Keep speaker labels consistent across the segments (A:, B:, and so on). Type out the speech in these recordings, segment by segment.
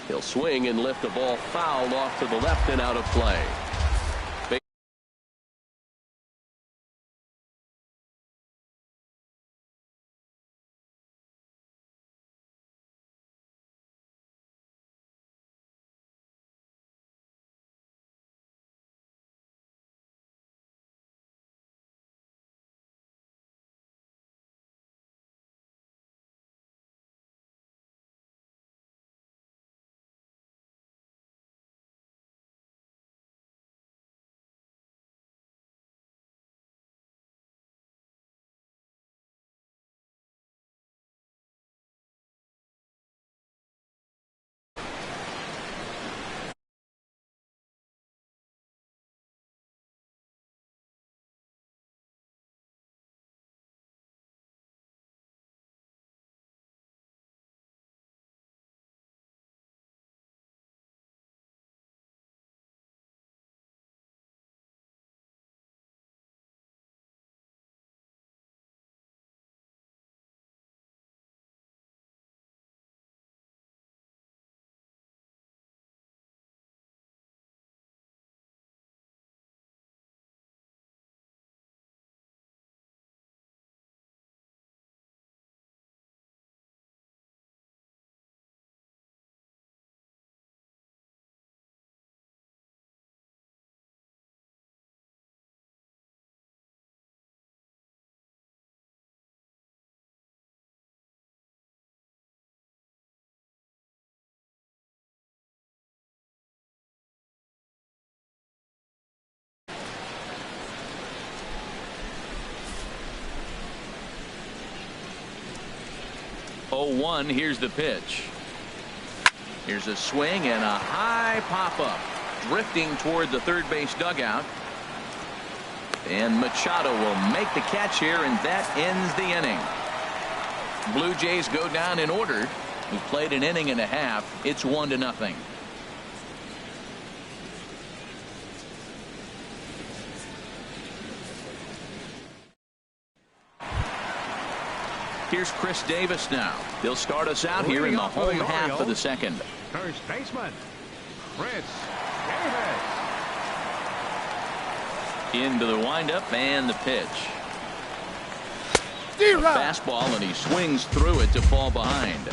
A: He'll swing and lift the ball foul off to the left and out of play. Oh, 1. Here's the pitch. Here's a swing and a high pop-up. Drifting toward the third base dugout. And Machado will make the catch here, and that ends the inning. Blue Jays go down in order. We played an inning and a half. It's 1-0. Here's Chris Davis now. He'll start us out here in the home half of the second.
B: First baseman, Chris Davis.
A: Into the windup and the pitch. A fastball, and he swings through it to fall behind.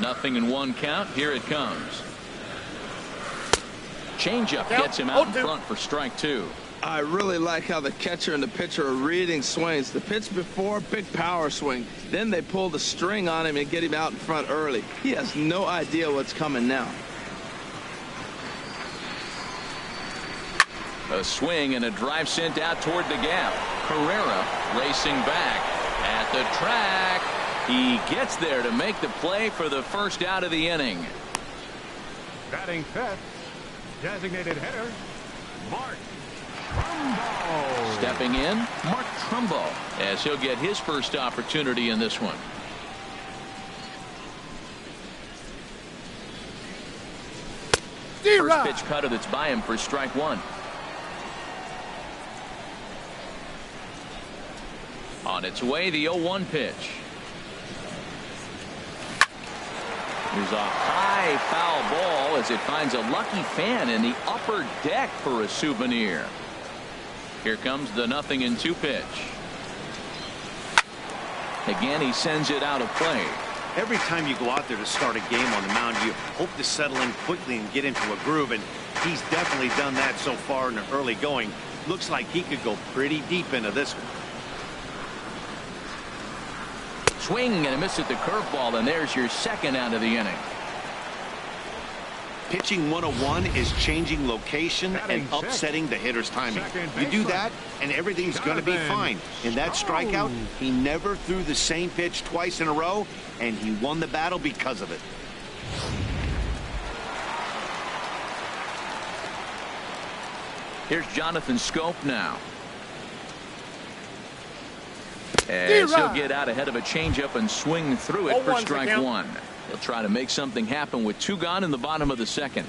A: Nothing in 1 count. Here it comes. Changeup gets him out in front for strike 2.
C: I really like how the catcher and the pitcher are reading swings. The pitch before, big power swing. Then they pull the string on him and get him out in front early. He has no idea what's coming now.
A: A swing and a drive sent out toward the gap. Carrera racing back at the track. He gets there to make the play for the first out of the inning.
B: Batting fifth, designated hitter, Mark Trumbo.
A: Stepping in, Mark Trumbo, as he'll get his first opportunity in this one. First pitch cutter that's by him for strike 1. On its way, the 0-1 pitch. Here's a high foul ball as it finds a lucky fan in the upper deck for a souvenir. Here comes the 0-2 pitch. Again, he sends it out of play.
D: Every time you go out there to start a game on the mound, you hope to settle in quickly and get into a groove, and he's definitely done that so far in the early going. Looks like he could go pretty deep into this one.
A: Swing and a miss at the curveball, and there's your second out of the inning.
D: Pitching 101 is changing location and upsetting the hitter's timing. You do that, and everything's going to be fine. In that strikeout, he never threw the same pitch twice in a row, and he won the battle because of it.
A: Here's Jonathan Scope now. As he'll get out ahead of a changeup and swing through it for strike 1. He'll try to make something happen with 2 gone in the bottom of the second.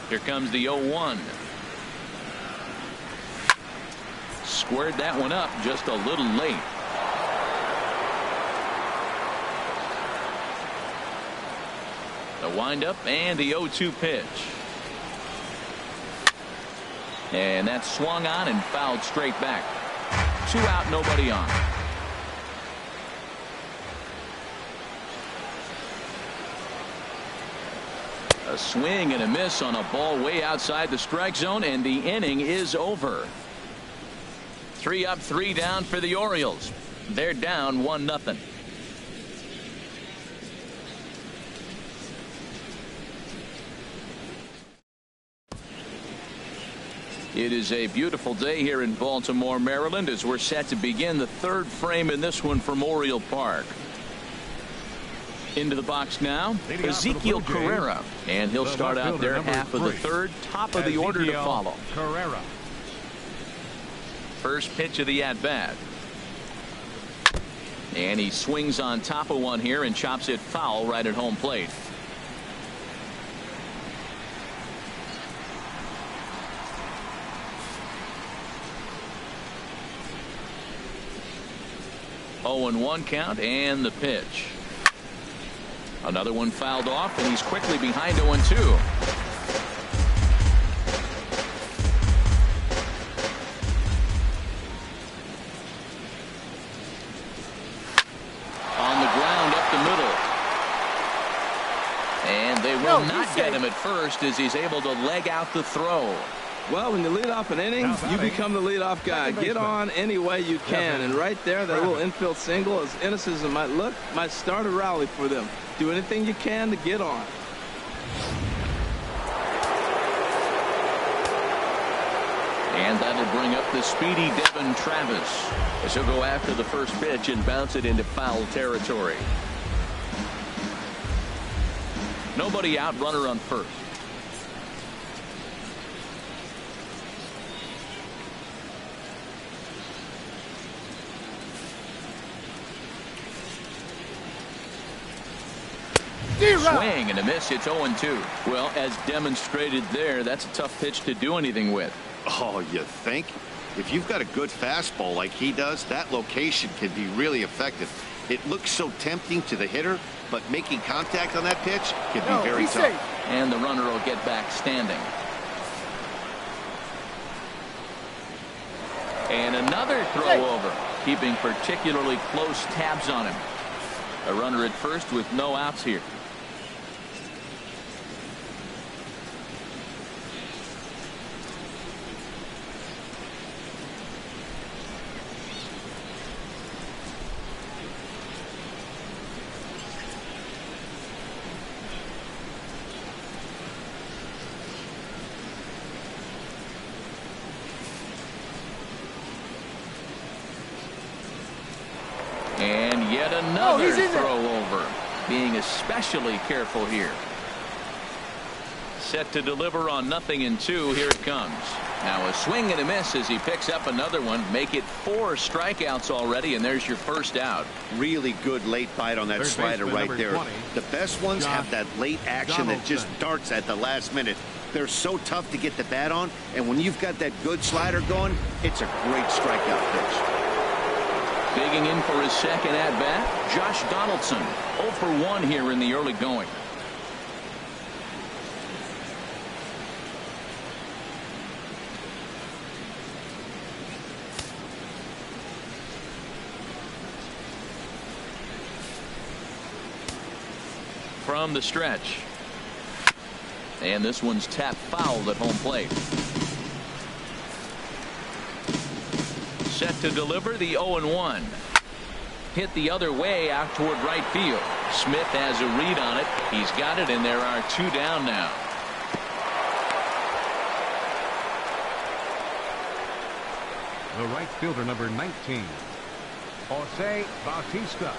A: Here comes the 0-1. Squared that one up just a little late. The windup and the 0-2 pitch. And that swung on and fouled straight back. 2 out, nobody on. A swing and a miss on a ball way outside the strike zone, and the inning is over. 3 up, 3 down for the Orioles. They're down 1-0. It is a beautiful day here in Baltimore, Maryland, as we're set to begin the 3rd frame in this one from Oriole Park. Into the box now, Ezekiel Carrera, and he'll start out their half of the 3rd, top of the order to follow.
B: Carrera.
A: First pitch of the at-bat. And he swings on top of one here and chops it foul right at home plate. Oh, and 1 count, and the pitch. Another one fouled off, and he's quickly behind 0-2. On the ground up the middle. And they will not get him at first as he's able to leg out the throw.
C: Well, when you lead off an inning, you become the leadoff guy. Get on any way you can. And right there, that little infield single, as innocent as it might look, might start a rally for them. Do anything you can to get on.
A: And that'll bring up the speedy Devin Travis, as he'll go after the first pitch and bounce it into foul territory. Nobody out, runner on first. Swing and a miss. It's 0-2. Well, as demonstrated there, that's a tough pitch to do anything with.
D: Oh, you think? If you've got a good fastball like he does, that location can be really effective. It looks so tempting to the hitter, but making contact on that pitch can be very tough.
A: And the runner will get back standing. And another throw over, keeping particularly close tabs on him. A runner at first with no outs here. And yet another throw over, being especially careful here. Set to deliver on 0-2. Here it comes. Now a swing and a miss as he picks up another one. Make it 4 strikeouts already, and there's your first out.
D: Really good late bite on that slider right there.
B: 20,
D: the best ones have that late action that just darts at the last minute. They're so tough to get the bat on, and when you've got that good slider going, it's a great strikeout pitch.
A: Digging in for his second at-bat, Josh Donaldson. 0 for 1 here in the early going. From the stretch. And this one's tapped foul at home plate. Set to deliver the 0-1. Hit the other way out toward right field. Smith has a read on it. He's got it, and there are 2 down now.
B: The right fielder, number 19, Jose Bautista.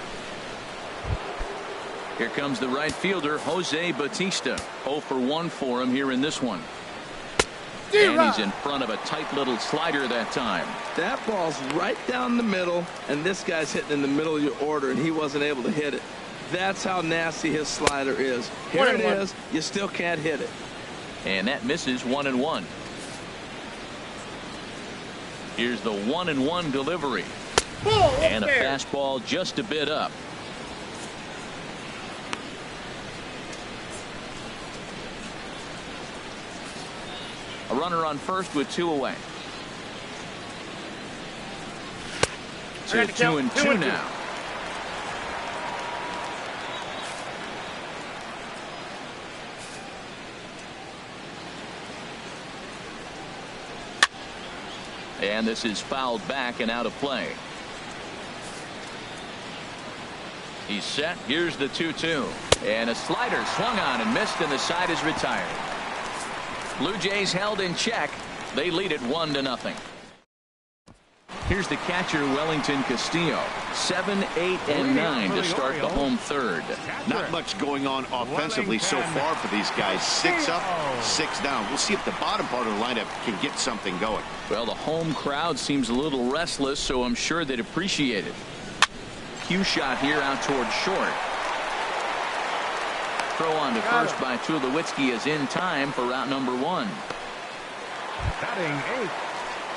A: Here comes the right fielder, Jose Bautista. 0 for 1 for him here in this one. And he's in front of a tight little slider that time.
C: That ball's right down the middle, and this guy's hitting in the middle of your order, and he wasn't able to hit it. That's how nasty his slider is. Here it is. You still can't hit it.
A: And that misses 1-1. Here's the 1-1 delivery. And a fastball just a bit up. A runner on first with 2 away. To 2-2 now. And this is fouled back and out of play. He's set. Here's the 2-2. And a slider swung on and missed, and the side is retired. Blue Jays held in check. They lead it 1-0. Here's the catcher, Wellington Castillo. 7, 8, and 9 to start the home third.
D: Not much going on offensively so far for these guys. 6 up, 6 down. We'll see if the bottom part of the lineup can get something going.
A: Well, the home crowd seems a little restless, so I'm sure they'd appreciate it. Cue shot here out toward short. Throw on to first by Tulowitzki is in time for route number 1.
B: Batting 8.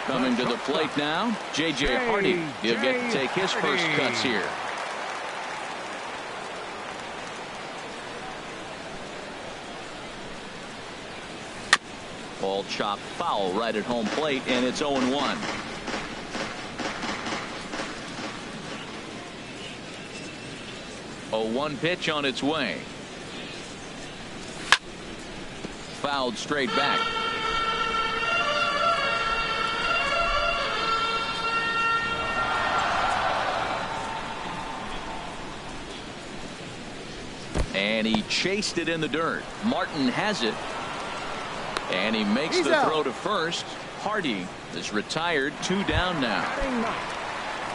A: Coming to the plate now, J.J. Hardy. He'll get to take his first cuts here. Ball chopped foul right at home plate, and it's 0-1. A 1 pitch on its way. Fouled straight back. And he chased it in the dirt. Martin has it. And he makes the throw to first. Hardy is retired. 2 down now.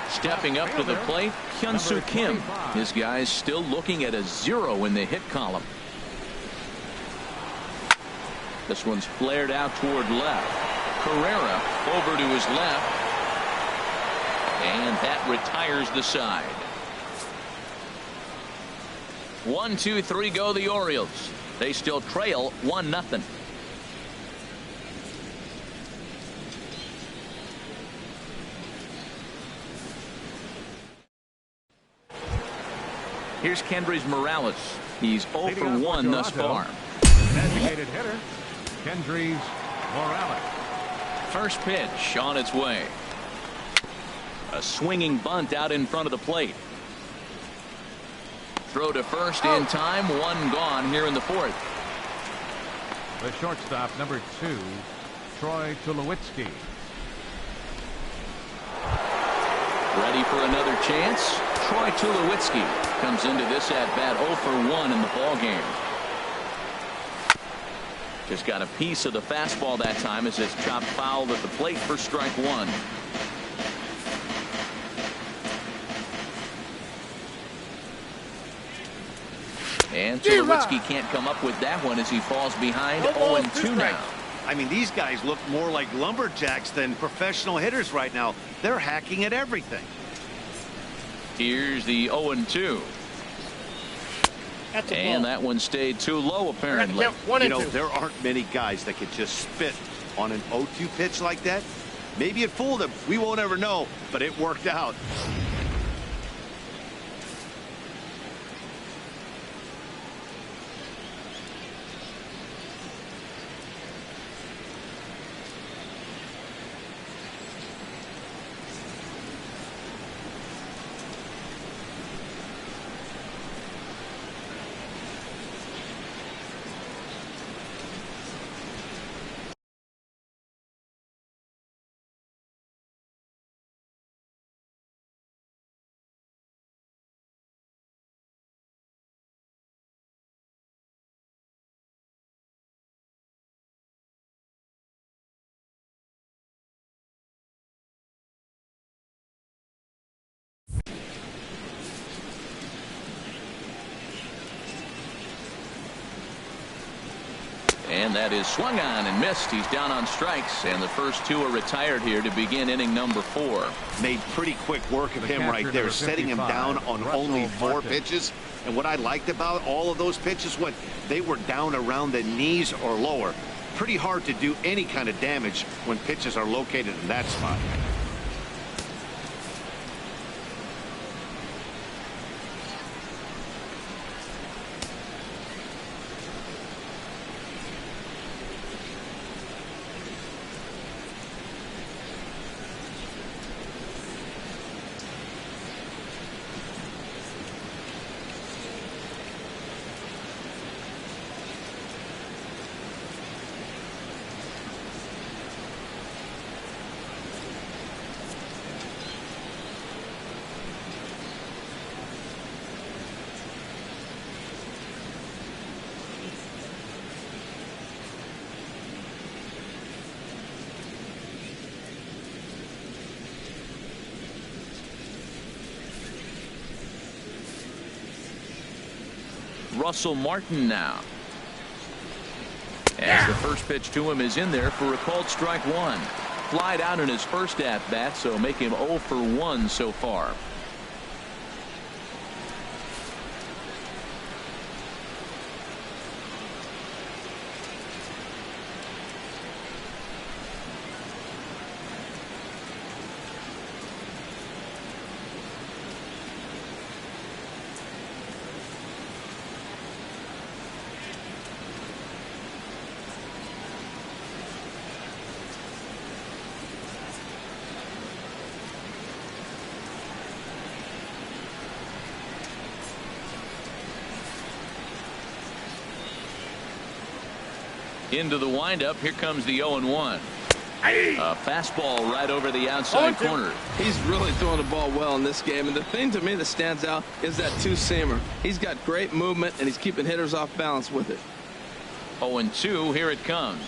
A: Stepping up to the plate, Hyun-Soo Kim. This guy's still looking at a 0 in the hit column. This one's flared out toward left. Carrera over to his left. And that retires the side. 1, 2, 3 go the Orioles. They still trail 1-0. Here's Kendrys Morales. He's 0 for 1 thus far.
B: Designated hitter, Kendrys Morales.
A: First pitch on its way. A swinging bunt out in front of the plate. Throw to first in time. 1 gone here in the 4th.
B: The shortstop, number 2, Troy Tulowitzki.
A: Ready for another chance. Troy Tulowitzki comes into this at bat 0 for 1 in the ball game. Just got a piece of the fastball that time as it's chopped foul at the plate for strike 1. And Tulowitzki can't come up with that one as he falls behind. 0-2 now.
D: I mean, these guys look more like lumberjacks than professional hitters right now. They're hacking at everything.
A: Here's the 0-2. And that one stayed too low, apparently.
D: You know, there aren't many guys that could just spit on an 0-2 pitch like that. Maybe it fooled him. We won't ever know, but it worked out.
A: And that is swung on and missed. He's down on strikes, and the first 2 are retired here to begin inning number 4.
D: Made pretty quick work of him right there, setting him down on only 4 pitches. And what I liked about all of those pitches, they were down around the knees or lower. pretty hard to do any kind of damage when pitches are located in that spot.
A: Russell Martin now. As the first pitch to him is in there for a called strike one. Flied out in his first at bat, so make him 0 for 1 so far. Into the windup. Here comes the 0-1. A fastball right over the outside corner.
C: He's really throwing the ball well in this game. And the thing to me that stands out is that two-seamer. He's got great movement, and he's keeping hitters off balance with it.
A: 0-2. Here it comes.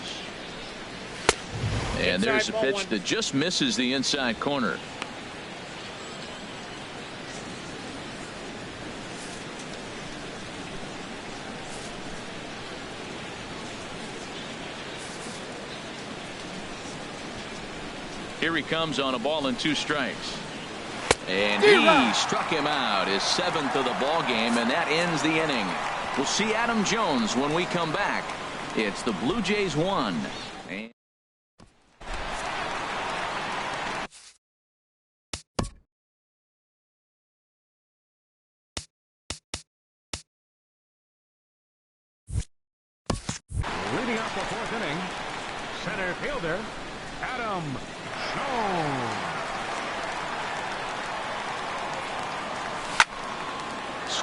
A: And there's a pitch that just misses the inside corner. Here he comes on a ball and 2 strikes. And he struck him out, his 7th of the ball game, and that ends the inning. We'll see Adam Jones when we come back. It's the Blue Jays 1. And
B: Leading up the 4th inning, center fielder Adam Jones.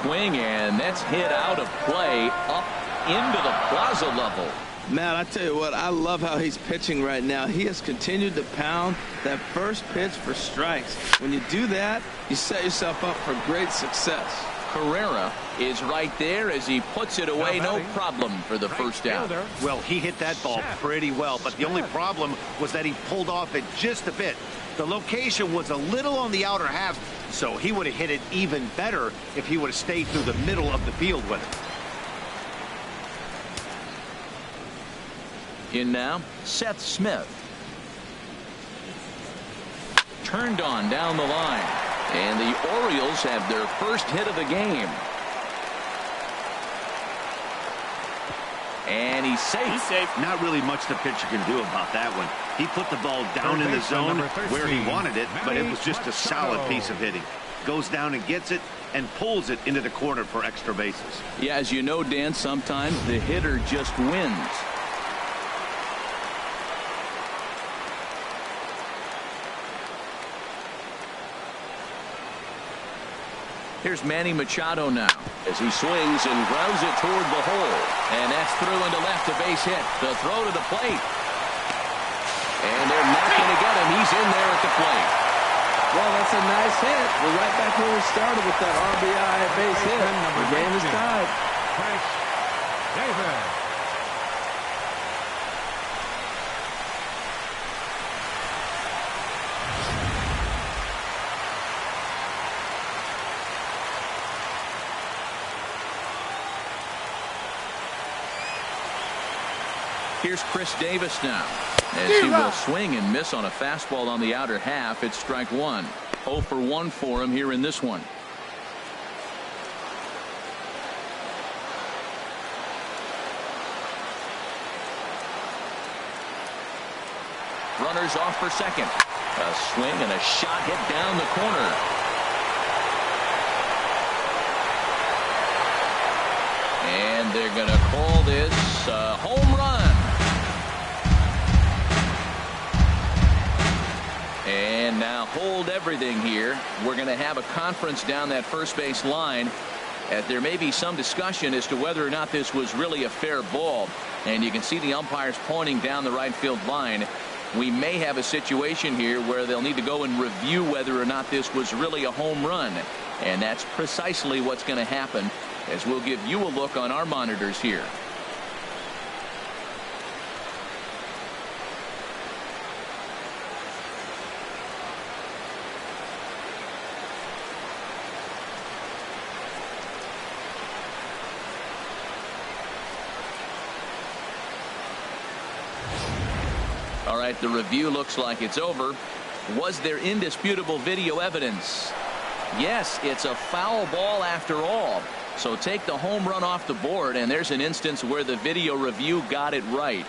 A: swing, and that's hit out of play up into the plaza level.
C: Man, I tell you what, I love how he's pitching right now. He has continued to pound that first pitch for strikes. When you do that, you set yourself up for great success.
A: Carrera is right there as he puts it away. No problem for the first out.
D: Well, he hit that ball pretty well, but the only problem was that he pulled off it just a bit. The location was a little on the outer half, so he would have hit it even better if he would have stayed through the middle of the field with it.
A: In now, Seth Smith. Turned on down the line. And the Orioles have their first hit of the game. And he's safe.
D: Not really much the pitcher can do about that one. He put the ball down in the zone where he wanted it, but it was just a solid piece of hitting. Goes down and gets it and pulls it into the corner for extra bases.
A: Yeah, as you know, Dan, sometimes the hitter just wins. Here's Manny Machado now as he swings and grounds it toward the hole. And that's through into left, a base hit. The throw to the plate. And they're not going to get him. He's in there at the plate.
C: Well, that's a nice hit. We're right back where we started with that RBI base hit. The game is tied.
B: David.
A: Here's Chris Davis now as he will swing and miss on a fastball on the outer half. It's strike one. 0 for 1 for him here in this one. Runners off for second. A swing and a shot hit down the corner. And they're going to call this a home run. And now hold everything here. We're going to have a conference down that first base line. There may be some discussion as to whether or not this was really a fair ball. And you can see the umpires pointing down the right field line. We may have a situation here where they'll need to go and review whether or not this was really a home run. And that's precisely what's going to happen, as we'll give you a look on our monitors here. All right, the review looks like it's over. Was there indisputable video evidence? Yes, it's a foul ball after all. So take the home run off the board, and there's an instance where the video review got it right.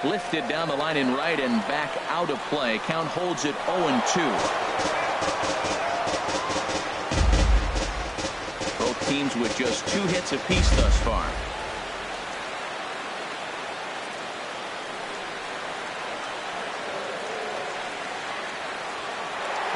A: Lifted down the line in right and back out of play. Count holds it 0-2. Both teams with just 2 hits apiece thus far.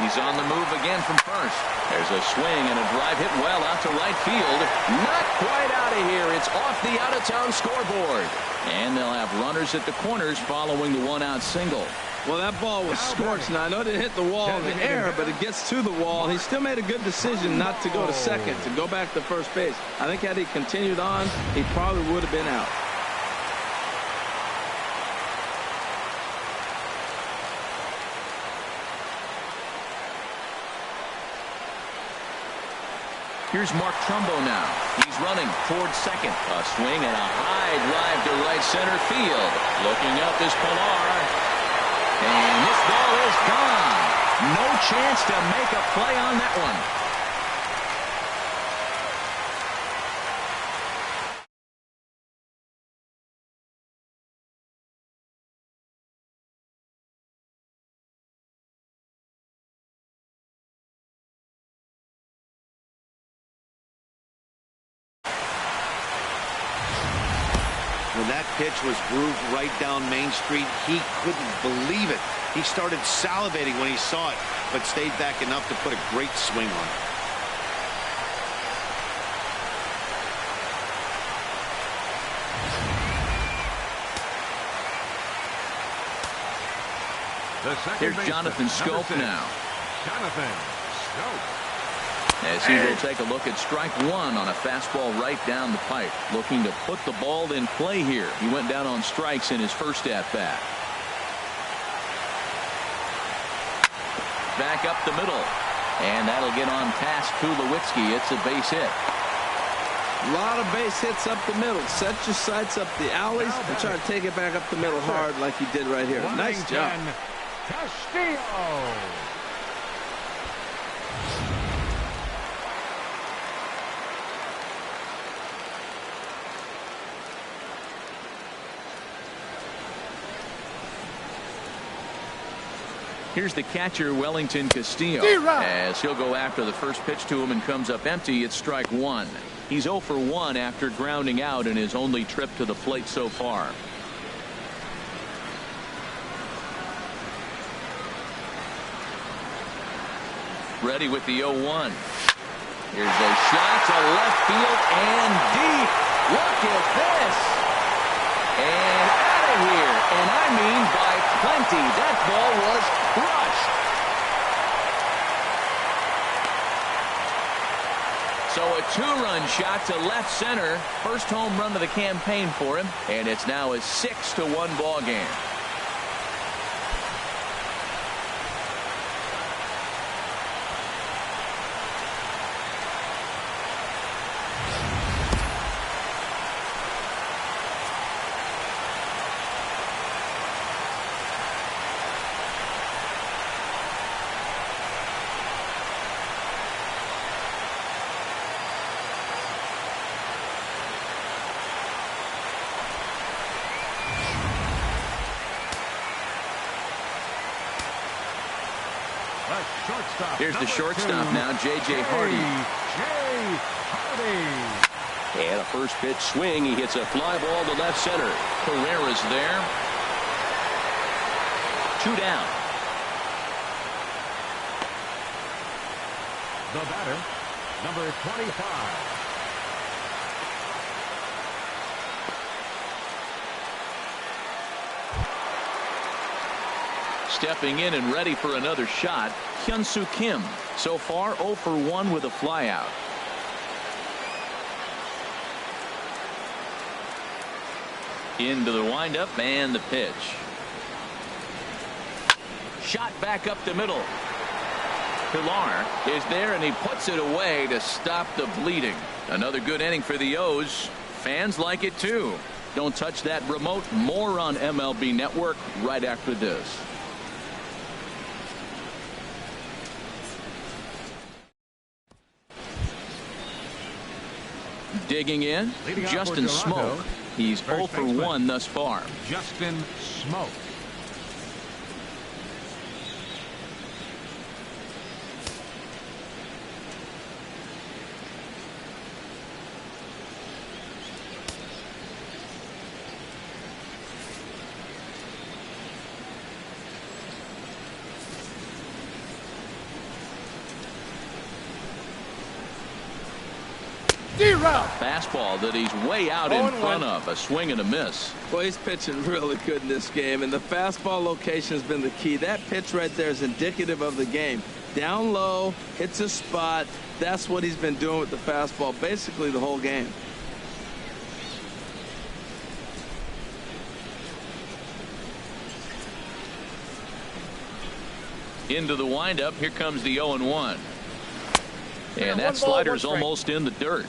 A: He's on the move again from first. There's a swing and a drive hit well out to right field. Not quite out of here. It's off the out-of-town scoreboard. And they'll have runners at the corners following the 1-out single.
C: Well, that ball was scorched. Now, I know it didn't hit the wall in the air, but it gets to the wall. He still made a good decision not to go to second, to go back to first base. I think had he continued on, he probably would have been out.
A: Here's Mark Trumbo now. He's running towards second. A swing and a high drive to right center field. Looking up is Pilar. And this ball is gone. No chance to make a play on that one.
D: When that pitch was grooved right down Main Street, he couldn't believe it. He started salivating when he saw it, but stayed back enough to put a great swing on it.
A: Here's Jonathan Schoop now.
B: Jonathan Schoop.
A: As he will take a look at strike one on a fastball right down the pipe. Looking to put the ball in play here. He went down on strikes in his first at-bat. Back up the middle. And that'll get on past Tulowitzki. It's a base hit.
C: A lot of base hits up the middle. Set your sights up the alleys and try to take it back up the middle hard like he did right here. Nice job.
B: Castillo.
A: Here's the catcher, Wellington Castillo, as he'll go after the first pitch to him and comes up empty. It's strike one. He's 0 for 1 after grounding out in his only trip to the plate so far. Ready with the 0-1. Here's a shot to left field and deep. Look at this. And out of here. And I mean by plenty. That ball was crushed. So a 2-run shot to left center. First home run of the campaign for him. And it's now a 6-1 ball game. Here's the shortstop now, J.J. Hardy.
E: And a first pitch swing. He hits a fly ball to left center.
A: Carrera's there. 2 down.
B: The batter, number 25.
A: Stepping in and ready for another shot, Hyun-Soo Kim. So far 0 for 1 with a flyout. Into the windup and the pitch. Shot back up the middle. Pilar is there and he puts it away to stop the bleeding. Another good inning for the O's. Fans like it too. Don't touch that remote. More on MLB Network right after this. Digging in, Justin Smoke. He's 0 for 1 thus far.
B: Justin Smoke.
A: Fastball that he's way out in front of. A swing and a miss.
C: Well, he's pitching really good in this game, and the fastball location has been the key. That pitch right there is indicative of the game. Down low, hits a spot. That's what he's been doing with the fastball basically the whole game.
A: Into the windup. Here comes the 0-1. And that slider's almost in the dirt.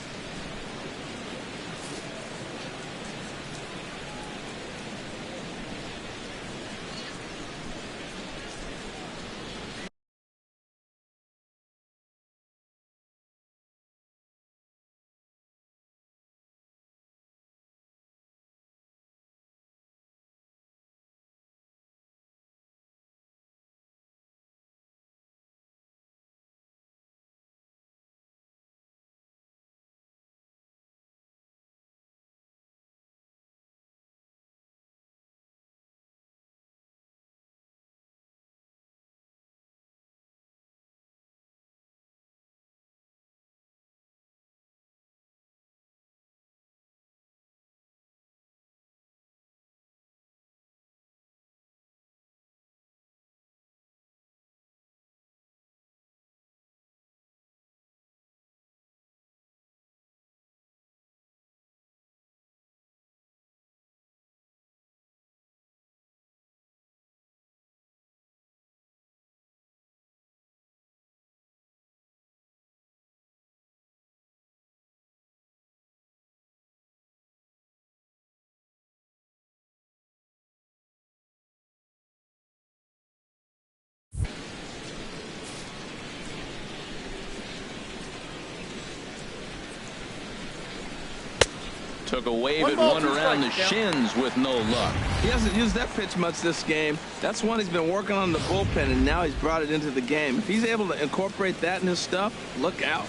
A: Took a wave at one around the shins with no luck.
C: He hasn't used that pitch much this game. That's one he's been working on the bullpen, and now he's brought it into the game. If he's able to incorporate that in his stuff, look out.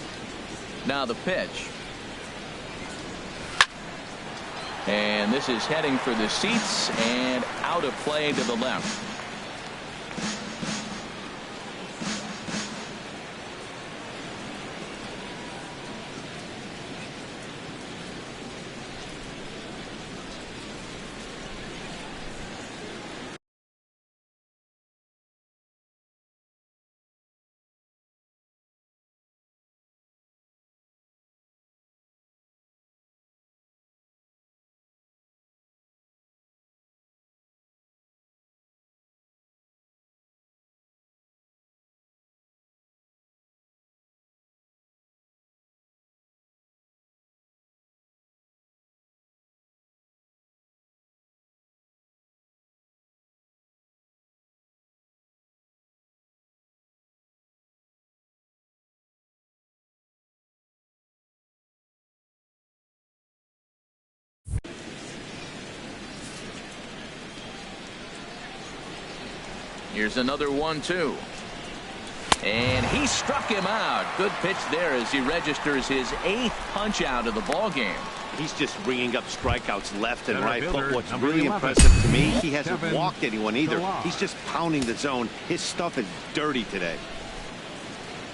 A: Now the pitch. And this is heading for the seats and out of play to the left. Here's another 1-2. And he struck him out. Good pitch there as he registers his 8th punch out of the ball game.
D: He's just bringing up strikeouts left and right. But what's
B: number
D: really
B: 11.
D: impressive to me, he hasn't
B: Kevin
D: walked anyone either.
B: Pillar.
D: He's just pounding the zone. His stuff is dirty today.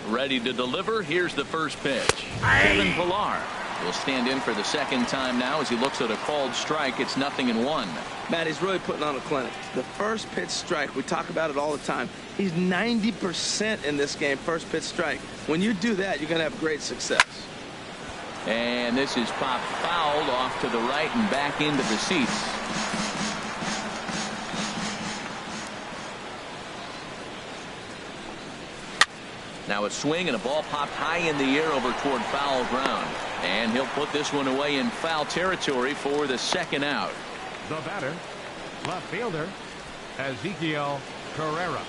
A: Ready to deliver. Here's the first pitch. Kevin Pillar will stand in for the second time now as he looks at a called strike. It's 0-1.
C: Matt, he's really putting on a clinic. The first pitch strike, we talk about it all the time. He's 90% in this game, first pitch strike. When you do that, you're going to have great success.
A: And this is popped fouled off to the right and back into the seats. Now a swing and a ball popped high in the air over toward foul ground. And he'll put this one away in foul territory for the second out.
B: The batter, left fielder, Ezekiel Carrera.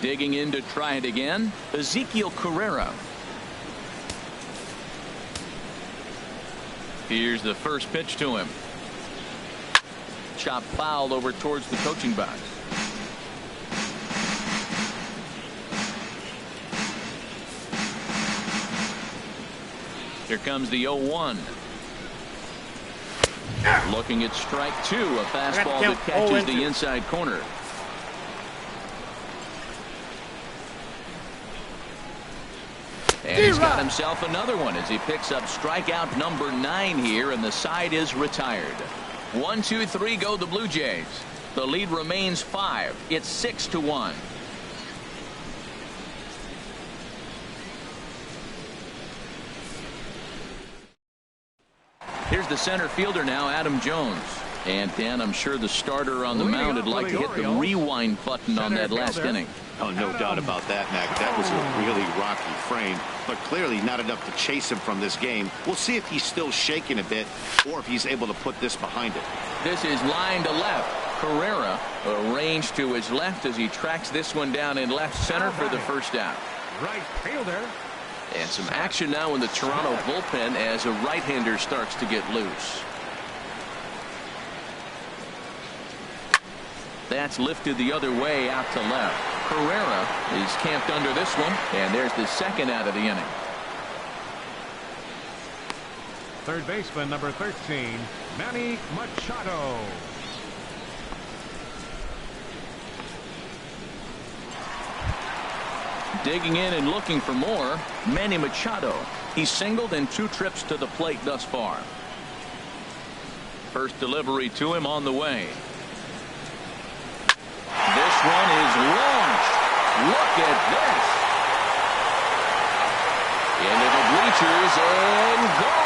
A: Digging in to try it again, Ezekiel Carrera. Here's the first pitch to him. Chop fouled over towards the coaching box. Here comes the 0-1. Looking at strike 2, a fastball that catches the inside corner. And he's got himself another one as he picks up strikeout number 9 here, and the side is retired. 1, 2, 3 go the Blue Jays. The lead remains 5. It's 6-1. Here's the center fielder now, Adam Jones. And Dan, I'm sure the starter on the mound would like to hit the rewind button on that last inning.
D: Oh, no doubt about that, Mac. That was a really rocky frame, but clearly not enough to chase him from this game. We'll see if he's still shaking a bit or if he's able to put this behind it.
A: This is line to left. Carrera arranged to his left as he tracks this one down in left center for the first out.
B: Right fielder.
A: And some action now in the Toronto bullpen as a right-hander starts to get loose. That's lifted the other way out to left. Carrera is camped under this one, and there's the second out of the inning.
B: Third baseman, number 13, Manny Machado.
A: Digging in and looking for more, Manny Machado. He's singled in 2 trips to the plate thus far. First delivery to him on the way. This one is launched. Look at this. Into the bleachers and gone.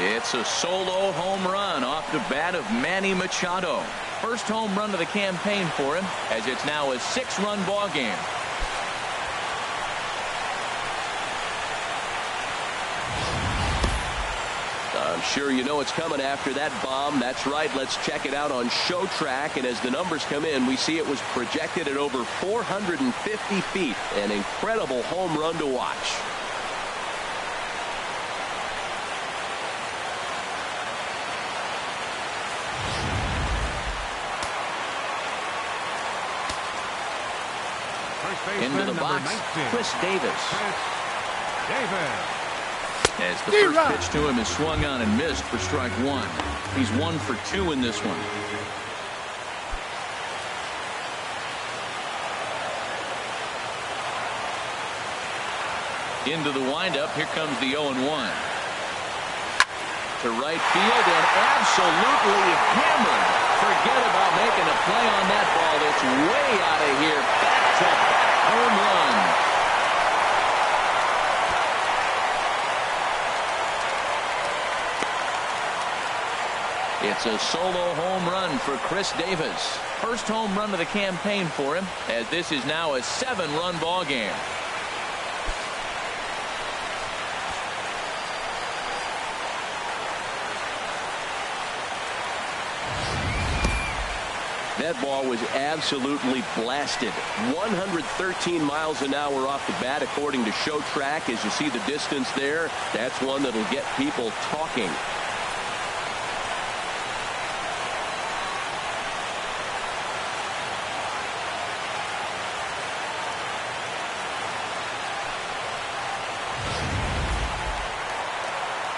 A: It's a solo home run off the bat of Manny Machado. First home run of the campaign for him, as it's now a 6-run ball game. I'm sure you know it's coming after that bomb. That's right. Let's check it out on Show Track. And as the numbers come in, we see it was projected at over 450 feet. An incredible home run to watch. Into the box, Chris Davis. As the first pitch to him is swung on and missed for strike 1. He's 1 for 2 in this one. Into the windup. Here comes the 0-1. To right field and absolutely hammered. Forget about making a play on that ball. It's way out of here. Back-to-back home run. It's a solo home run for Chris Davis. First home run of the campaign for him, as this is now a 7-run ball game.
E: that ball was absolutely blasted. 113 miles an hour off the bat, according to Show Track. As you see the distance there, that's one that'll get people talking.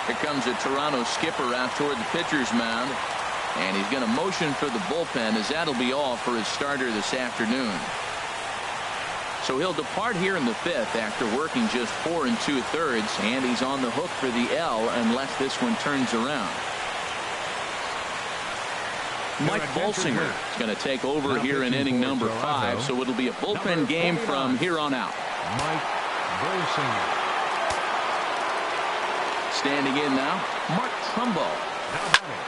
A: Here comes a Toronto skipper out toward the pitcher's mound. And he's going to motion for the bullpen, as that'll be all for his starter this afternoon. So he'll depart here in the 5th after working just 4 2/3, and he's on the hook for the L unless this one turns around. Mike Bolsinger is going to take over here in inning number 5, so it'll be a bullpen game from here on out.
B: Mike Bolsinger.
A: Standing in now, Mark Trumbo.
B: Now batting.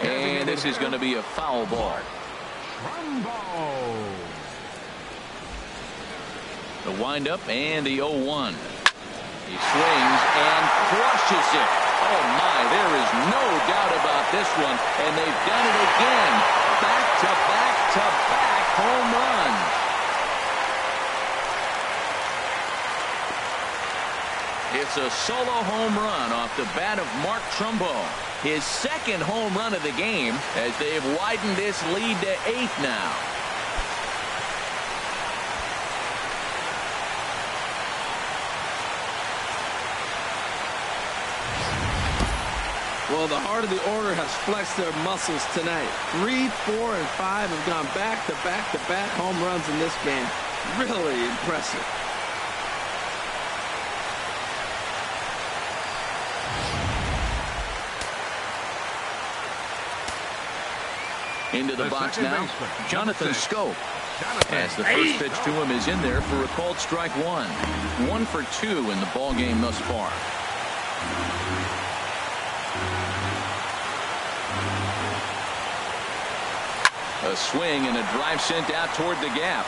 A: And this is going to be a foul ball.
B: Trumbo.
A: The windup and the 0-1. He swings and crushes it. Oh my, there is no doubt about this one. And they've done it again. Back to back to back home runs. It's a solo home run off the bat of Mark Trumbo. His second home run of the game, as they've widened this lead to 8 now.
C: Well, the heart of the order has flexed their muscles tonight. 3, 4, and 5 have gone back to back to back home runs in this game. Really impressive.
A: Into the box now, Jonathan Schoop. As the first pitch to him is in there for a called strike 1. 1 for 2 in the ball game thus far. A swing and a drive sent out toward the gap.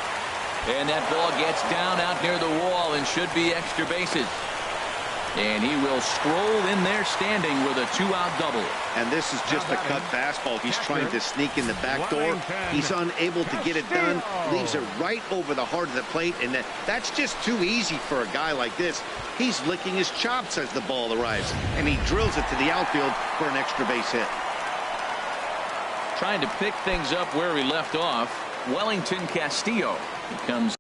A: And that ball gets down out near the wall and should be extra bases. And he will stroll in there standing with a 2-out double.
D: And this is just a cut fastball. He's trying to sneak in the back door. He's unable to get it done. Leaves it right over the heart of the plate. And that's just too easy for a guy like this. He's licking his chops as the ball arrives. And he drills it to the outfield for an extra base hit.
A: Trying to pick things up where he left off, Wellington Castillo becomes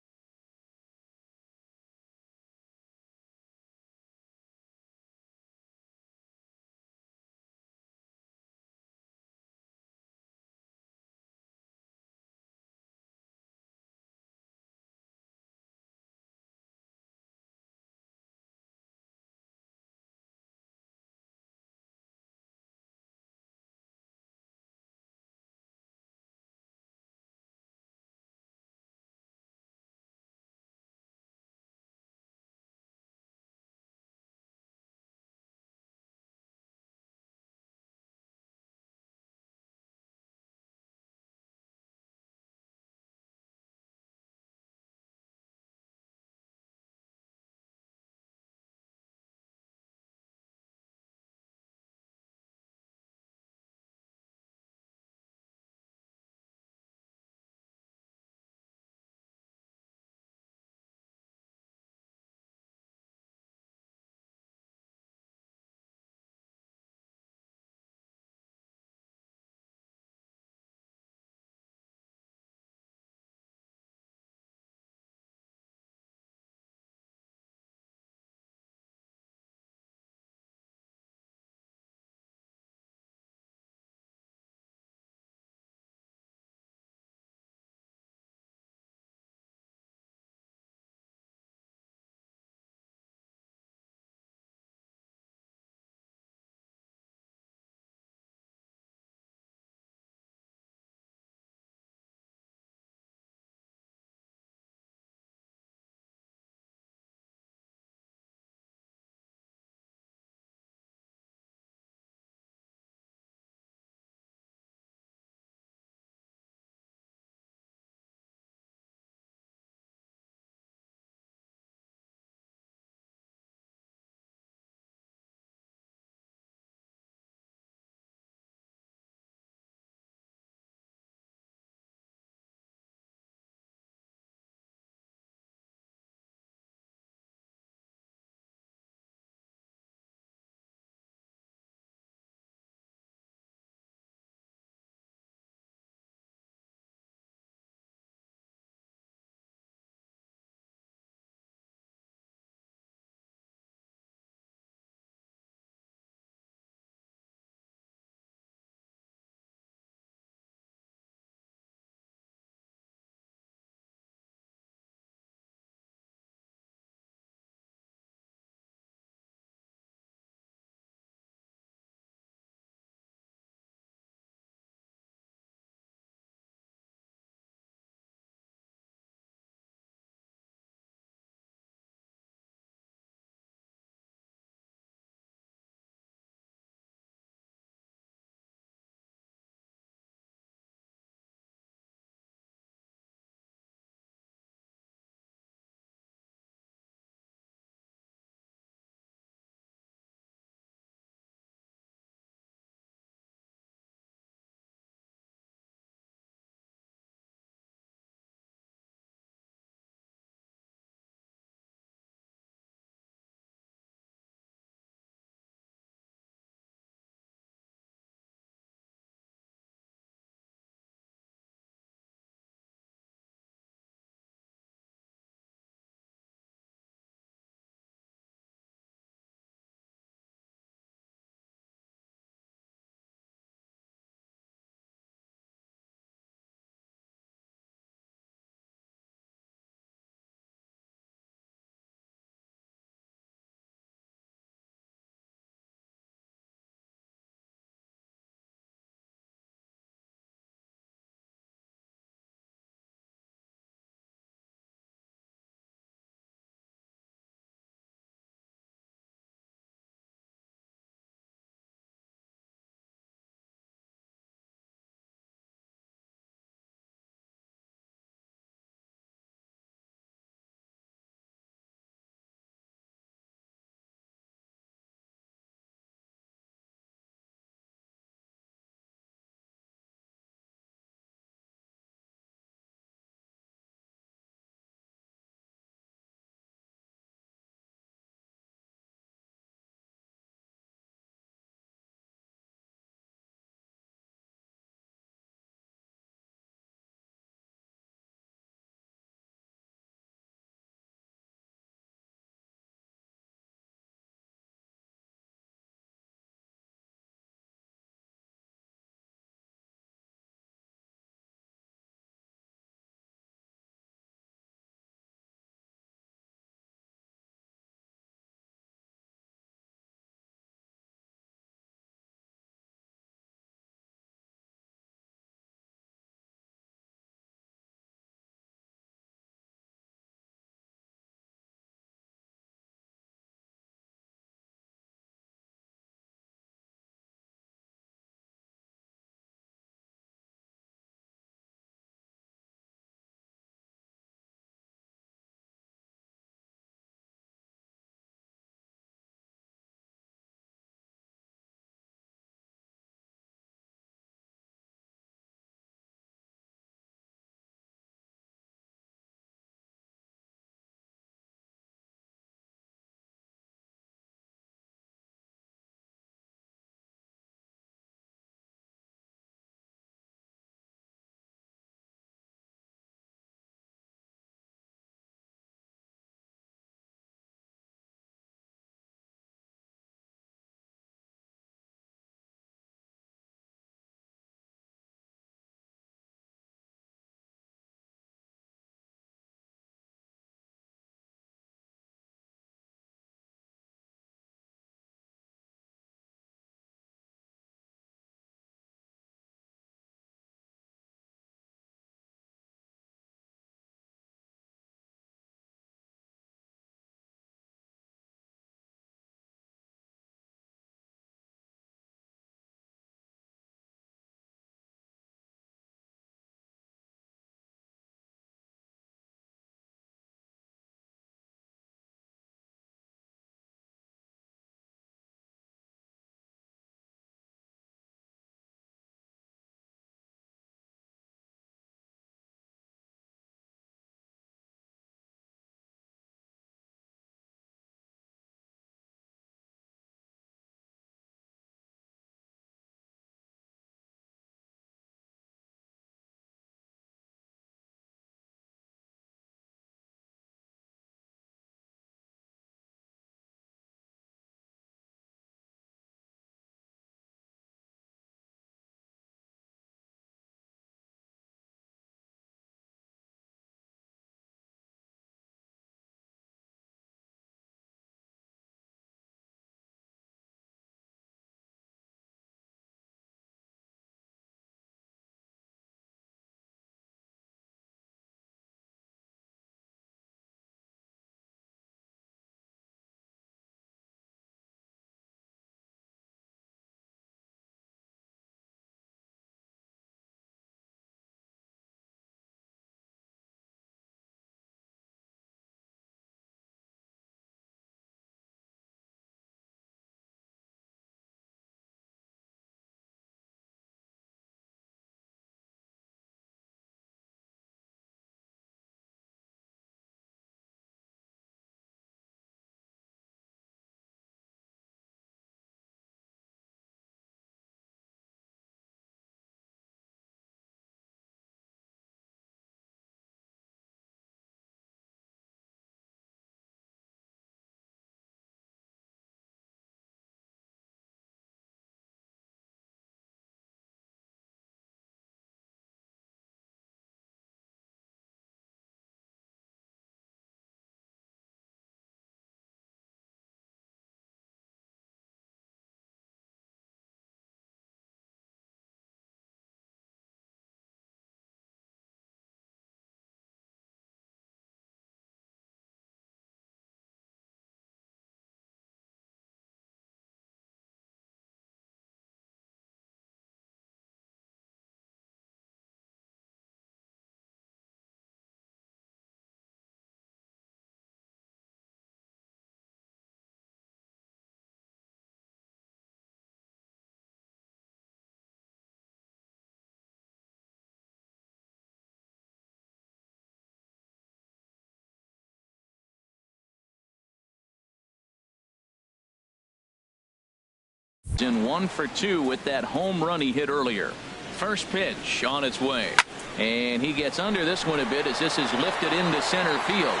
A: In 1 for 2 with that home run he hit earlier. First pitch on its way. And he gets under this one a bit as this is lifted into center field.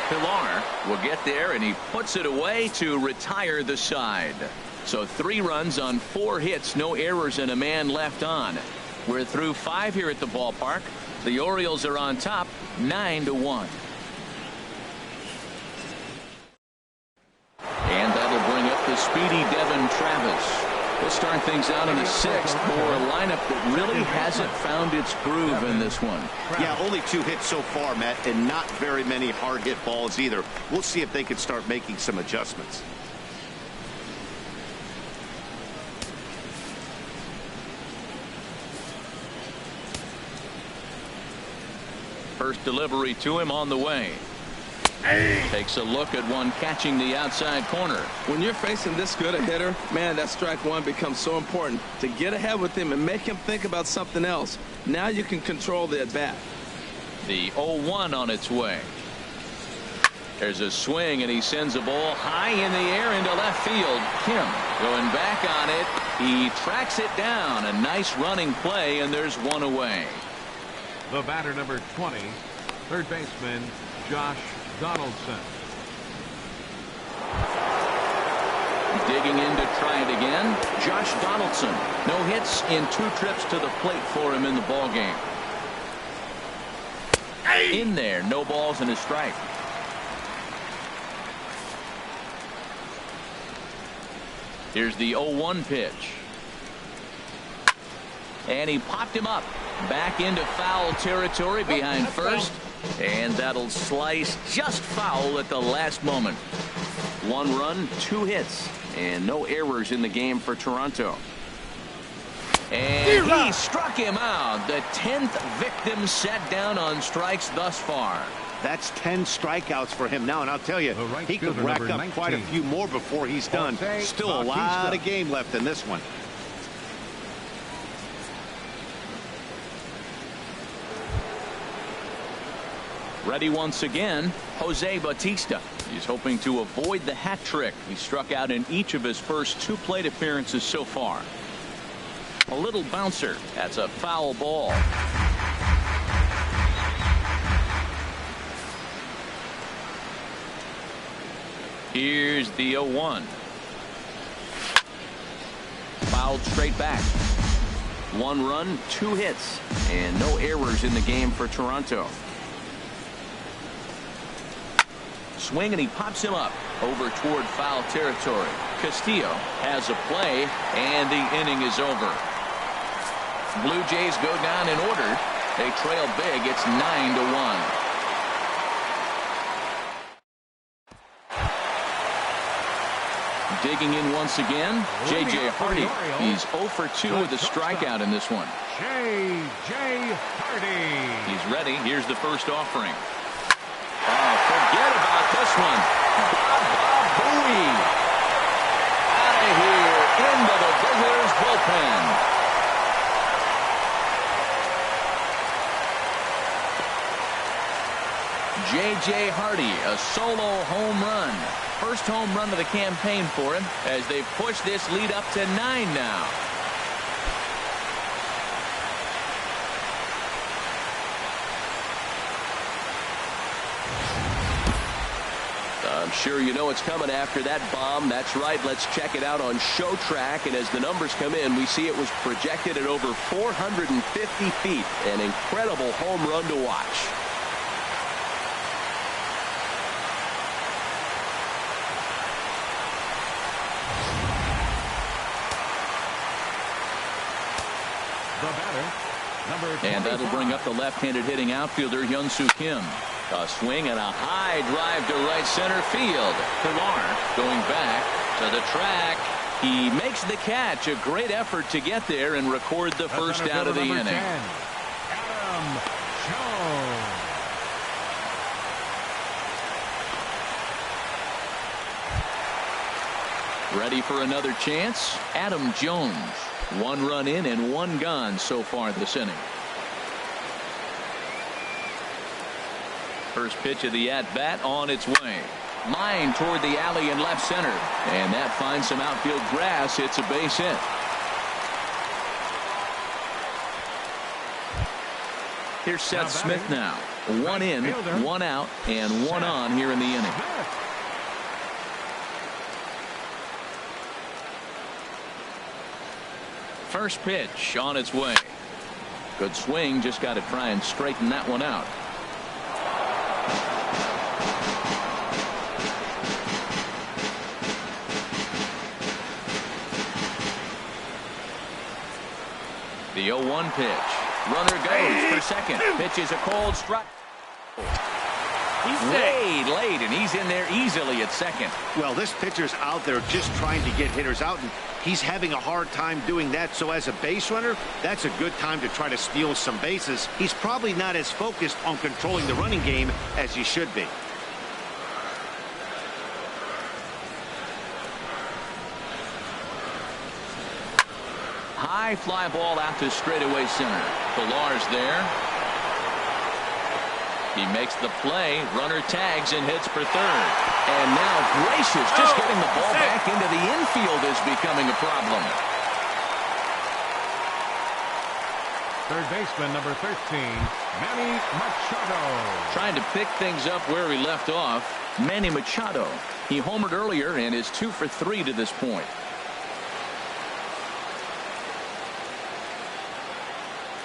A: Pilar will get there, and he puts it away to retire the side. So 3 runs on 4 hits, no errors, and a man left on. We're through 5 here at the ballpark. The Orioles are on top 9-1. And that'll bring up the speedy Devin Travis. We'll start things out in the 6th for a lineup that really hasn't found its groove in this one.
D: Yeah, only 2 hits so far, Matt, and not very many hard hit balls either. We'll see if they can start making some adjustments.
A: First delivery to him on the way. Takes a look at one catching the outside corner.
C: When you're facing this good a hitter, man, that strike one becomes so important to get ahead with him and make him think about something else. Now you can control the at bat.
A: The 0-1 on its way. There's a swing, and he sends a ball high in the air into left field. Kim going back on it. He tracks it down. A nice running play, and there's 1 away.
B: The batter, number 20, third baseman Josh Donaldson.
A: Digging in to try it again. Josh Donaldson. No hits in 2 trips to the plate for him in the ball game. In there, no balls and a strike. Here's the 0-1 pitch. And he popped him up. Back into foul territory behind first. And that'll slice just foul at the last moment. 1 run, 2 hits, and no errors in the game for Toronto. And he struck him out. The 10th victim set down on strikes thus far.
D: That's 10 strikeouts for him now, and I'll tell you, he could rack up quite a few more before he's done. Still a lot of game left in this one.
A: Ready once again, Jose Bautista. He's hoping to avoid the hat trick. He struck out in each of his first 2 plate appearances so far. A little bouncer. That's a foul ball. Here's the 0-1. Fouled straight back. 1 run, 2 hits, and no errors in the game for Toronto. Swing, and he pops him up over toward foul territory. Castillo has a play, and the inning is over. Blue Jays go down in order. They trail big. It's 9-1. Digging in once again, J.J. Hardy. He's 0 for 2 with a strikeout in this one.
B: J.J. Hardy.
A: He's ready. Here's the first offering. Oh, forget about this one. Bob Bowie. Out of here into the visitors' bullpen. J.J. Hardy, a solo home run. First home run of the campaign for him as they push this lead up to 9 now. I'm sure you know what's coming after that bomb. That's right. Let's check it out on Show Track. And as the numbers come in, we see it was projected at over 450 feet. An incredible home run to watch. And that'll bring up the left-handed hitting outfielder Hyun-Soo Kim. A swing and a high drive to right center field. Pilar going back to the track. He makes the catch. A great effort to get there and record the first out of the inning.
B: 10, Adam Jones.
A: Ready for another chance? Adam Jones. 1 run in and 1 gone so far this inning. First pitch of the at-bat on its way. Line toward the alley in left center. And that finds some outfield grass. It's a base hit. Here's Seth Smith now. One in, one out, and one on here in the inning. First pitch on its way. Good swing. Just got to try and straighten that one out. The 0-1 pitch. Runner goes for second. Pitch is a cold strike. He's late, and he's in there easily at second.
D: Well, this pitcher's out there just trying to get hitters out, and he's having a hard time doing that. So as a base runner, that's a good time to try to steal some bases. He's probably not as focused on controlling the running game as he should be.
A: High fly ball out to straightaway center. Pilar's there. He makes the play. Runner tags and hits for third. And now gracious, just getting the ball back into the infield is becoming a problem.
B: Third baseman, number 13, Manny Machado.
A: Trying to pick things up where he left off. Manny Machado. He homered earlier and is 2 for 3 to this point.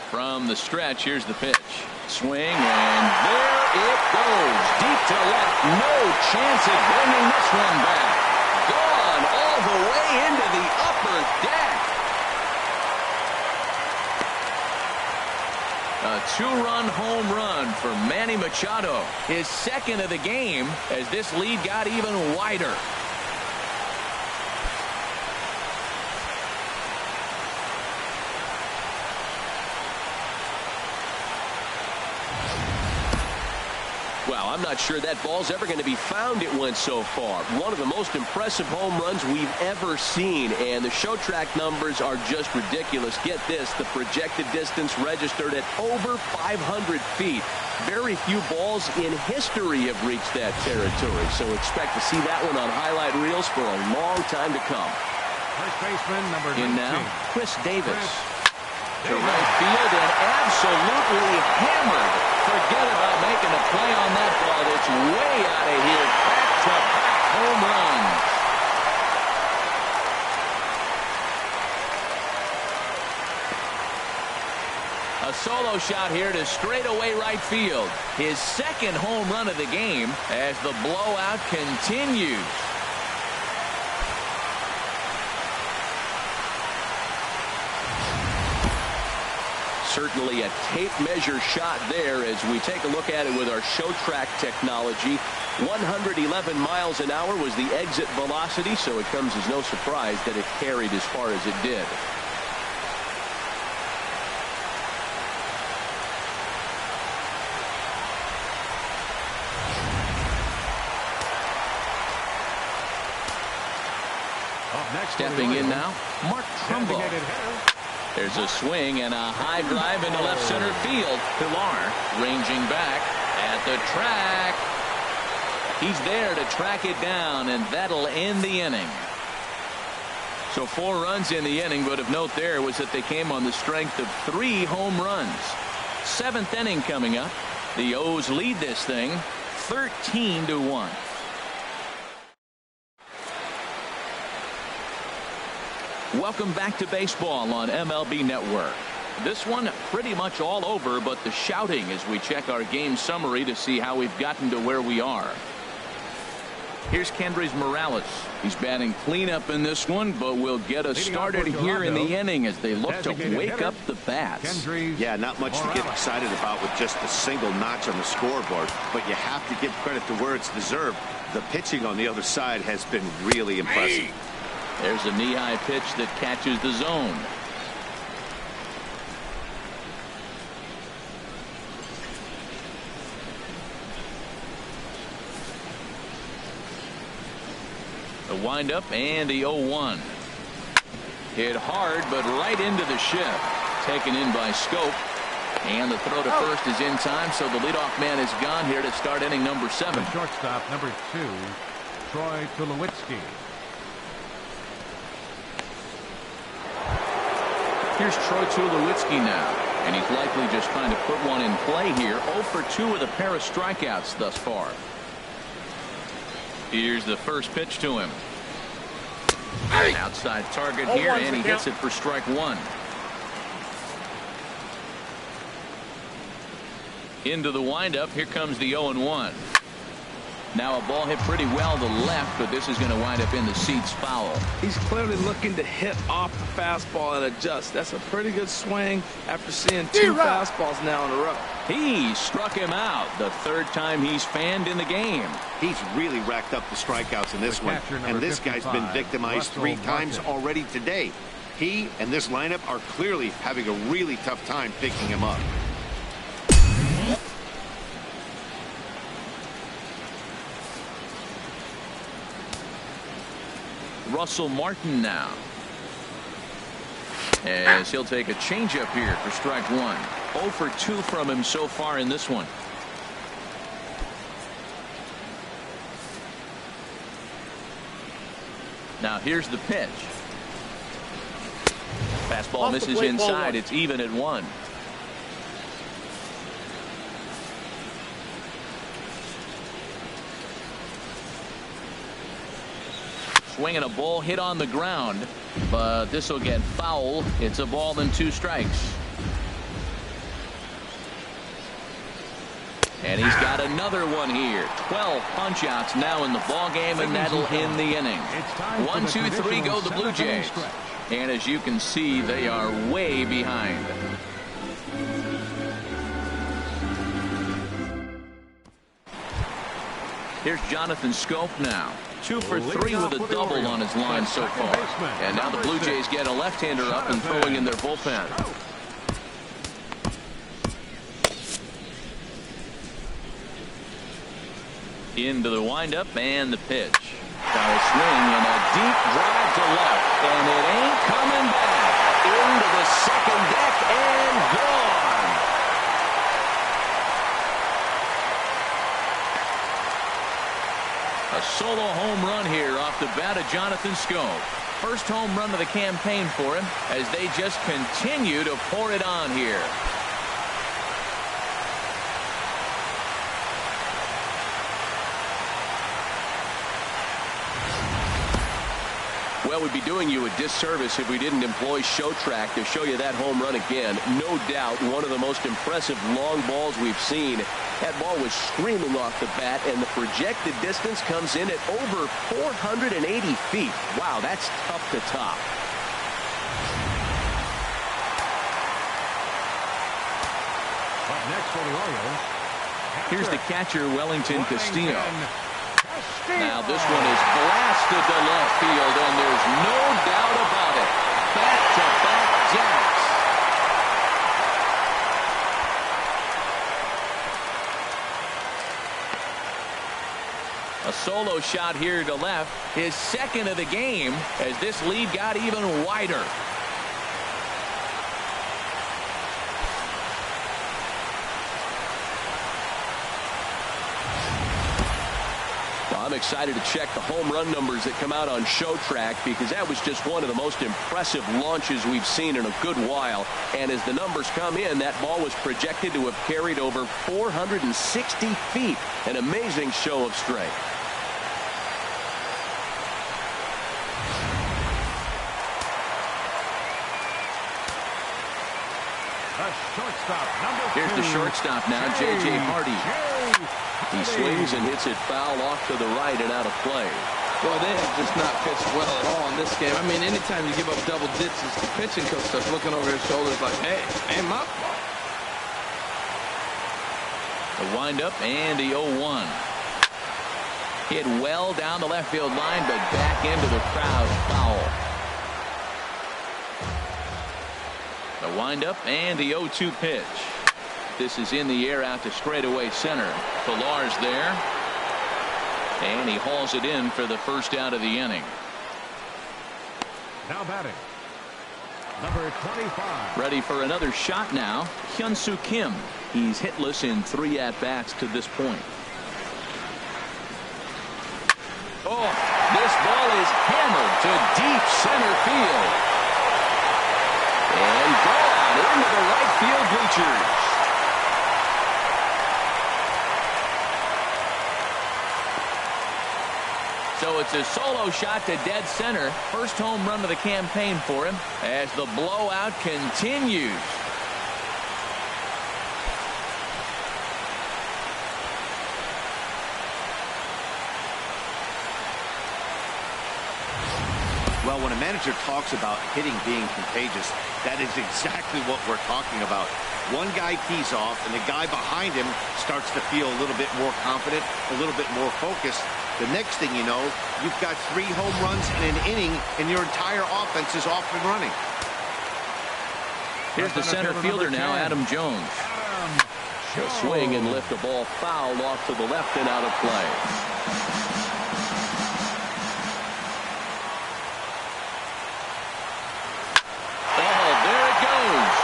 A: From the stretch, here's the pitch. Swing, and there it goes. Deep to left. No chance at bringing this one back. Gone all the way into the upper deck. A 2-run home run for Manny Machado. His second of the game as this lead got even wider. Well, I'm not sure that ball's ever going to be found. It went so far. One of the most impressive home runs we've ever seen, and the show track numbers are just ridiculous. Get this, the projected distance registered at over 500 feet. Very few balls in history have reached that territory, so expect to see that one on highlight reels for a long time to come.
B: First baseman, number 19.
A: In now, Chris Davis. To right field and absolutely hammered. Forget about making a play on that ball. It's way out of here. Back-to-back home runs. A solo shot here to straightaway right field. His second home run of the game as the blowout continues. Certainly a tape measure shot there as we take a look at it with our show track technology. 111 miles an hour was the exit velocity, so it comes as no surprise that it carried as far as it did. Stepping in now, Mark Trumbo. There's a swing and a high drive into left center field. Pilar ranging back at the track. He's there to track it down, and that'll end the inning. So 4 runs in the inning, but of note there was that they came on the strength of 3 home runs. 7th inning coming up. The O's lead this thing 13-1. Welcome back to baseball on MLB Network. This one pretty much all over, but the shouting as we check our game summary to see how we've gotten to where we are. Here's Kendrys Morales. He's batting cleanup in this one, but will get us started here in the inning as they look to wake up the bats.
D: Yeah, not much to get excited about with just a single notch on the scoreboard, but you have to give credit to where it's deserved. The pitching on the other side has been really impressive.
A: There's a knee-high pitch that catches the zone. The windup and the 0-1. Hit hard, but right into the shift. Taken in by Scope. And the throw to first is in time, so the leadoff man is gone here to start inning number 7.
B: The shortstop, number 2. Troy Tulowitzki.
A: Here's Troy Tulowitzki now, and he's likely just trying to put one in play here. 0 for 2 with a pair of strikeouts thus far. Here's the first pitch to him. An outside target here, and he hits it for strike one. Into the windup. Here comes the 0-1. Now a ball hit pretty well to left, but this is going to wind up in the seats foul.
C: He's clearly looking to hit off the fastball and adjust. That's a pretty good swing after seeing 2 fastballs now in a row.
A: He struck him out the 3rd time he's fanned in the game.
D: He's really racked up the strikeouts in this one, and this guy's been victimized 3 times already today. He and this lineup are clearly having a really tough time picking him up.
A: Russell Martin now, as he'll take a changeup here for strike one. 0 for 2 from him so far in this one. Now here's the pitch. Fastball misses inside. It's even at 1. Swinging a ball hit on the ground, but this will get foul. It's a ball and 2 strikes. And he's got another one here. 12 punch-outs now in the ball game, and that'll end the inning. 1, 2, 3 go the Blue Jays. And as you can see, they are way behind. Here's Jonathan Schoop now. 2 for 3 with a double on his line so far. And now the Blue Jays get a left-hander up and throwing in their bullpen. Into the windup and the pitch. Foul swing and a deep drive to left. And it ain't coming back. Into the second deck and gone. A solo home run here off the bat of Jonathan Schoop. First home run of the campaign for him as they just continue to pour it on here. Well, we'd be doing you a disservice if we didn't employ Show Track to show you that home run again. No doubt one of the most impressive long balls we've seen. That ball was screaming off the bat, and the projected distance comes in at over 480 feet. Wow, that's tough to top.
B: Up next for the Orioles.
A: Here's the catcher, Wellington Castillo. Now this one is blasted to left field, and there's no doubt about it. Back-to-back jacks. A solo shot here to left, his second of the game, as this lead got even wider. I'm excited to check the home run numbers that come out on Show Track, because that was just one of the most impressive launches we've seen in a good while. And as the numbers come in, that ball was projected to have carried over 460 feet. An amazing show of strength. Here's the shortstop now, J.J. Hardy. He swings and hits it foul off to the right and out of play.
C: Well, they have just not pitched well at all in this game. I mean, anytime you give up double digits, the pitching coach starts looking over his shoulders like, hey, ain't my fault.
A: The windup and the 0-1. Hit well down the left field line, but back into the crowd, foul. The windup and the 0-2 pitch. This is in the air out to straightaway center. Pillar's there. And he hauls it in for the first out of the inning.
B: Now batting, number 25.
A: Ready for another shot now, Hyun-Soo Kim. He's hitless in 3 at-bats to this point. Oh, this ball is hammered to deep center field. And gone into the right field bleachers. So it's a solo shot to dead center. First home run of the campaign for him as the blowout continues.
D: Well, when a manager talks about hitting being contagious, that is exactly what we're talking about. One guy tees off, and the guy behind him starts to feel a little bit more confident, a little bit more focused. The next thing you know, you've got 3 home runs in an inning, and your entire offense is off and running.
A: Here's the center fielder now, Adam Jones. He'll swing and lift the ball foul off to the left and out of play.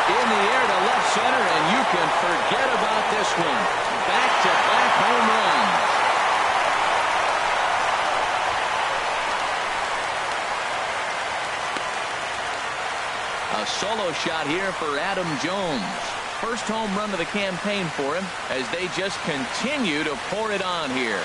A: In the air to left center, and you can forget about this one. Back-to-back home runs. A solo shot here for Adam Jones. First home run of the campaign for him as they just continue to pour it on here.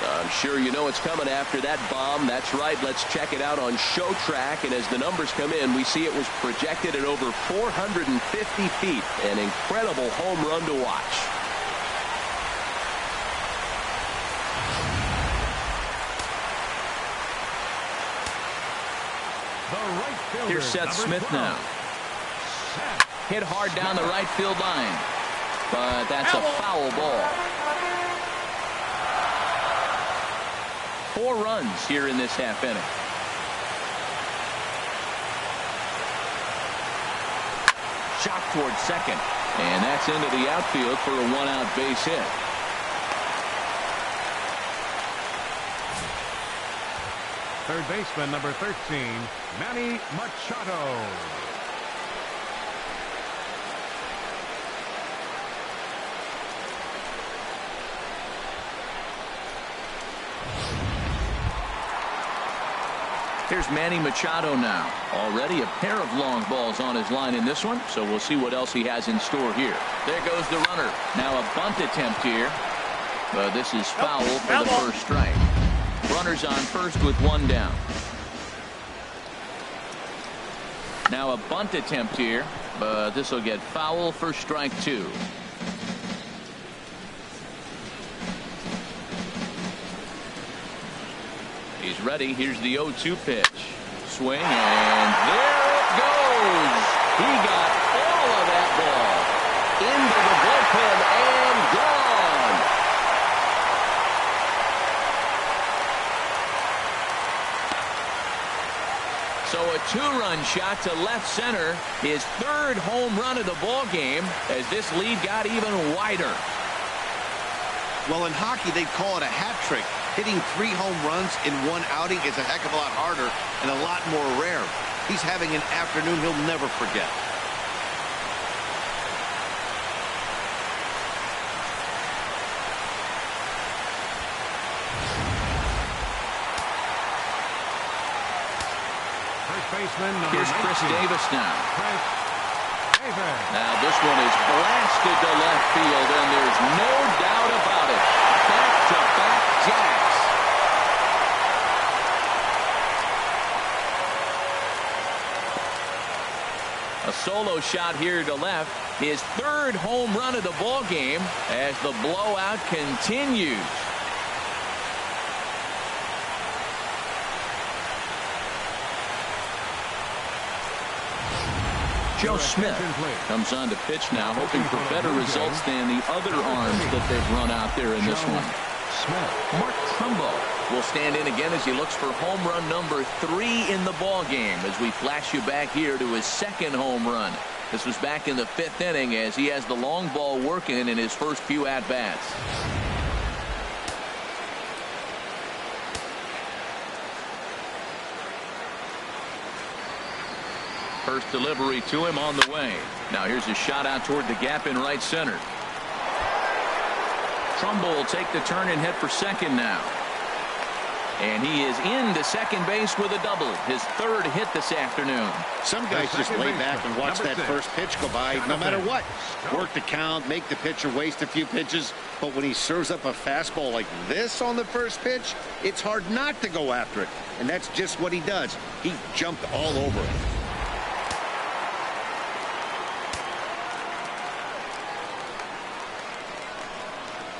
A: I'm sure you know it's coming after that bomb. That's right. Let's check it out on Show Track. And as the numbers come in, we see it was projected at over 450 feet. An incredible home run to watch. Here's Seth Smith now. Hit hard down the right field line. But that's a foul ball. 4 runs here in this half inning. Shot towards second. And that's into the outfield for a 1-out base hit.
B: Third baseman, number 13, Manny Machado.
A: Here's Manny Machado now. Already a pair of long balls on his line in this one, so we'll see what else he has in store here. There goes the runner. Now a bunt attempt here. But this is foul for the first strike. Runners on first with 1 down. Now a bunt attempt here, but this will get foul for strike 2. He's ready. Here's the 0-2 pitch. Swing, and there it goes. He got all of that ball into the bullpen and gone. So a 2-run shot to left center. His 3rd home run of the ball game as this lead got even wider.
D: Well, in hockey, they call it a hat trick. Hitting 3 home runs in 1 outing is a heck of a lot harder and a lot more rare. He's having an afternoon he'll never forget.
B: First baseman,
A: Here's Chris
B: 19.
A: Davis now.
B: Davis.
A: Now this one is blasted to left field, and there's no doubt about it. Back-to-back jacks. A solo shot here to left. His 3rd home run of the ball game as the blowout continues. Joe Smith comes on to pitch now, hoping for better results than the other arms that they've run out there in this one. Mark Trumbo will stand in again as he looks for home run number 3 in the ball game as we flash you back here to his 2nd home run. This was back in the 5th inning as he has the long ball working in his first few at-bats. First delivery to him on the way. Now here's a shot out toward the gap in right center. Trumbull will take the turn and head for second now. And he is into second base with a double. His third hit this afternoon.
D: Some guys just lay back and watch that first pitch go by no matter what. Work the count, make the pitcher waste a few pitches. But when he serves up a fastball like this on the first pitch, it's hard not to go after it. And that's just what he does. He jumped all over it.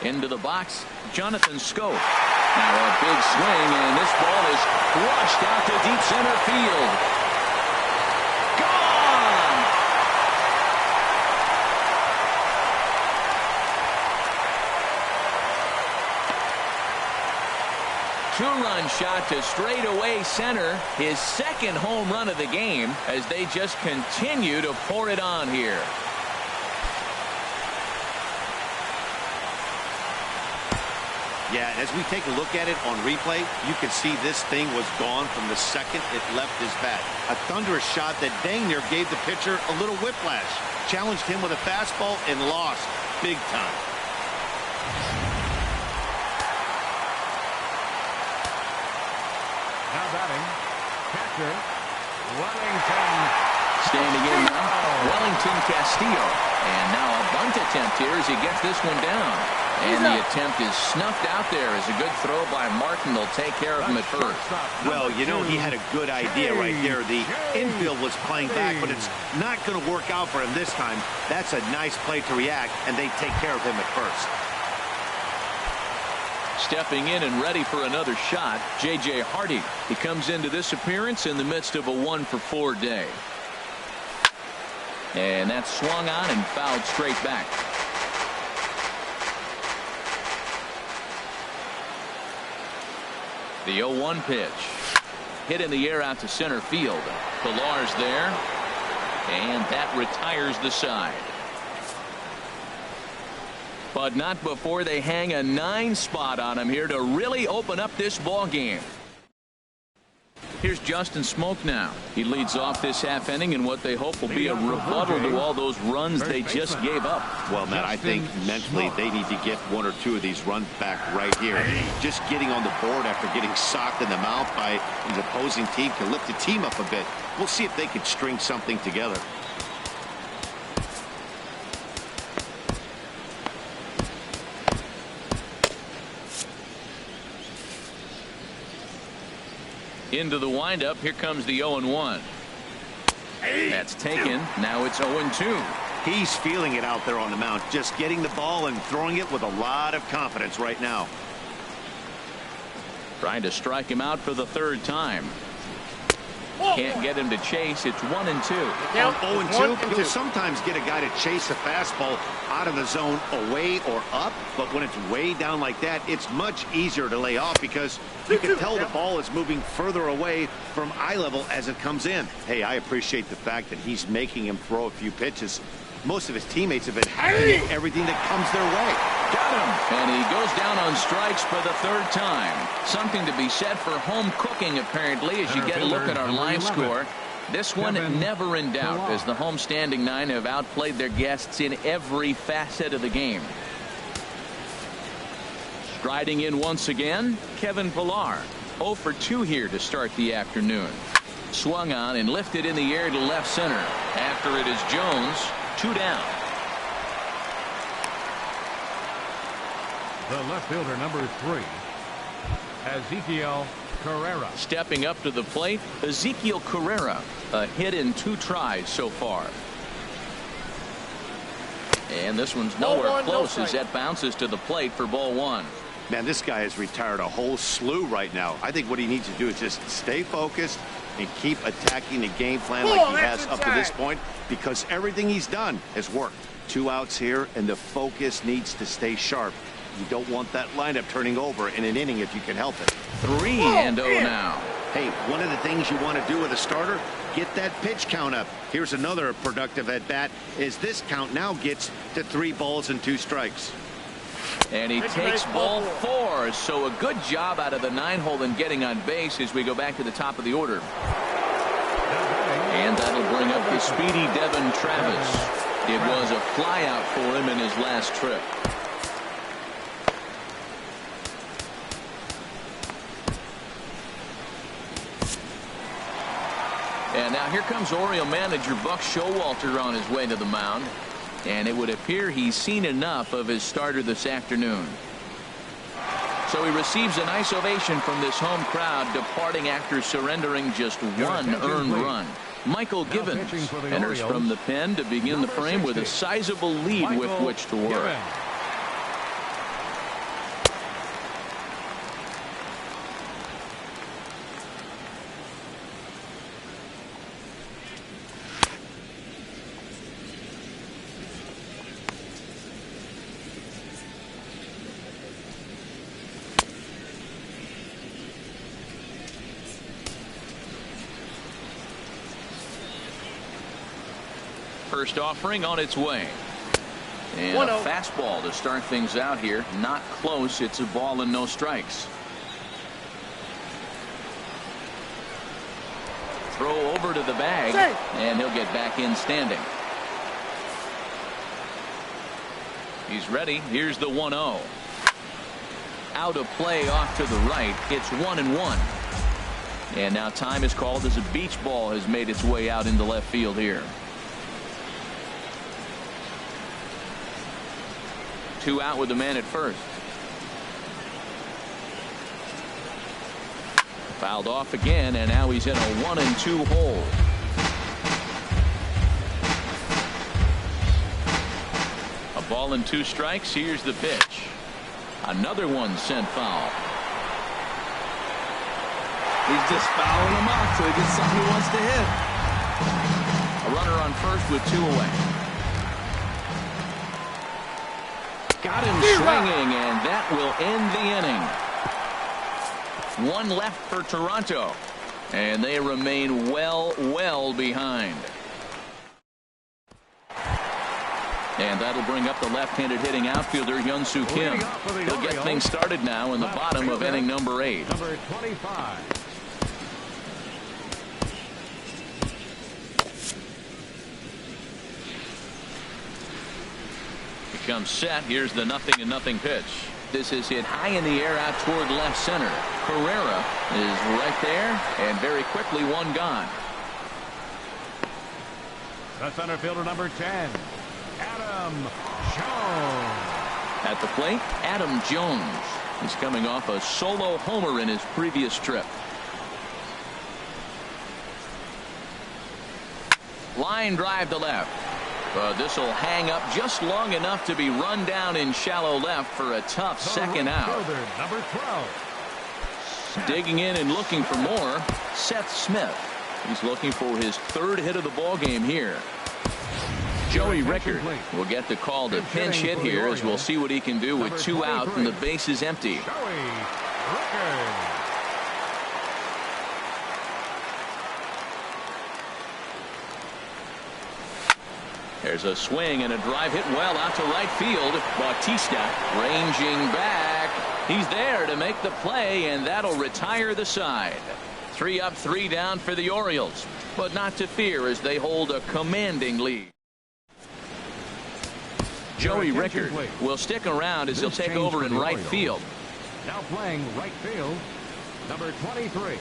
A: Into the box, Jonathan Schoop. Now a big swing, and this ball is crushed out to deep center field. Gone! Two-run shot to straightaway center. His second home run of the game as they just continue to pour it on here.
D: Yeah, as we take a look at it on replay, you can see this thing was gone from the second it left his bat. A thunderous shot that dang near gave the pitcher a little whiplash. Challenged him with a fastball and lost big time.
B: Now batting, catcher, Wellington.
A: Standing in now, Wellington Castillo. And now a bunt attempt here as he gets this one down. And the attempt is snuffed out there as a good throw by Martin. They'll take care of him at first.
D: Well, you know, he had a good idea right there. The infield was playing back, but it's not going to work out for him this time. That's a nice play to react, and they take care of him at first.
A: Stepping in and ready for another shot, J.J. Hardy. He comes into this appearance in the midst of a 1-for-4 day. And that's swung on and fouled straight back. The 0-1 pitch. Hit in the air out to center field. Pilar's there. And that retires the side. But not before they hang a 9 spot on him here to really open up this ball game. Here's Justin Smoke now. He leads off this half inning in what they hope will be a rebuttal to all those runs they just gave up.
D: Well, Matt, I think mentally they need to get 1 or 2 of these runs back right here. Just getting on the board after getting socked in the mouth by his opposing team can lift the team up a bit. We'll see if they can string something together.
A: Into the windup. Here comes the 0-1. That's taken. Now it's 0-2.
D: He's feeling it out there on the mound, just getting the ball and throwing it with a lot of confidence right now.
A: Trying to strike him out for the 3rd time. Can't get him to chase. It's 1-2.
D: On 0-2, you'll sometimes get a guy to chase a fastball out of the zone away or up, but when it's way down like that, it's much easier to lay off because you can tell the ball is moving further away from eye level as it comes in. Hey, I appreciate the fact that he's making him throw a few pitches. Most of his teammates have been hacking everything that comes their way.
A: Got him. And he goes down on strikes for the 3rd time. Something to be said for home cooking, apparently, as you get a look at our live score. This one never in doubt, as the home standing 9 have outplayed their guests in every facet of the game. Striding in once again, Kevin Pilar. 0 for 2 here to start the afternoon. Swung on and lifted in the air to left center. After it is Jones. 2 down.
B: The left fielder, number 3, Ezekiel Carrera.
A: Stepping up to the plate, Ezekiel Carrera. A hit in 2 tries so far. And this one's nowhere close as that bounces to the plate for ball 1.
D: Man, this guy has retired a whole slew right now. I think what he needs to do is just stay focused and keep attacking the game plan like he has up to this point, because everything he's done has worked. 2 outs here, and the focus needs to stay sharp. You don't want that lineup turning over in an inning if you can help it.
A: 3-0 now.
D: Hey, one of the things you want to do with a starter, get that pitch count up. Here's another productive at bat as this count now gets to 3 balls and 2 strikes.
A: And he takes ball 4. So a good job out of the 9-hole in getting on base as we go back to the top of the order. And that'll bring up the speedy Devin Travis. It was a flyout for him in his last trip. And now here comes Oriole manager Buck Showalter on his way to the mound. And it would appear he's seen enough of his starter this afternoon. So he receives a nice ovation from this home crowd, departing after surrendering just one earned run. Michael Givens enters from the pen to begin the frame with a sizable lead with which to work. First offering on its way. And a fastball to start things out here. Not close. It's a ball and no strikes. Throw over to the bag. And he'll get back in standing. He's ready. Here's the 1-0. Out of play off to the right. It's 1-1. And now time is called as a beach ball has made its way out into left field here. 2 out with the man at first. Fouled off again, and now he's in a 1-2 hole. A ball and 2 strikes. Here's the pitch. Another one sent foul.
C: He's just fouling him off so he gets something he wants to hit.
A: A runner on first with 2 away. Got him swinging, and that will end the inning. 1 left for Toronto, and they remain well behind. And that'll bring up the left-handed hitting outfielder Hyun-Soo Kim. He'll get things started now in the bottom of inning number 8.
B: Number 25.
A: Comes set. Here's the 0-0 pitch. This is hit high in the air out toward left center. Carrera is right there, and very quickly 1 gone.
B: The center fielder number 10, Adam Jones.
A: At the plate, Adam Jones. He's coming off a solo homer in his previous trip. Line drive to left. This will hang up just long enough to be run down in shallow left for a tough second out.
B: Number 12.
A: Digging in and looking for more, Seth Smith. He's looking for his 3rd hit of the ball game here. Joey Rickard will get the call to pinch hit here, as we'll see what he can do with 2 out and the base is empty.
B: Joey Rickard.
A: There's a swing and a drive hit well out to right field. Bautista ranging back. He's there to make the play, and that'll retire the side. 3 up, 3 down for the Orioles, but not to fear as they hold a commanding lead. Joey Rickard will stick around as he'll take over in right field.
B: Now playing right field, number 23.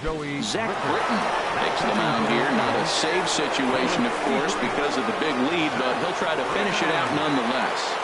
B: Joey
A: Zach Britton takes the mound here. Not a save situation, of course, because of the big lead, but he'll try to finish it out nonetheless.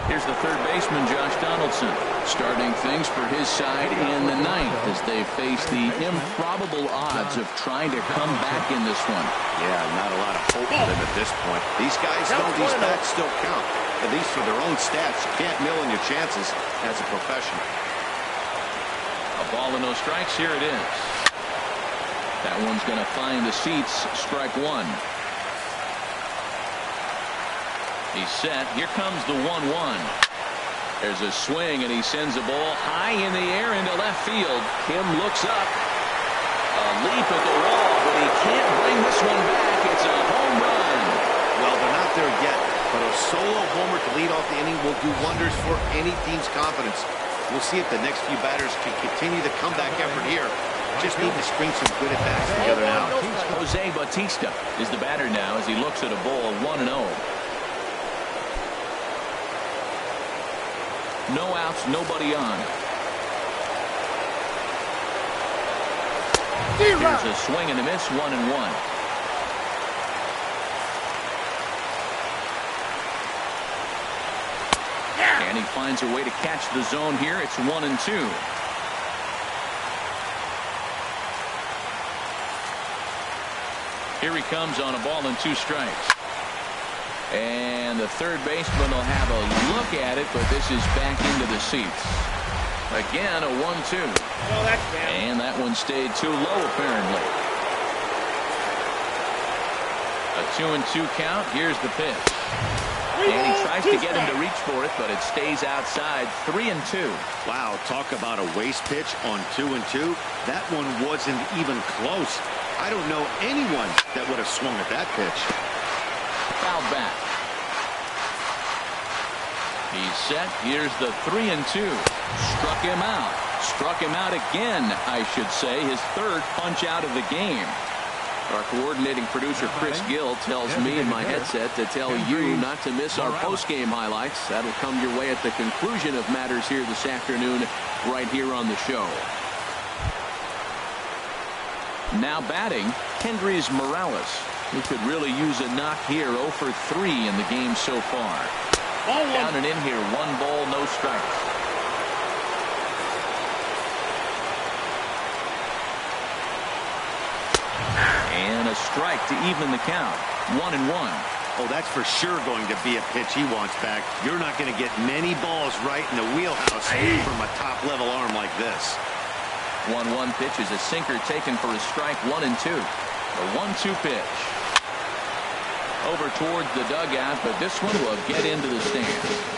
A: Here's the third baseman, Josh Donaldson, starting things for his side in the 9th as they face the improbable odds of trying to come back in this one.
D: Yeah, not a lot of hope for them at this point. These guys know these bats still count, at least for their own stats. You can't mill in your chances as a professional.
A: A Ball and no strikes. Here it is. That one's going to find the seats. Strike one. He's set. Here comes the 1-1. There's a swing, and he sends a ball high in the air into left field. Kim looks up. A leap at the wall, but he can't bring this one back. It's a home run.
D: Well, they're not there yet, but a solo homer to lead off the inning will do wonders for any team's confidence. We'll see if the next few batters can continue the comeback effort here. Just need to string some good at-bats together now.
A: Jose Bautista is the batter now as he looks at a ball 1-0. No outs, nobody on. Here's a swing and a miss, 1-1. And he finds a way to catch the zone here. It's 1-2. Here he comes on a ball and 2 strikes. And the third baseman will have a look at it, but this is back into the seats. Again, a 1-2. And that one stayed too low, apparently. A 2-2 count. Here's the pitch. And he tries to get him to reach for it, but it stays outside. 3-2.
D: Wow, talk about a waste pitch on 2-2. That one wasn't even close. I don't know anyone that would have swung at that pitch.
A: Fouled back. He's set. Here's the 3-2. Struck him out. Struck him out again, I should say. His third punch out of the game. Our coordinating producer Chris Gill tells me in my headset to tell you not to miss our post-game highlights. That'll come your way at the conclusion of matters here this afternoon, right here on the show. Now batting, Kendrys Morales, who could really use a knock here. 0 for 3 in the game so far. Down and in here, 1 ball, no strikes. And a strike to even the count. 1-1.
D: Oh, that's for sure going to be a pitch he wants back. You're not going to get many balls right in the wheelhouse from a top-level arm like this.
A: 1-1 pitch is a sinker taken for a strike. 1-2. The 1-2 pitch. Over towards the dugout, but this one will get into the stand.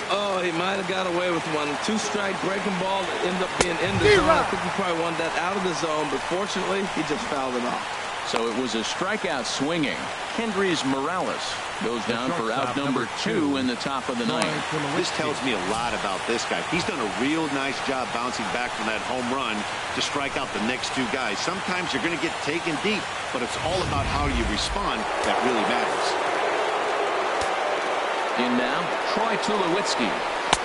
C: Oh, he might have got away with one. 2-strike breaking ball that ended up being in the zone. I think he probably wanted that out of the zone, but fortunately, he just fouled it off.
A: So it was a strikeout swinging. Kendrys Morales goes down for out number 2 in the top of the ninth.
D: This tells me a lot about this guy. He's done a real nice job bouncing back from that home run to strike out the next 2 guys. Sometimes you're going to get taken deep, but it's all about how you respond that really matters.
A: In now, Troy Tulowitzki,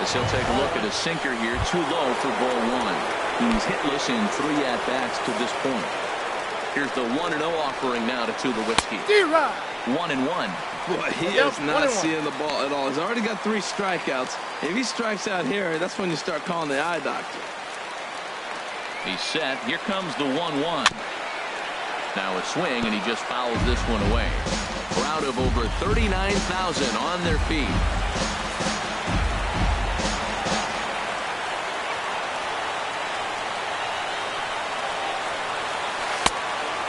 A: as he'll take a look at a sinker here, too low for ball 1. He's hitless in 3 at-bats to this point. Here's the 1-0 offering now to Tulowitzki. 1-1.
C: Boy, he is not seeing the ball at all. He's already got 3 strikeouts. If he strikes out here, that's when you start calling the eye doctor.
A: He's set. Here comes the 1-1. Now a swing, and he just fouls this one away. Crowd of over 39,000 on their feet.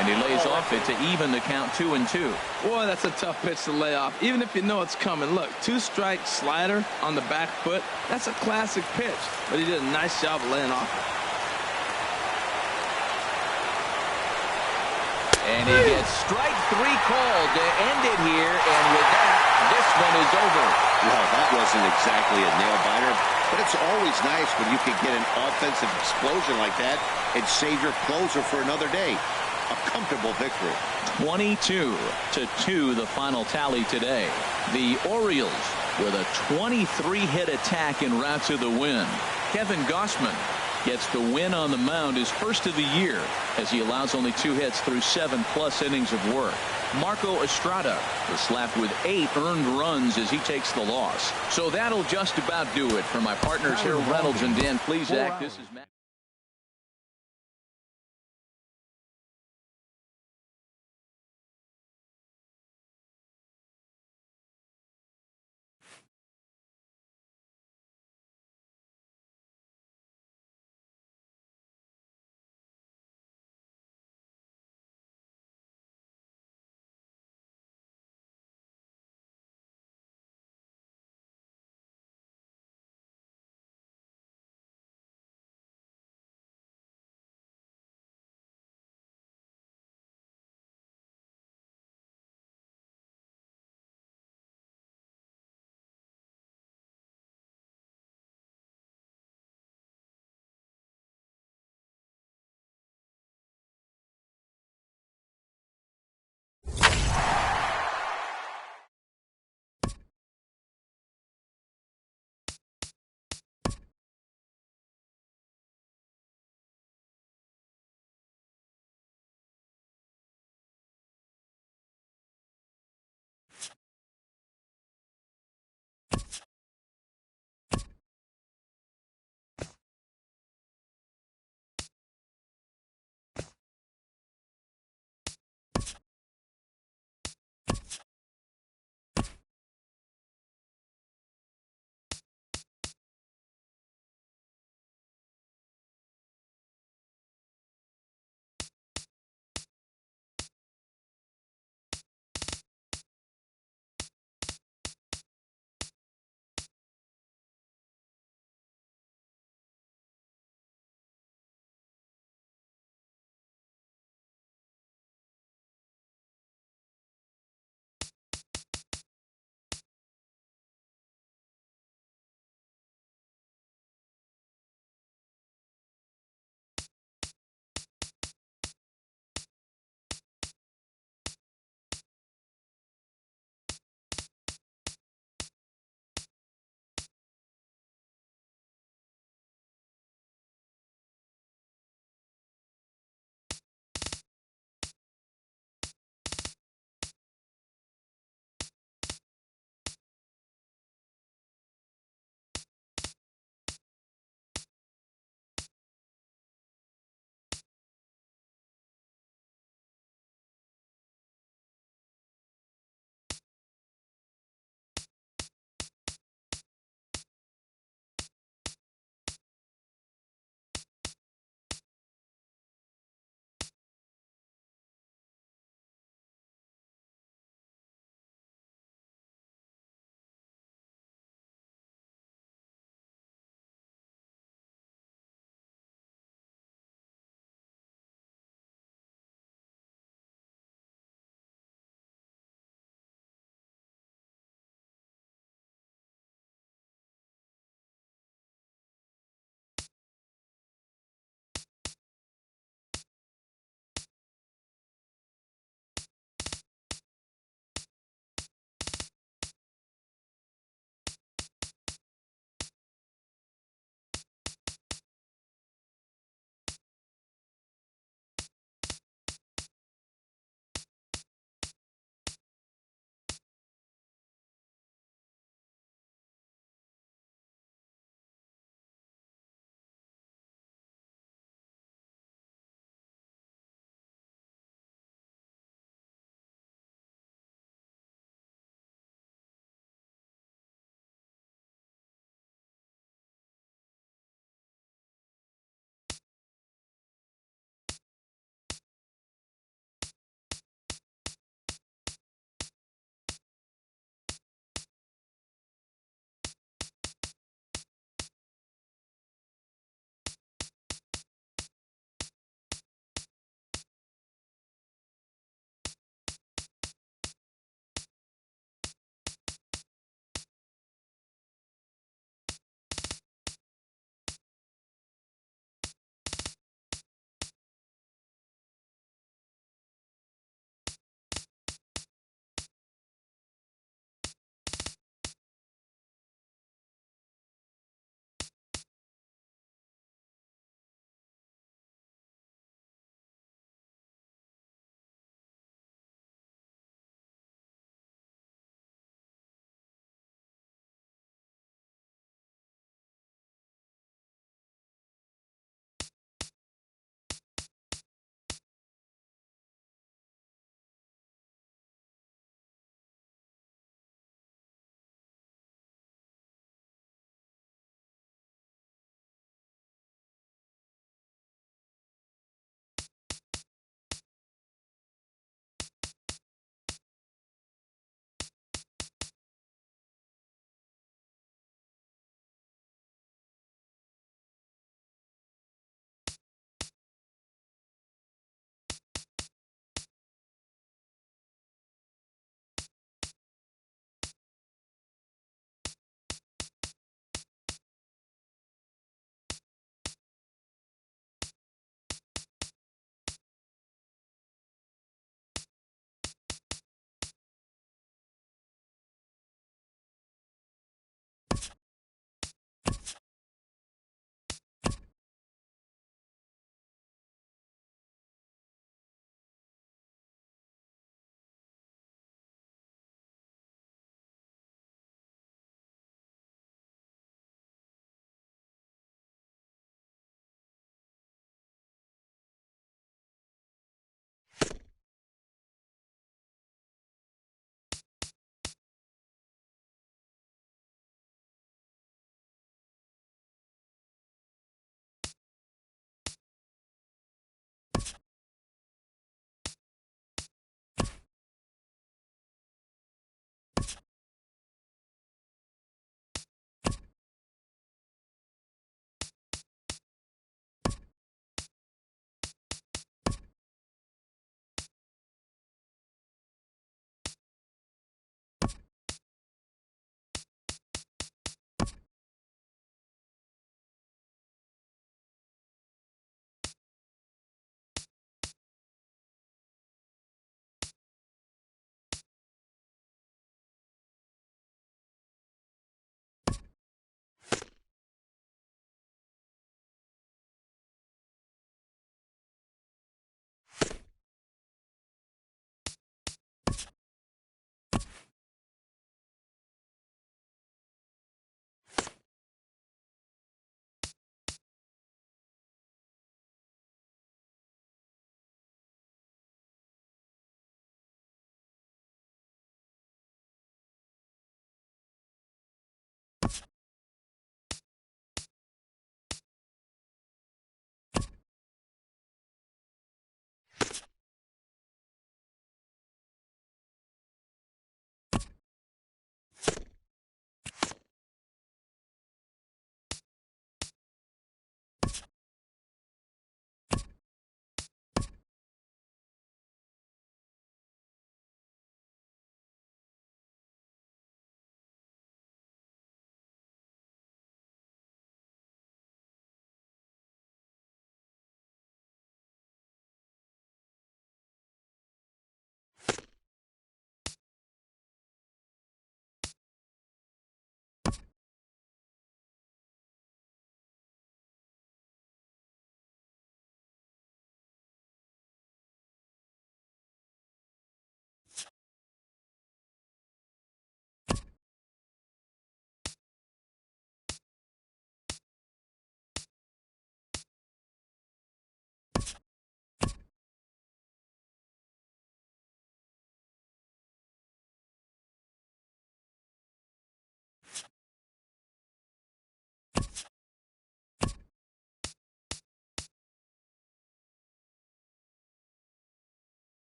A: And he lays off it to even the count 2-2.
C: Boy, that's a tough pitch to lay off, even if you know it's coming. Look, 2-strike slider on the back foot. That's a classic pitch, but he did a nice job of laying off it.
A: And he gets strike 3 called to end it here, and with that, this one is over.
D: Well, that wasn't exactly a nail-biter, but it's always nice when you can get an offensive explosion like that and save your closer for another day. A comfortable victory.
A: 22-2 the final tally today. The Orioles with a 23-hit attack en route to the win. Kevin Gausman gets the win on the mound, his first of the year, as he allows only 2 hits through 7+ innings of work. Marco Estrada was slapped with 8 earned runs as he takes the loss. So that'll just about do it. For my partners Harold Reynolds and Dan Plesac, this is Matt.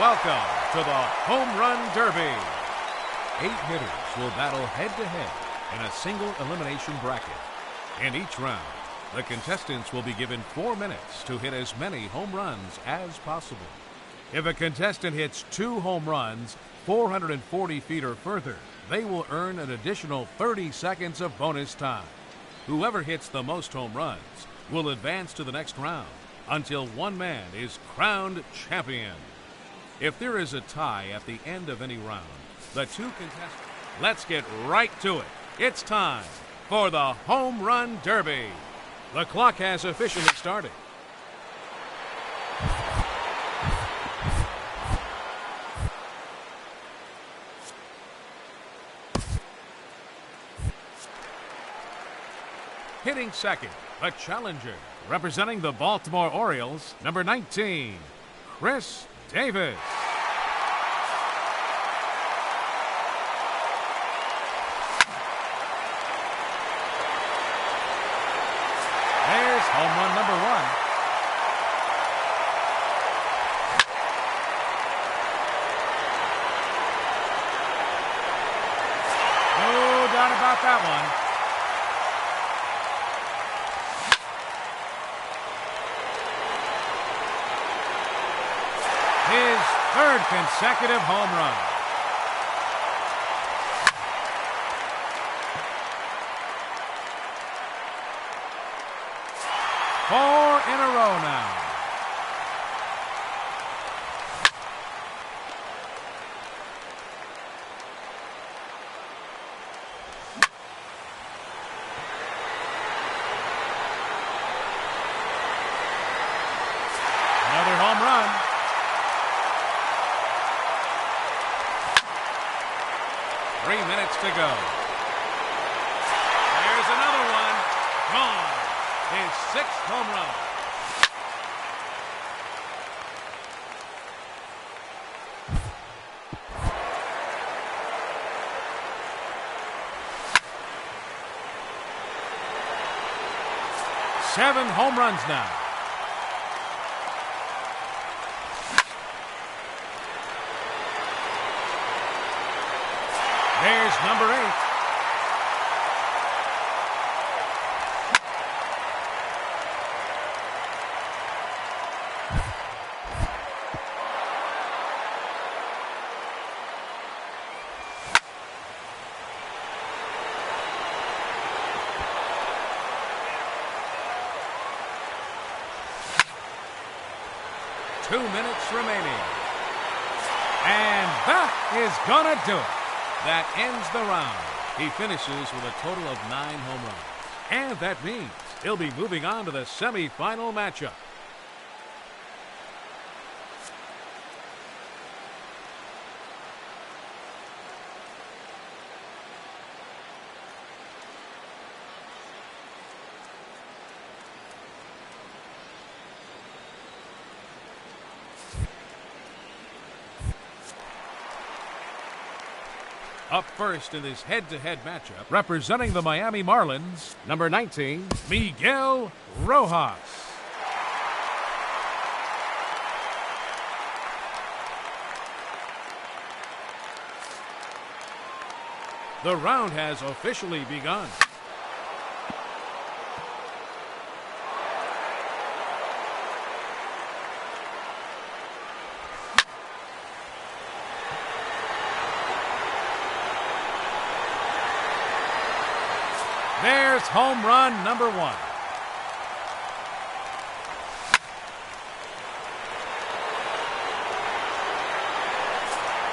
B: Welcome to the Home Run Derby. 8 hitters will battle head-to-head in a single elimination bracket. In each round, the contestants will be given 4 minutes to hit as many home runs as possible. If a contestant hits 2 home runs 440 feet or further, they will earn an additional 30 seconds of bonus time. Whoever hits the most home runs will advance to the next round until one man is crowned champion. If there is a tie at the end of any round, the 2 contestants... Let's get right to it. It's time for the Home Run Derby. The clock has officially started. Hitting second, the challenger, representing the Baltimore Orioles, number 19, Chris Davis. There's home run number 1. No doubt about that one. His 3rd consecutive home run. Four in a row now. Another home run. Three minutes to go. There's another one. Gone. His 6th home run. Seven home runs now. There's number 8. Two minutes remaining. And that is gonna do it. That ends the round. He finishes with a total of 9 home runs. And that means he'll be moving on to the semifinal matchup. Up first in this head-to-head matchup, representing the Miami Marlins, number 19, Miguel Rojas. The round has officially begun. There's home run number 1.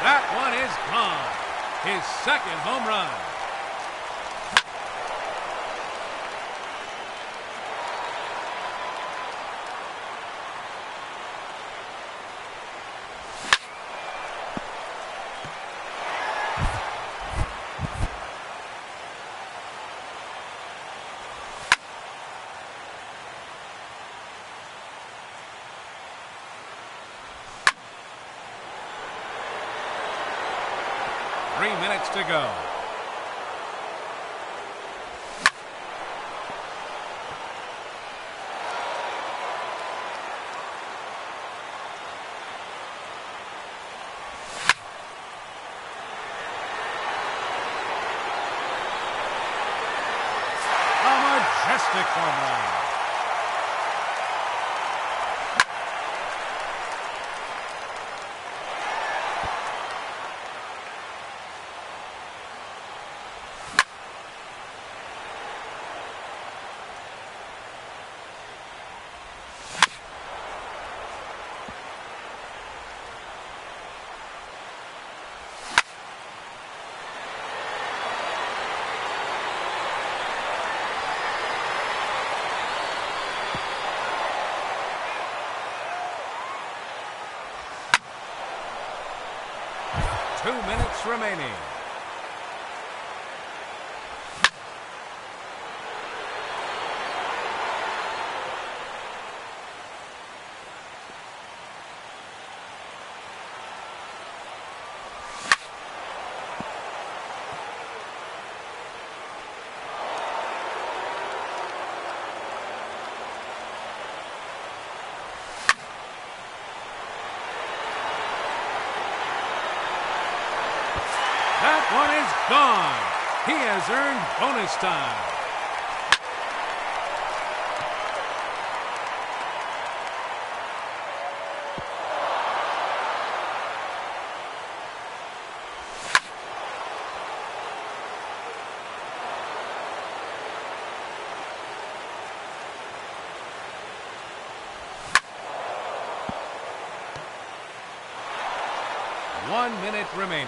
B: That one is gone. His 2nd home run. Three minutes to go. home run. Minutes remaining. That one is gone. He has earned bonus time. One minute remaining.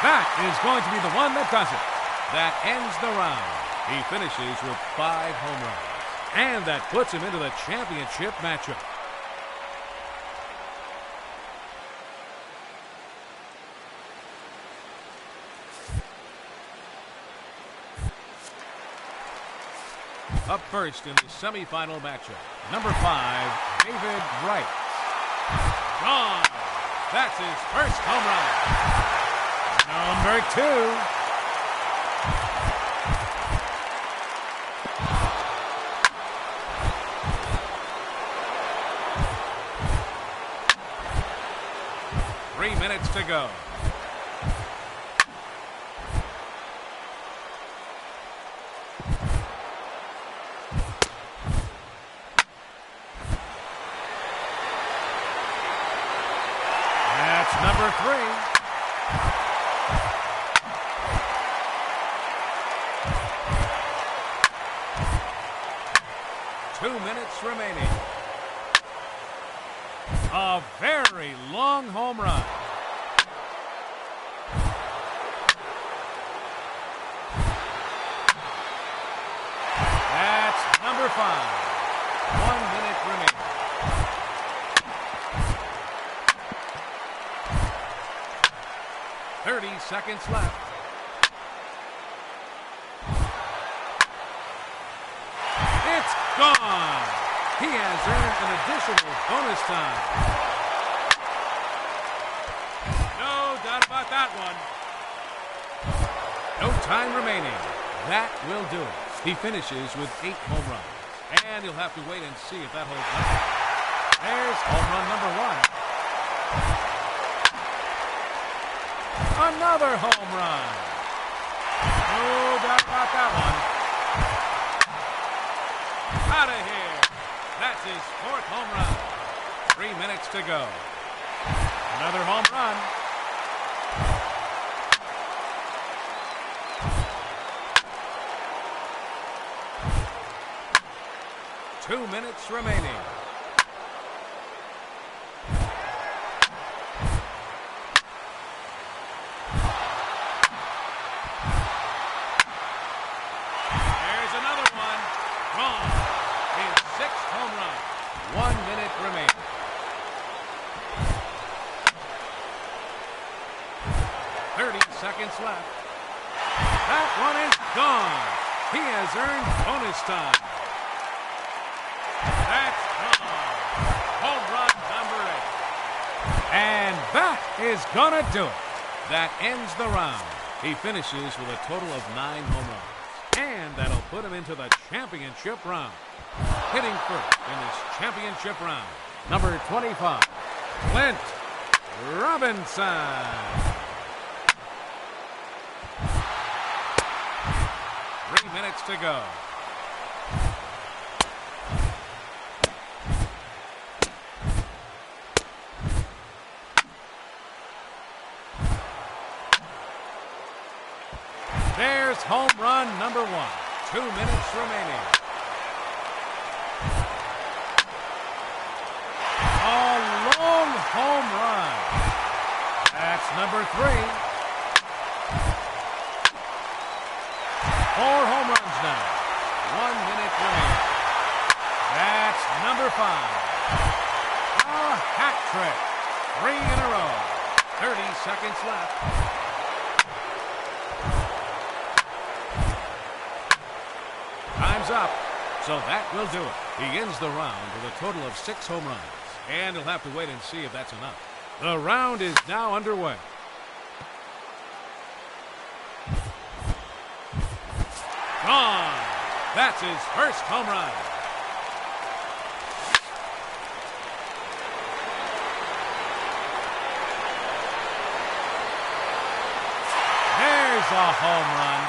B: That is going to be the one that does it. That ends the round. He finishes with 5 home runs. And that puts him into the championship matchup. Up first in the semifinal matchup, number 5, David Wright. Gone. That's his first home run. Number 2. Three minutes to go. That's number 3. Remaining. A very long home run. That's number 5. 1 minute remaining. Seconds left. It's gone. He has earned an additional bonus time. No doubt about that one. No time remaining. That will do it. He finishes with 8 home runs. And you'll have to wait and see if that holds up. There's home run number 1. Another home run. No doubt about that one. Out of here. That's his 4th home run. 3 minutes to go. Another home run. Two minutes remaining. There's another one. Wrong. His 6th home run. 1 minute remaining. Seconds left. That one is gone. He has earned bonus time. That's gone. Home run number 8. And that is gonna do it. That ends the round. He finishes with a total of 9 home runs. And that'll put him into the championship round. Hitting first in this championship round, number 25, Clint Robinson. 3 minutes to go. There's home run number 1. 2 minutes remaining. A long home run. That's number 3. 4 home runs now. 1 minute remaining. That's number 5. A hat trick. 3 in a row. 30 seconds left. Time's up. So that will do it. He ends the round with a total of 6 home runs. And he'll have to wait and see if that's enough. The round is now underway. Gone. That's his first home run. There's a home run.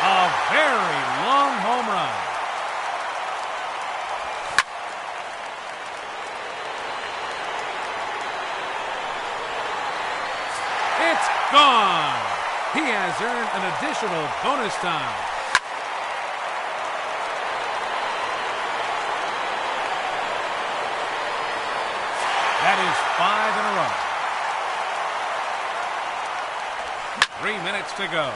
B: A very long home run. It's gone. He has earned an additional bonus time. That is 5 in a row. 3 minutes to go.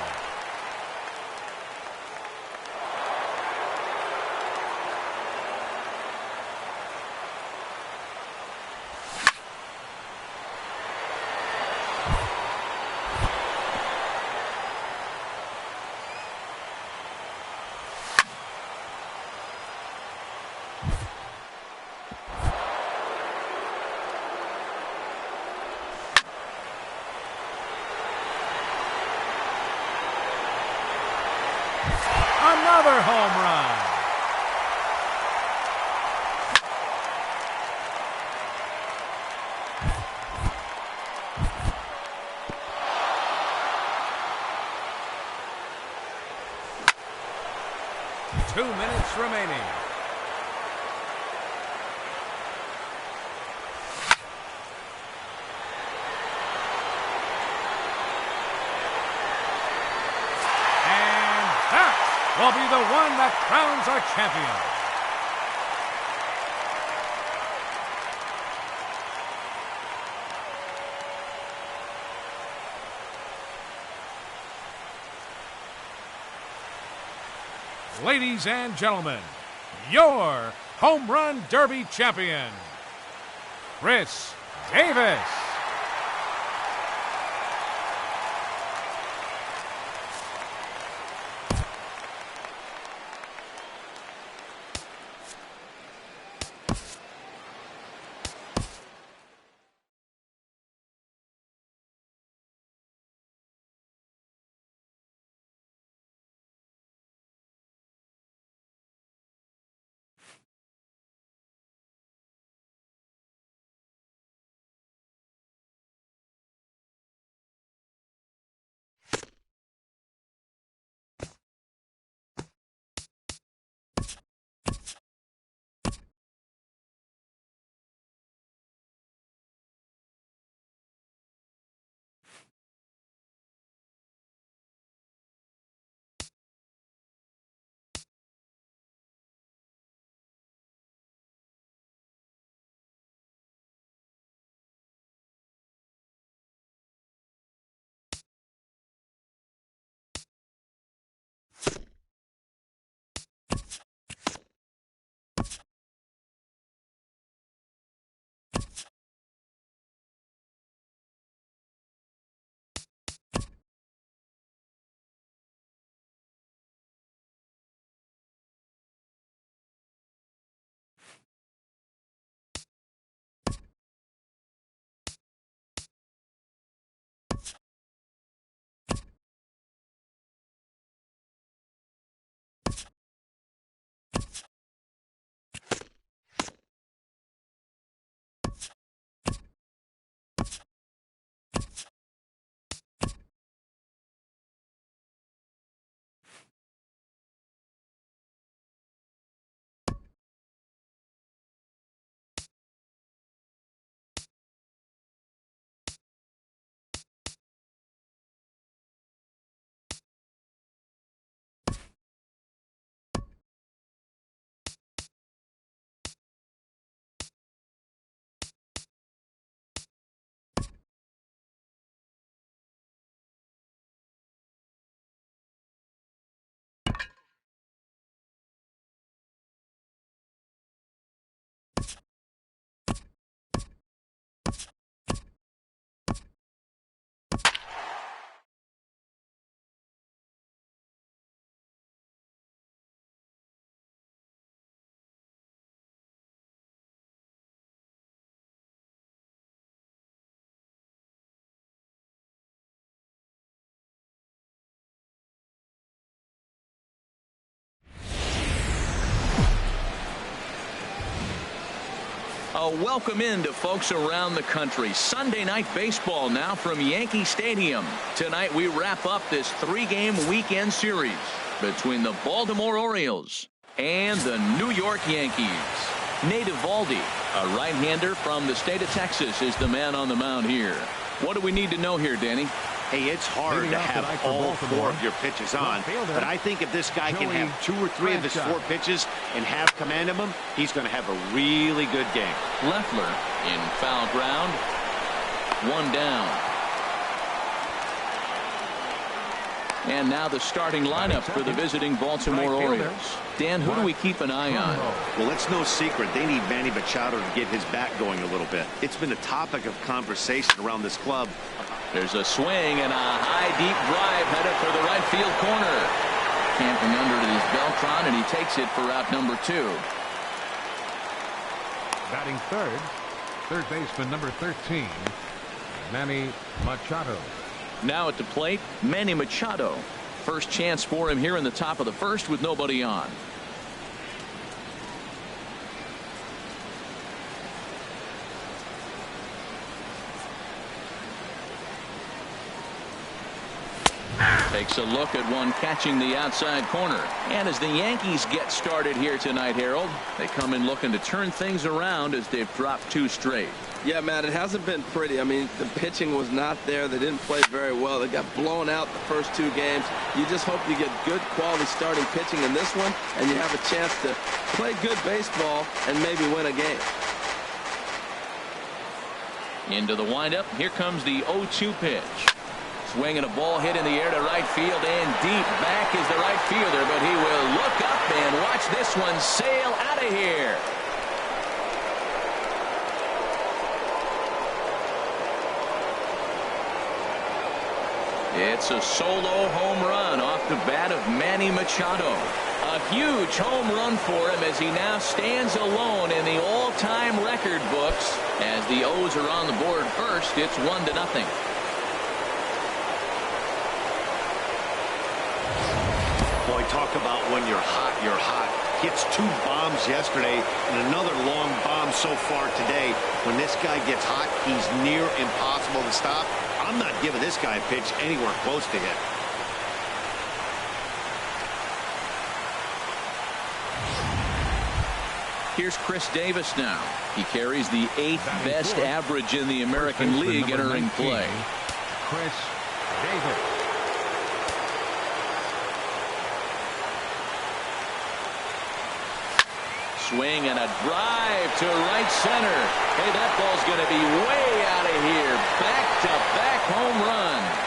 B: Another home run. Two minutes remaining. Will be the one that crowns our champion. Ladies and gentlemen, your Home Run Derby champion, Chris Davis.
A: Welcome in to folks around the country. Sunday night baseball now from Yankee Stadium. Tonight we wrap up this 3-game weekend series between the Baltimore Orioles and the New York Yankees. Nate Eovaldi, a right-hander from the state of Texas, is the man on the mound here. What do we need to know here, Danny?
D: Hey, it's hard to have all 4 of your pitches on, but I think if this guy can have 2 or 3 of his 4 pitches and have command of them, he's going to have a really good game.
A: Leffler in foul ground. 1 down. And now the starting lineup for the visiting Baltimore Orioles. Dan, who do we keep an eye on?
D: Well, it's no secret they need Manny Machado to get his bat going a little bit. It's been a topic of conversation around this club.
A: There's a swing and a high, deep drive headed for the right field corner. Camping under it is Beltran, and he takes it for out number 2.
B: Batting third baseman number 13, Manny Machado.
A: Now at the plate, Manny Machado. First chance for him here in the top of the first with nobody on. Takes a look at one catching the outside corner. And as the Yankees get started here tonight, Harold, they come in looking to turn things around as they've dropped 2 straight.
C: Yeah, Matt, it hasn't been pretty. I mean, the pitching was not there. They didn't play very well. They got blown out the first 2 games. You just hope you get good quality starting pitching in this one, and you have a chance to play good baseball and maybe win a game.
A: Into the windup. Here comes the 0-2 pitch. Swinging a ball hit in the air to right field and deep. Back is the right fielder, but he will look up and watch this one sail out of here. It's a solo home run off the bat of Manny Machado. A huge home run for him as he now stands alone in the all-time record books. As the O's are on the board first, it's 1-0.
D: Boy, talk about when you're hot, you're hot. Hits 2 bombs yesterday and another long bomb so far today. When this guy gets hot, he's near impossible to stop. I'm not giving this guy a pitch anywhere close to hit.
A: Here's Chris Davis now. He carries the 8th best average in the American League entering play.
B: Chris Davis.
A: Swing and a drive to right center. Hey, that ball's going to be way out of here. Back-to-back home runs.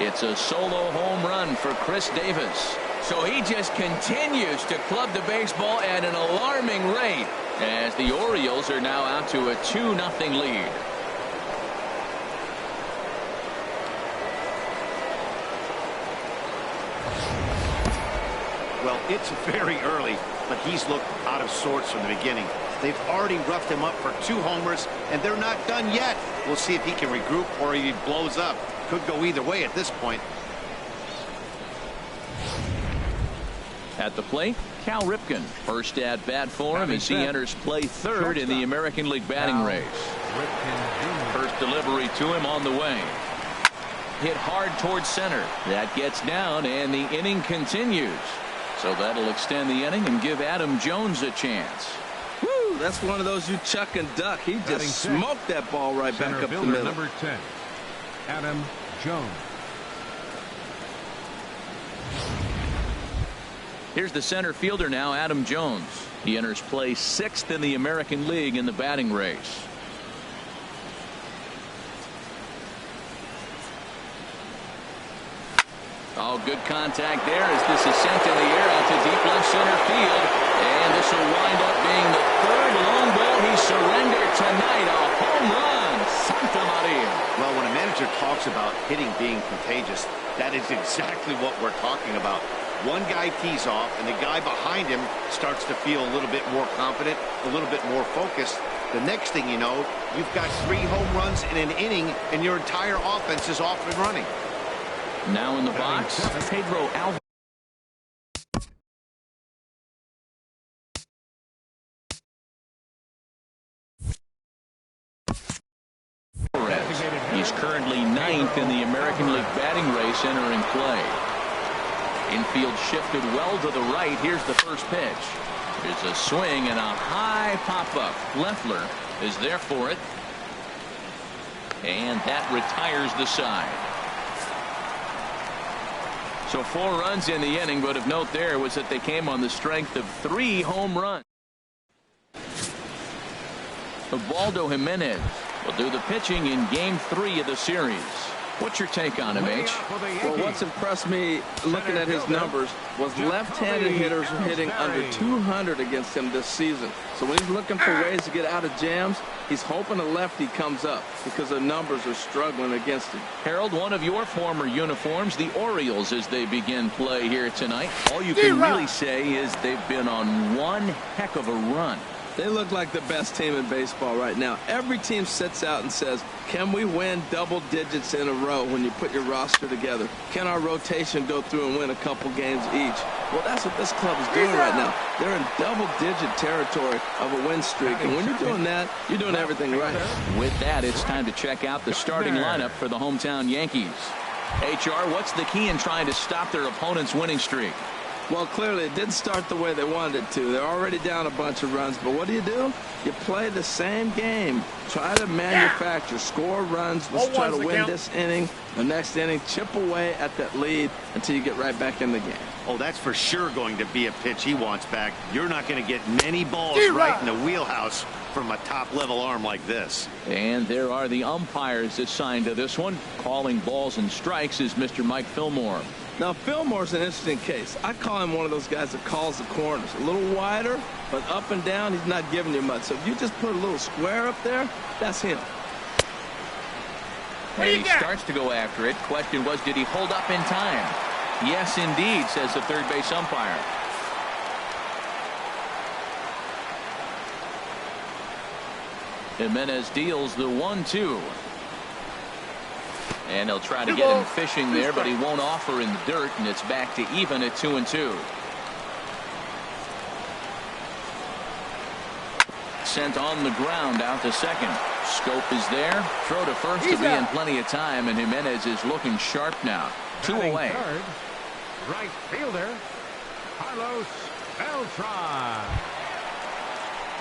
A: It's a solo home run for Chris Davis. So he just continues to club the baseball at an alarming rate as the Orioles are now out to a 2-0 lead.
D: Well, it's very early, but he's looked out of sorts from the beginning. They've already roughed him up for 2 homers, and they're not done yet. We'll see if he can regroup or he blows up. Could go either way at this point.
A: At the plate, Cal Ripken. First at bat for him as he enters play 3rd in the American League batting race. First delivery to him on the way. Hit hard towards center. That gets down, and the inning continues. So that'll extend the inning and give Adam Jones a chance.
C: Woo, that's one of those you chuck and duck. He just smoked that ball right back up the middle.
B: Number 10, Adam Jones.
A: Here's the center fielder now, Adam Jones. He enters play 6th in the American League in the batting race. Oh, good contact there as this is sent in the air out to deep left center field. And this will wind up being the 3rd long ball he surrendered tonight. A home run. Santa Maria.
D: Well, when a manager talks about hitting being contagious, that is exactly what we're talking about. One guy tees off, and the guy behind him starts to feel a little bit more confident, a little bit more focused. The next thing you know, you've got 3 home runs in an inning, and your entire offense is off and running.
A: Now in the box, Pedro Alvarez. He's currently 9th in the American League batting race entering play. Infield shifted well to the right. Here's the first pitch. There's a swing and a high pop-up. Leffler is there for it. And that retires the side. So 4 runs in the inning, but of note there was that they came on the strength of 3 home runs. Ubaldo Jimenez will do the pitching in Game 3 of the series. What's your take on him, H?
C: Well, what's impressed me looking at his numbers was left-handed hitters are hitting under 200 against him this season. So when he's looking for ways to get out of jams, he's hoping a lefty comes up because the numbers are struggling against him.
A: Harold, one of your former uniforms, the Orioles, as they begin play here tonight. All you can really say is they've been on one heck of a run.
C: They look like the best team in baseball right now. Every team sits out and says, can we win double digits in a row when you put your roster together? Can our rotation go through and win a couple games each? Well, that's what this club is doing right now. They're in double-digit territory of a win streak. And when you're doing that, you're doing everything right.
A: With that, it's time to check out the starting lineup for the hometown Yankees. HR, what's the key in trying to stop their opponent's winning streak?
C: Well, clearly it didn't start the way they wanted it to. They're already down a bunch of runs. But what do? You play the same game. Try to manufacture, score runs. Let's try to win this inning. The next inning, chip away at that lead until you get right back in the game.
D: Oh, that's for sure going to be a pitch he wants back. You're not going to get many balls right in the wheelhouse from a top-level arm like this.
A: And there are the umpires assigned to this one. Calling balls and strikes is Mr. Mike Fillmore.
C: Now, Fillmore's an interesting case. I call him one of those guys that calls the corners. A little wider, but up and down, he's not giving you much. So if you just put a little square up there, that's him.
A: And he starts to go after it. Question was, did he hold up in time? Yes, indeed, says the third base umpire. Jimenez deals the 1-2. And he'll try to get him fishing there, but he won't offer in the dirt, and it's back to even at 2-2. Sent on the ground out to second. Scope is there. Throw to first to be in plenty of time, and Jimenez is looking sharp now. 2 away.
B: Third, right fielder, Carlos Beltran.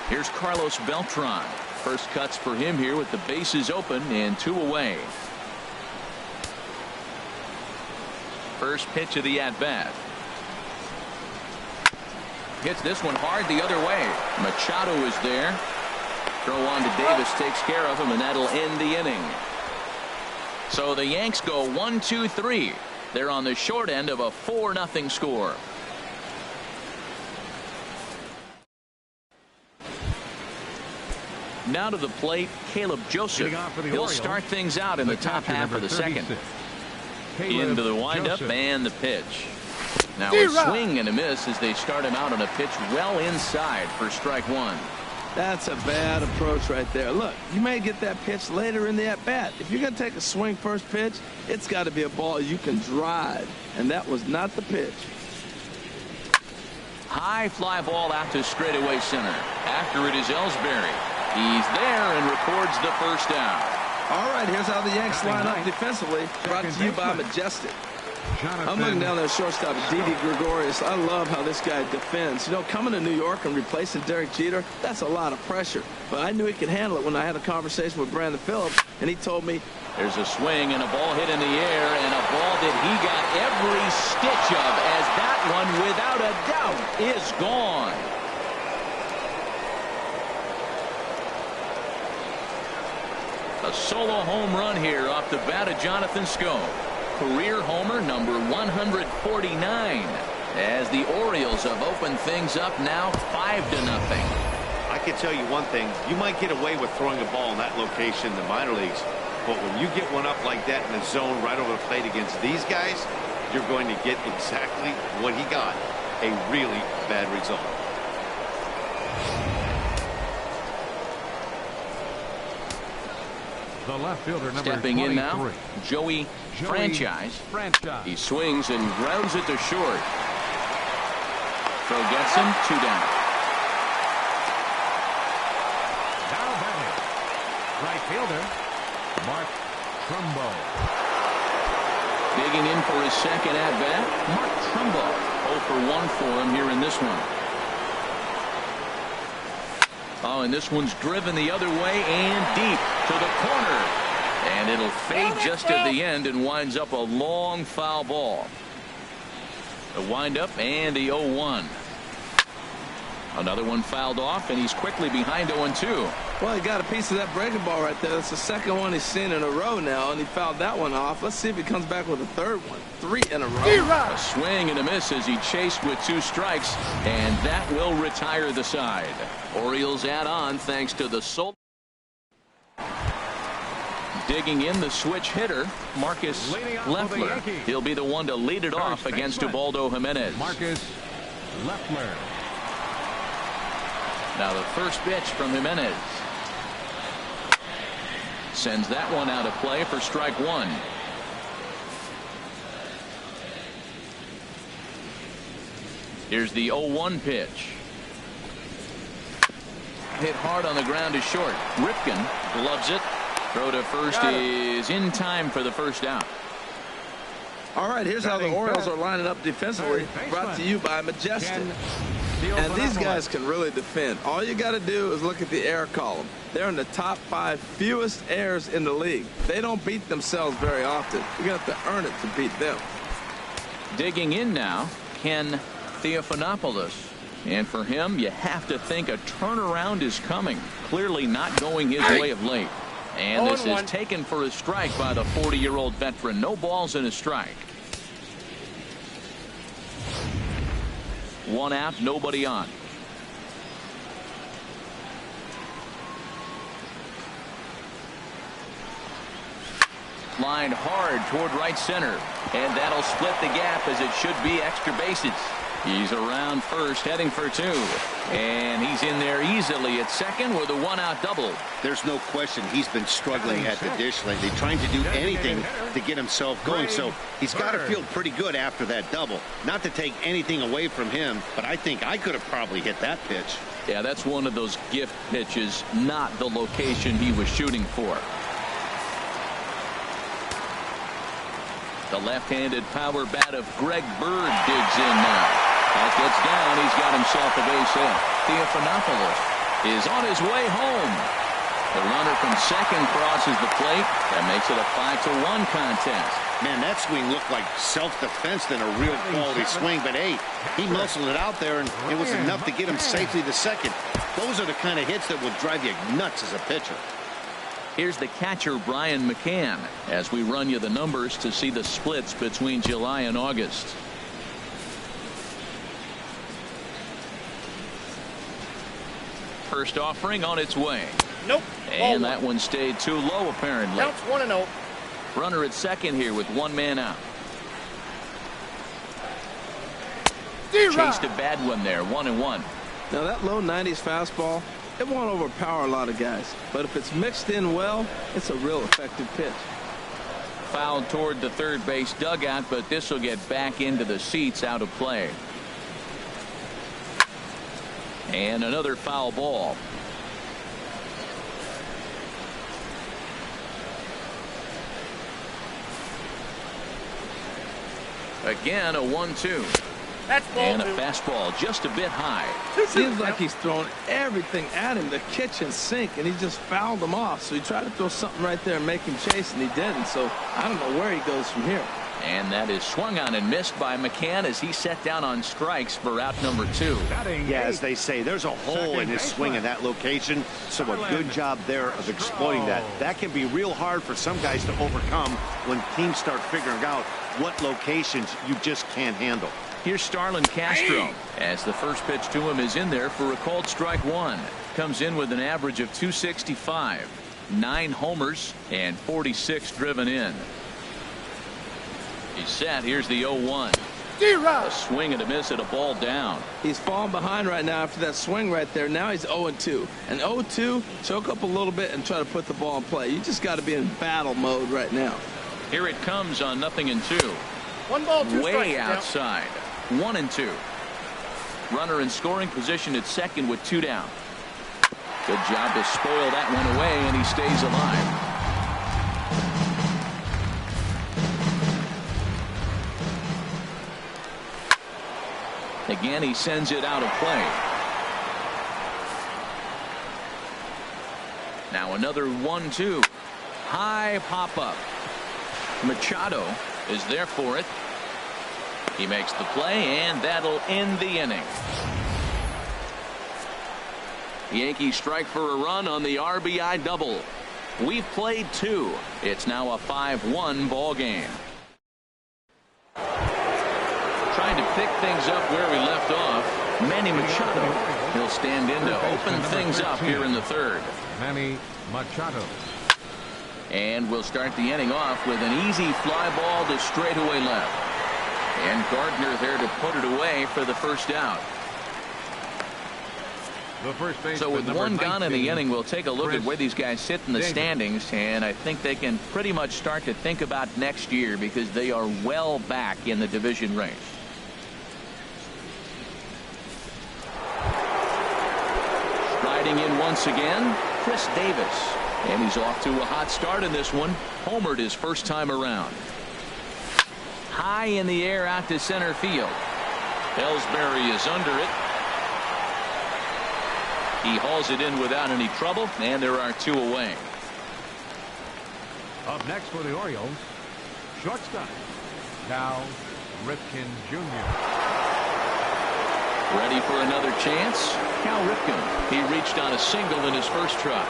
A: Here's Carlos Beltran. First cuts for him here with the bases open and 2 away. First pitch of the at-bat. Hits this one hard the other way. Machado is there. Throw on to Davis takes care of him, and that'll end the inning. So the Yanks go 1-2-3. They're on the short end of a 4-0 score. Now to the plate, Caleb Joseph. He'll start things out in the top half of the second. Into the windup and the pitch. Now a swing and a miss as they start him out on a pitch well inside for strike 1.
C: That's a bad approach right there. Look, you may get that pitch later in the at-bat. If you're going to take a swing first pitch, it's got to be a ball you can drive, and that was not the pitch.
A: High fly ball out to straightaway center. After it is Ellsbury. He's there and records the first down.
C: All right, here's how the Yanks line up defensively. Brought to you by Majestic. I'm looking down there at shortstop, Didi Gregorius. I love how this guy defends. You know, coming to New York and replacing Derek Jeter, that's a lot of pressure. But I knew he could handle it when I had a conversation with Brandon Phillips, and he told me.
A: There's a swing and a ball hit in the air, and a ball that he got every stitch of, as that one, without a doubt, is gone. A solo home run here off the bat of Jonathan Schoen. Career homer number 149. As the Orioles have opened things up now 5-0.
D: I can tell you one thing. You might get away with throwing a ball in that location in the minor leagues. But when you get one up like that in the zone right over the plate against these guys, you're going to get exactly what he got. A really bad result.
B: The left fielder, number
A: Stepping
B: 23.
A: in now, Joey Franchise. He swings and grounds it to short. Throw gets him, 2 down.
B: Now batting, right fielder, Mark Trumbo.
A: Digging in for his second at-bat, Mark Trumbo. 0 for 1 for him here in this one. Oh, and this one's driven the other way and deep to the corner. And it'll fade just at the end and winds up a long foul ball. The windup and the 0-1. Another one fouled off, and he's quickly behind 0-2.
C: Well, he got a piece of that breaking ball right there. That's the second one he's seen in a row now, and he fouled that one off. Let's see if he comes back with a third one. 3 in a row.
A: A swing and a miss as he chased with 2 strikes, and that will retire the side. Orioles add on thanks to the Soul. Digging in the switch hitter, Marcus Leffler. He'll be the one to lead it off against Ubaldo Jimenez.
B: Marcus Leffler.
A: Now the first pitch from Jimenez. Sends that one out of play for strike 1. Here's the 0-1 pitch. Hit hard on the ground to short. Ripken gloves it. Throw to first is in time for the first out.
C: All right, here's how the Orioles are lining up defensively. Brought to you by Majestic. And these guys can really defend. All you got to do is look at the error column. They're in the top 5 fewest errors in the league. They don't beat themselves very often. You're going to have to earn it to beat them.
A: Digging in now, Ken Theophanopoulos. And for him, you have to think a turnaround is coming. Clearly not going his way of late. And this is taken for a strike by the 40-year-old veteran. No balls and a strike. 1 out, nobody on. Lined hard toward right center. And that'll split the gap as it should be extra bases. He's around first, heading for 2. And he's in there easily at second with a 1-out double.
D: There's no question he's been struggling at the dish lately, trying to do anything to get himself going. So he's got to feel pretty good after that double. Not to take anything away from him, but I think I could have probably hit that pitch.
A: Yeah, that's one of those gift pitches, not the location he was shooting for. The left-handed power bat of Greg Bird digs in now. That gets down. He's got himself a base hit. Theophanopoulos is on his way home. The runner from second crosses the plate. That makes it a 5-1 contest.
D: Man, that swing looked like self-defense than a real quality swing. But, hey, he muscled it out there, and it was enough to get him safely to second. Those are the kind of hits that will drive you nuts as a pitcher.
A: Here's the catcher, Brian McCann, as we run you the numbers to see the splits between July and August. First offering on its way.
F: Nope.
A: And that one stayed too low, apparently.
F: Counts 1-0.
A: Runner at second here with 1 man out. Chased a bad one there, 1-1.
C: Now that low 90s fastball, it won't overpower a lot of guys. But if it's mixed in well, it's a real effective pitch.
A: Fouled toward the third base dugout, but this will get back into the seats out of play. And another foul ball. Again, a 1-2.
F: That's ball
A: and a
F: 2.
A: fastball just a bit high.
C: Seems like he's thrown everything at him, the kitchen sink, and he just fouled them off. So he tried to throw something right there and make him chase, and he didn't. So I don't know where he goes from here.
A: And that is swung on and missed by McCann as he set down on strikes for out number 2.
D: Yeah, as they say, there's a hole in his swing in that location. So a good job there of exploiting that. That can be real hard for some guys to overcome when teams start figuring out what locations you just can't handle.
A: Here's Starlin Castro as the first pitch to him is in there for a called strike 1. Comes in with an average of 265, 9 homers and 46 driven in. He's set. Here's the 0-1. A swing and a miss at a ball down.
C: He's falling behind right now after that swing right there. Now he's 0-2. And 0-2, choke up a little bit and try to put the ball in play. You just got to be in battle mode right now.
A: Here it comes on 0-2.
F: 1 ball, 2 strikes.
A: Way outside. 1-2. Runner in scoring position at second with 2 down. Good job to spoil that one away, and he stays alive. Again, he sends it out of play. Now another 1-2. High pop-up. Machado is there for it. He makes the play, and that'll end the inning. The Yankees strike for a run on the RBI double. We've played 2. It's now a 5-1 ball game. Trying to pick things up where we left off, Manny Machado. He'll stand in to open things up here in the third.
B: Manny Machado.
A: And we'll start the inning off with an easy fly ball to straightaway left. And Gardner there to put it away for the first out. So with one gone in the inning, we'll take a look at where these guys sit in the standings, and I think they can pretty much start to think about next year because they are well back in the division race. Striding in once again, Chris Davis. And he's off to a hot start in this one. Homered his first time around. High in the air out to center field. Ellsbury is under it. He hauls it in without any trouble, and there are 2 away.
B: Up next for the Orioles, shortstop, Cal Ripken Jr.
A: Ready for another chance? Cal Ripken. He reached on a single in his first try.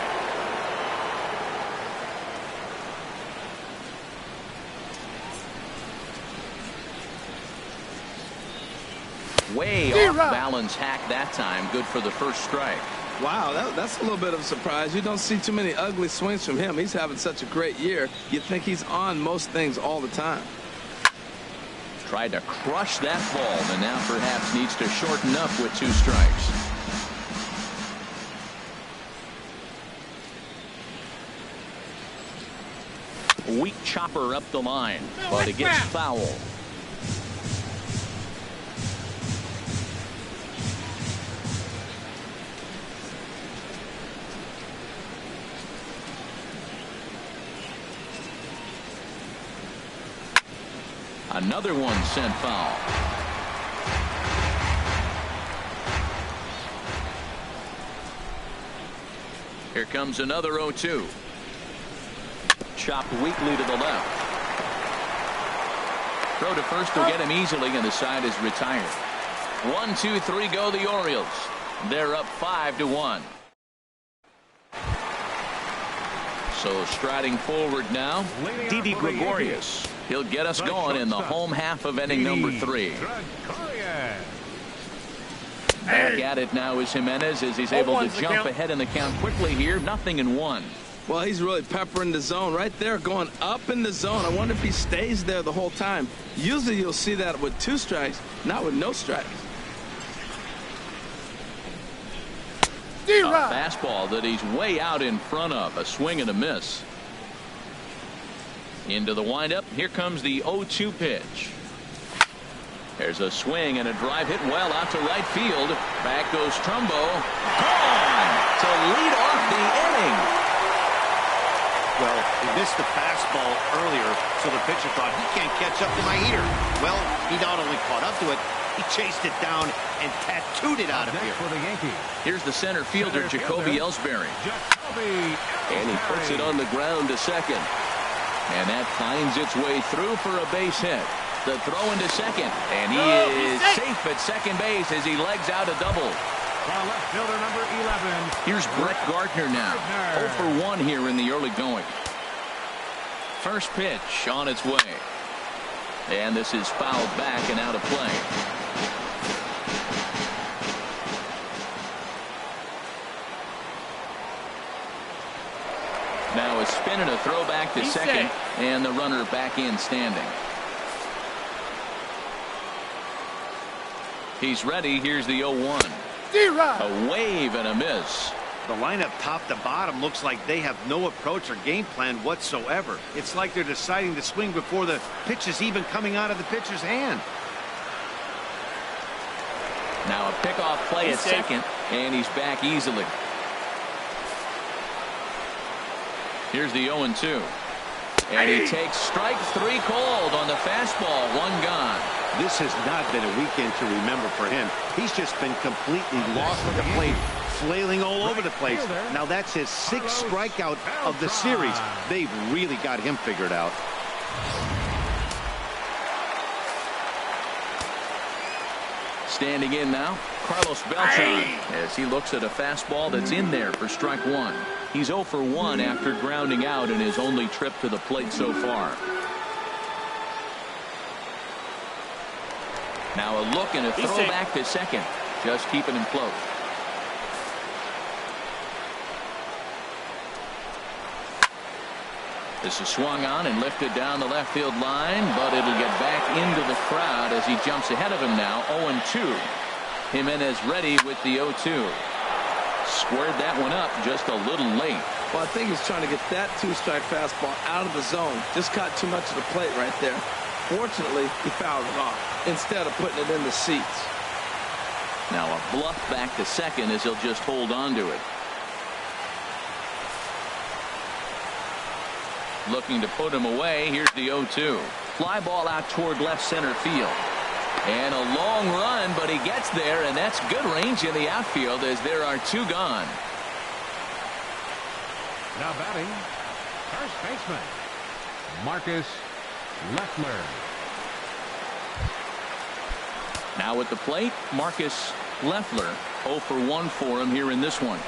A: Way off balance hack that time. Good for the first strike.
C: Wow, that's a little bit of a surprise. You don't see too many ugly swings from him. He's having such a great year. You'd think he's on most things all the time.
A: Tried to crush that ball, and now perhaps needs to shorten up with 2 strikes. Weak chopper up the line, but it gets foul. Another one sent foul. Here comes another 0-2. Chopped weakly to the left. Throw to first will get him easily, and the side is retired. 1, 2, 3 go the Orioles. They're up 5-1. So striding forward now, Didi Gregorius. He'll get us going in the home half of inning number 3. Back at it now is Jimenez as he's able to jump ahead in the count quickly here. 0-1.
C: Well, he's really peppering the zone right there, going up in the zone. I wonder if he stays there the whole time. Usually you'll see that with 2 strikes, not with no strikes.
A: A fastball that he's way out in front of. A swing and a miss. Into the windup. Here comes the 0-2 pitch. There's a swing and a drive hit well out to right field. Back goes Trumbo. Gone to lead off the inning.
D: Well, he missed the fastball earlier, so the pitcher thought he can't catch up to my heater. Well, he not only caught up to it, he chased it down and tattooed it out of here.
B: For the Yankees.
A: Here's the center fielder, Jacoby Ellsbury. And he puts it on the ground to second. And that finds its way through for a base hit. The throw into second. And he is safe at second base as he legs out a double.
B: Left fielder number 11.
A: Here's Brett Gardner now. 0 for 1 here in the early going. First pitch on its way. And this is fouled back and out of play. Now a spin and a throw back to second, and the runner back in standing. He's ready. Here's the 0-1. A wave and a miss.
D: The lineup top to bottom looks like they have no approach or game plan whatsoever. It's like they're deciding to swing before the pitch is even coming out of the pitcher's hand.
A: Now a pickoff play at second, and he's back easily. Here's the 0-2. And he takes strike 3 called on the fastball. 1 gone.
D: This has not been a weekend to remember for him. He's just been completely lost at the plate, flailing all over the place. Now that's his 6th strikeout of the series. They've really got him figured out.
A: Standing in now, Carlos Beltran, as he looks at a fastball that's in there for strike 1. He's 0 for 1 after grounding out in his only trip to the plate so far. Now a look and a throw back to second, just keeping him close. This is swung on and lifted down the left field line, but it'll get back into the crowd as he jumps ahead of him now. 0-2. Jimenez ready with the 0-2. Squared that one up just a little late.
C: Well, I think he's trying to get that 2-strike fastball out of the zone. Just caught too much of the plate right there. Fortunately, he fouled it off instead of putting it in the seats.
A: Now a bluff back to second as he'll just hold on to it. Looking to put him away. Here's the 0-2. Fly ball out toward left center field. And a long run, but he gets there, and that's good range in the outfield as there are 2 gone.
B: Now batting, first baseman, Marcus Leffler.
A: Now at the plate, Marcus Leffler. 0 for 1 for him here in this one.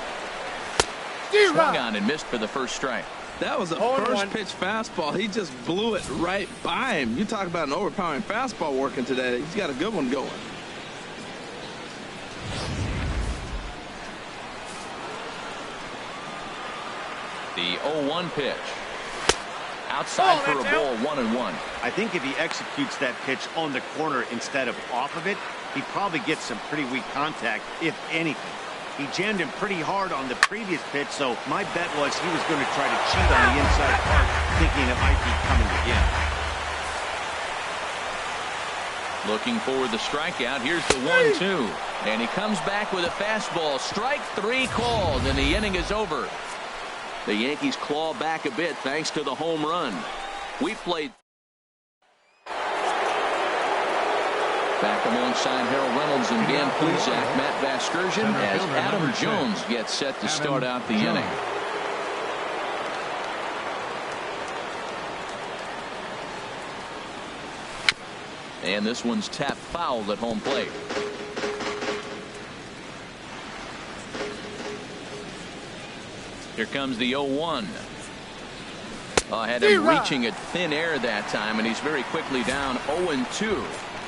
A: Swung on and missed for the first strike.
C: That was a first pitch fastball. He just blew it right by him. You talk about an overpowering fastball working today. He's got a good one going.
A: The 0-1 pitch. Outside for a ball, 1-1.
D: I think if he executes that pitch on the corner instead of off of it, he probably gets some pretty weak contact, if anything. He jammed him pretty hard on the previous pitch, so my bet was he was going to try to cheat on the inside part, thinking it might be coming again.
A: Looking for the strikeout. Here's the 1-2. And he comes back with a fastball. Strike 3 called, and the inning is over. The Yankees claw back a bit thanks to the home run. We played. Back alongside Harold Reynolds and Dan Pluzak, Matt Vasgersian, as Adam Jones gets set to start out the inning. And this one's tapped foul at home plate. Here comes the 0-1. Had him reaching at thin air that time, and he's very quickly down 0-2.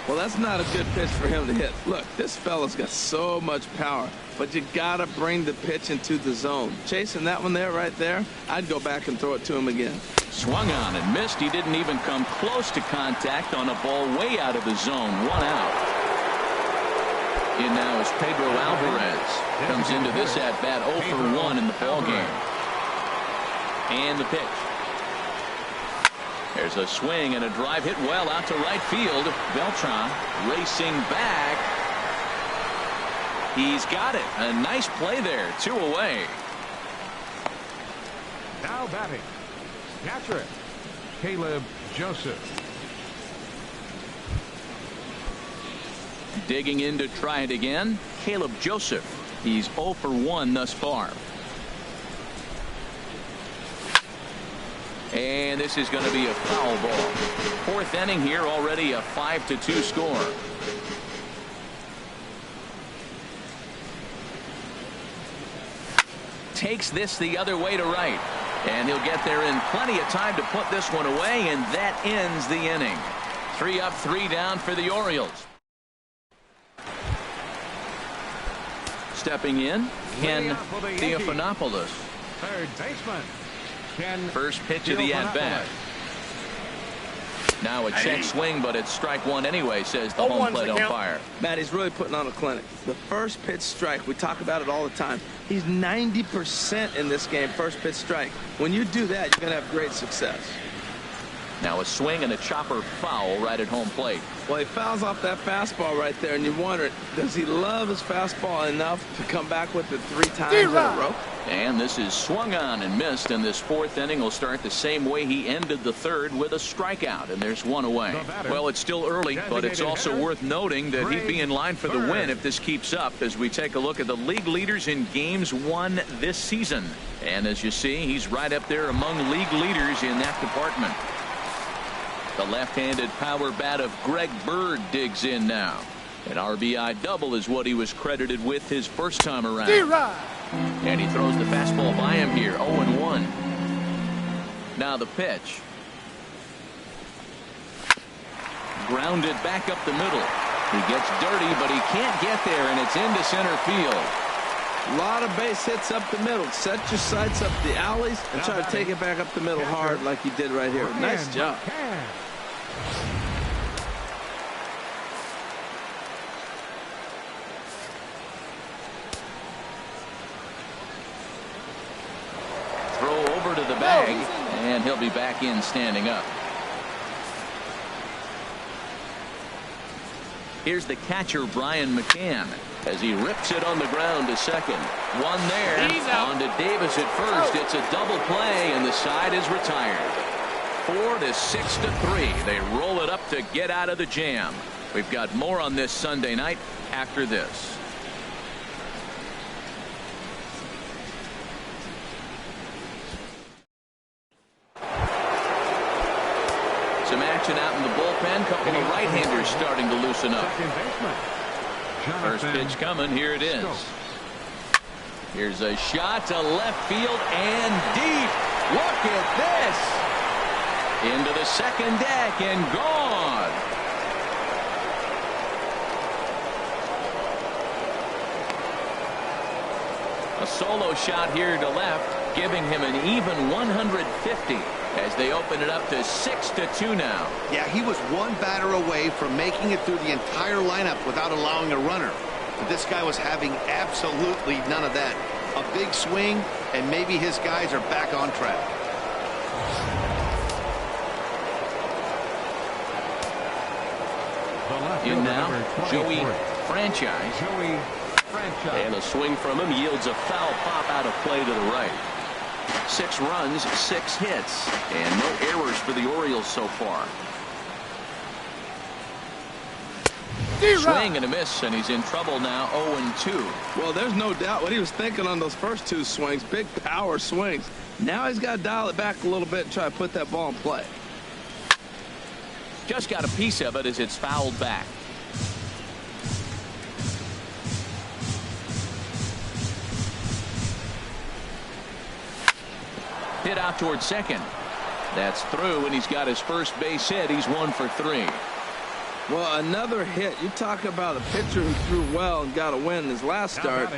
C: Well, that's not a good pitch for him to hit. Look, this fella's got so much power, but you got to bring the pitch into the zone. Chasing that one there, right there, I'd go back and throw it to him again.
A: Swung on and missed. He didn't even come close to contact on a ball way out of the zone. 1 out. In now is Pedro Alvarez. Comes into this at-bat 0 for 1 in the ballgame. And the pitch. There's a swing and a drive hit well out to right field. Beltran racing back. He's got it. A nice play there. 2 away.
B: Now batting, catcher, Caleb Joseph.
A: Digging in to try it again, Caleb Joseph. He's 0 for 1 thus far. And this is going to be a foul ball. 4th inning here, already a 5-2 score. Takes this the other way to right. And he'll get there in plenty of time to put this one away, and that ends the inning. 3 up, 3 down for the Orioles. Stepping in, Ken Theophanopoulos.
B: Third baseman, Ken.
A: First pitch of the at-bat. Now a check swing, but it's strike one anyway, says the home plate umpire.
C: Matt, he's really putting on a clinic. The first pitch strike, we talk about it all the time. He's 90% in this game, first pitch strike. When you do that, you're going to have great success.
A: Now a swing and a chopper foul right at home plate.
C: Well, he fouls off that fastball right there, and you wonder, does he love his fastball enough to come back with it 3 times in a row?
A: And this is swung on and missed, and this 4th inning will start the same way he ended the 3rd with a strikeout, and there's 1 away. Well, it's still early, but it's also worth noting that he'd be in line for the win if this keeps up as we take a look at the league leaders in games won this season. And as you see, he's right up there among league leaders in that department. The left-handed power bat of Greg Bird digs in now. An RBI double is what he was credited with his first time around. And he throws the fastball by him here, 0-1. Now the pitch. Grounded back up the middle. He gets dirty, but he can't get there, and it's into center field.
C: A lot of base hits up the middle. Set your sights up the alleys and try to take it back up the middle hard like he did right here. Nice job.
A: Throw over to the bag, and he'll be back in standing up. Here's the catcher, Brian McCann, as he rips it on the ground to second. One there. On to Davis at first. It's a double play, and the side is retired. 4-6-3. They roll it up to get out of the jam. We've got more on this Sunday night after this. Some action out in the bullpen. Couple of right-handers starting to loosen up. First pitch coming. Here it is. Here's a shot to left field and deep. Look at this. Into the second deck and gone. A solo shot here to left, giving him an even 150 as they open it up to 6-2 now.
D: Yeah, he was one batter away from making it through the entire lineup without allowing a runner. But this guy was having absolutely none of that. A big swing, and maybe his guys are back on track.
A: In now, Joey Franchise. And a swing from him yields a foul pop out of play to the right. 6 runs, 6 hits, and no errors for the Orioles so far. Swing and a miss, and he's in trouble now, 0-2.
C: Well, there's no doubt what he was thinking on those first 2 swings. Big power swings. Now he's got to dial it back a little bit and try to put that ball in play.
A: Just got a piece of it as it's fouled back. Hit out towards second. That's through, and he's got his first base hit. He's 1 for 3.
C: Well, another hit. You talk about a pitcher who threw well and got a win in his last start.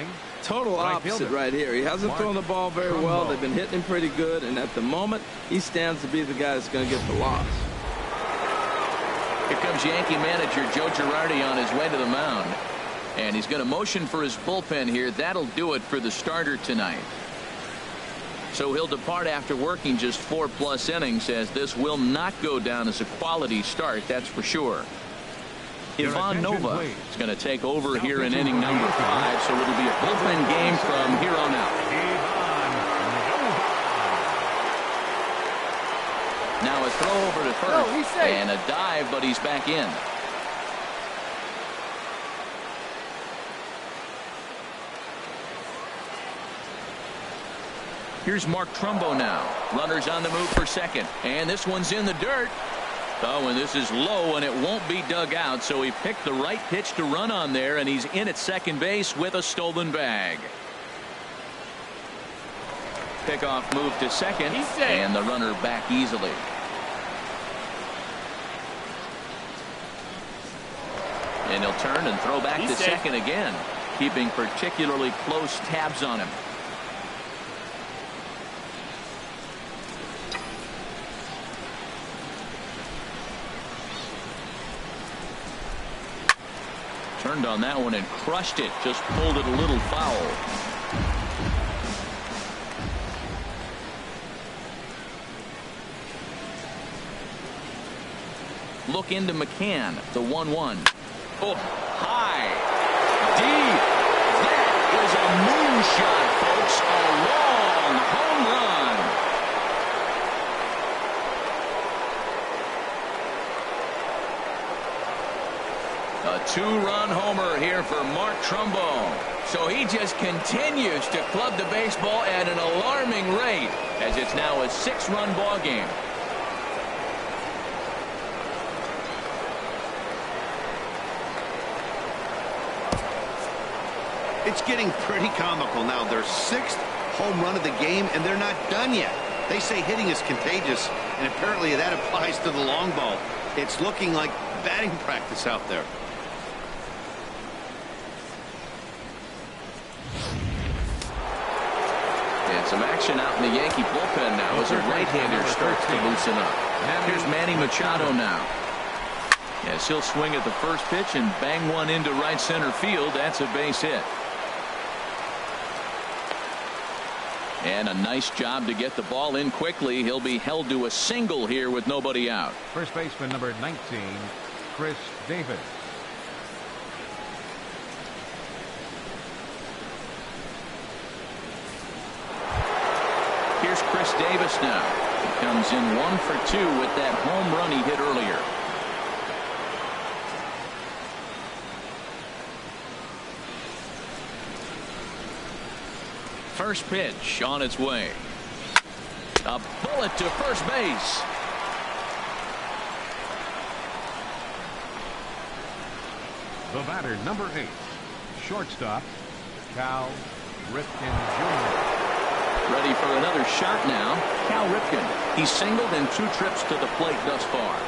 C: Total opposite right here. He hasn't thrown the ball very well. They've been hitting him pretty good, and at the moment, he stands to be the guy that's going to get the loss.
A: Here comes Yankee manager Joe Girardi on his way to the mound. And he's going to motion for his bullpen here. That'll do it for the starter tonight. So he'll depart after working just 4+ innings, as this will not go down as a quality start, that's for sure. Ivan Nova is going to take over here in inning number 5, so it'll be a bullpen game from here on out. Now a throw over to first, and a dive, but he's back in. Here's Mark Trumbo now. Runners on the move for second, and this one's in the dirt. Oh, and this is low, and it won't be dug out, so he picked the right pitch to run on there, and he's in at second base with a stolen bag. Pickoff move to second, and the runner back easily. And he'll turn and throw back to second again, keeping particularly close tabs on him. Turned on that one and crushed it. Just pulled it a little foul. Look into McCann. The 1-1. Oh, high. Deep. That is a moonshot, folks. A long home run. A 2-run homer here for Mark Trumbo. So he just continues to club the baseball at an alarming rate as it's now a 6-run ball game.
D: It's getting pretty comical now. Their 6th home run of the game, and they're not done yet. They say hitting is contagious, and apparently that applies to the long ball. It's looking like batting practice out there.
A: And some action out in the Yankee bullpen now as a right-hander starts to loosen up. Here's Manny Machado now. Yes, he'll swing at the first pitch and bang one into right center field. That's a base hit. And a nice job to get the ball in quickly. He'll be held to a single here with nobody out.
B: First baseman number 19, Chris Davis.
A: Here's Chris Davis now. He comes in 1 for 2 with that home run he hit earlier. First pitch on its way. A bullet to first base.
B: The batter, number 8, shortstop, Cal Ripken Jr.
A: Ready for another shot now. Cal Ripken. He's singled in 2 trips to the plate thus far.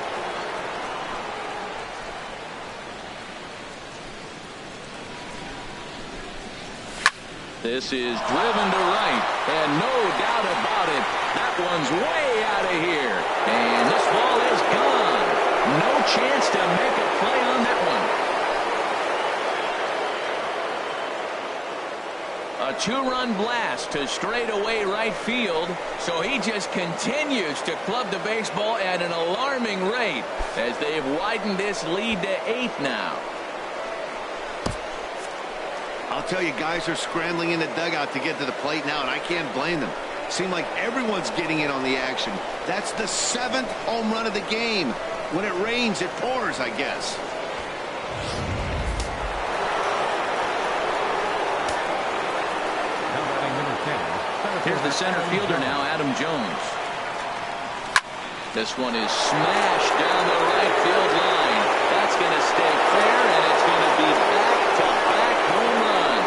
A: This is driven to right, and no doubt about it, that one's way out of here. And this ball is gone. No chance to make a play on that one. A 2-run blast to straightaway right field, so he just continues to club the baseball at an alarming rate as they've widened this lead to 8 now.
D: I'll tell you, guys are scrambling in the dugout to get to the plate now, and I can't blame them. Seems like everyone's getting in on the action. That's the 7th home run of the game. When it rains, it pours, I guess.
A: Here's the center fielder now, Adam Jones. This one is smashed down the right field line. That's going to stay fair, and it's going to be back-to-back home run.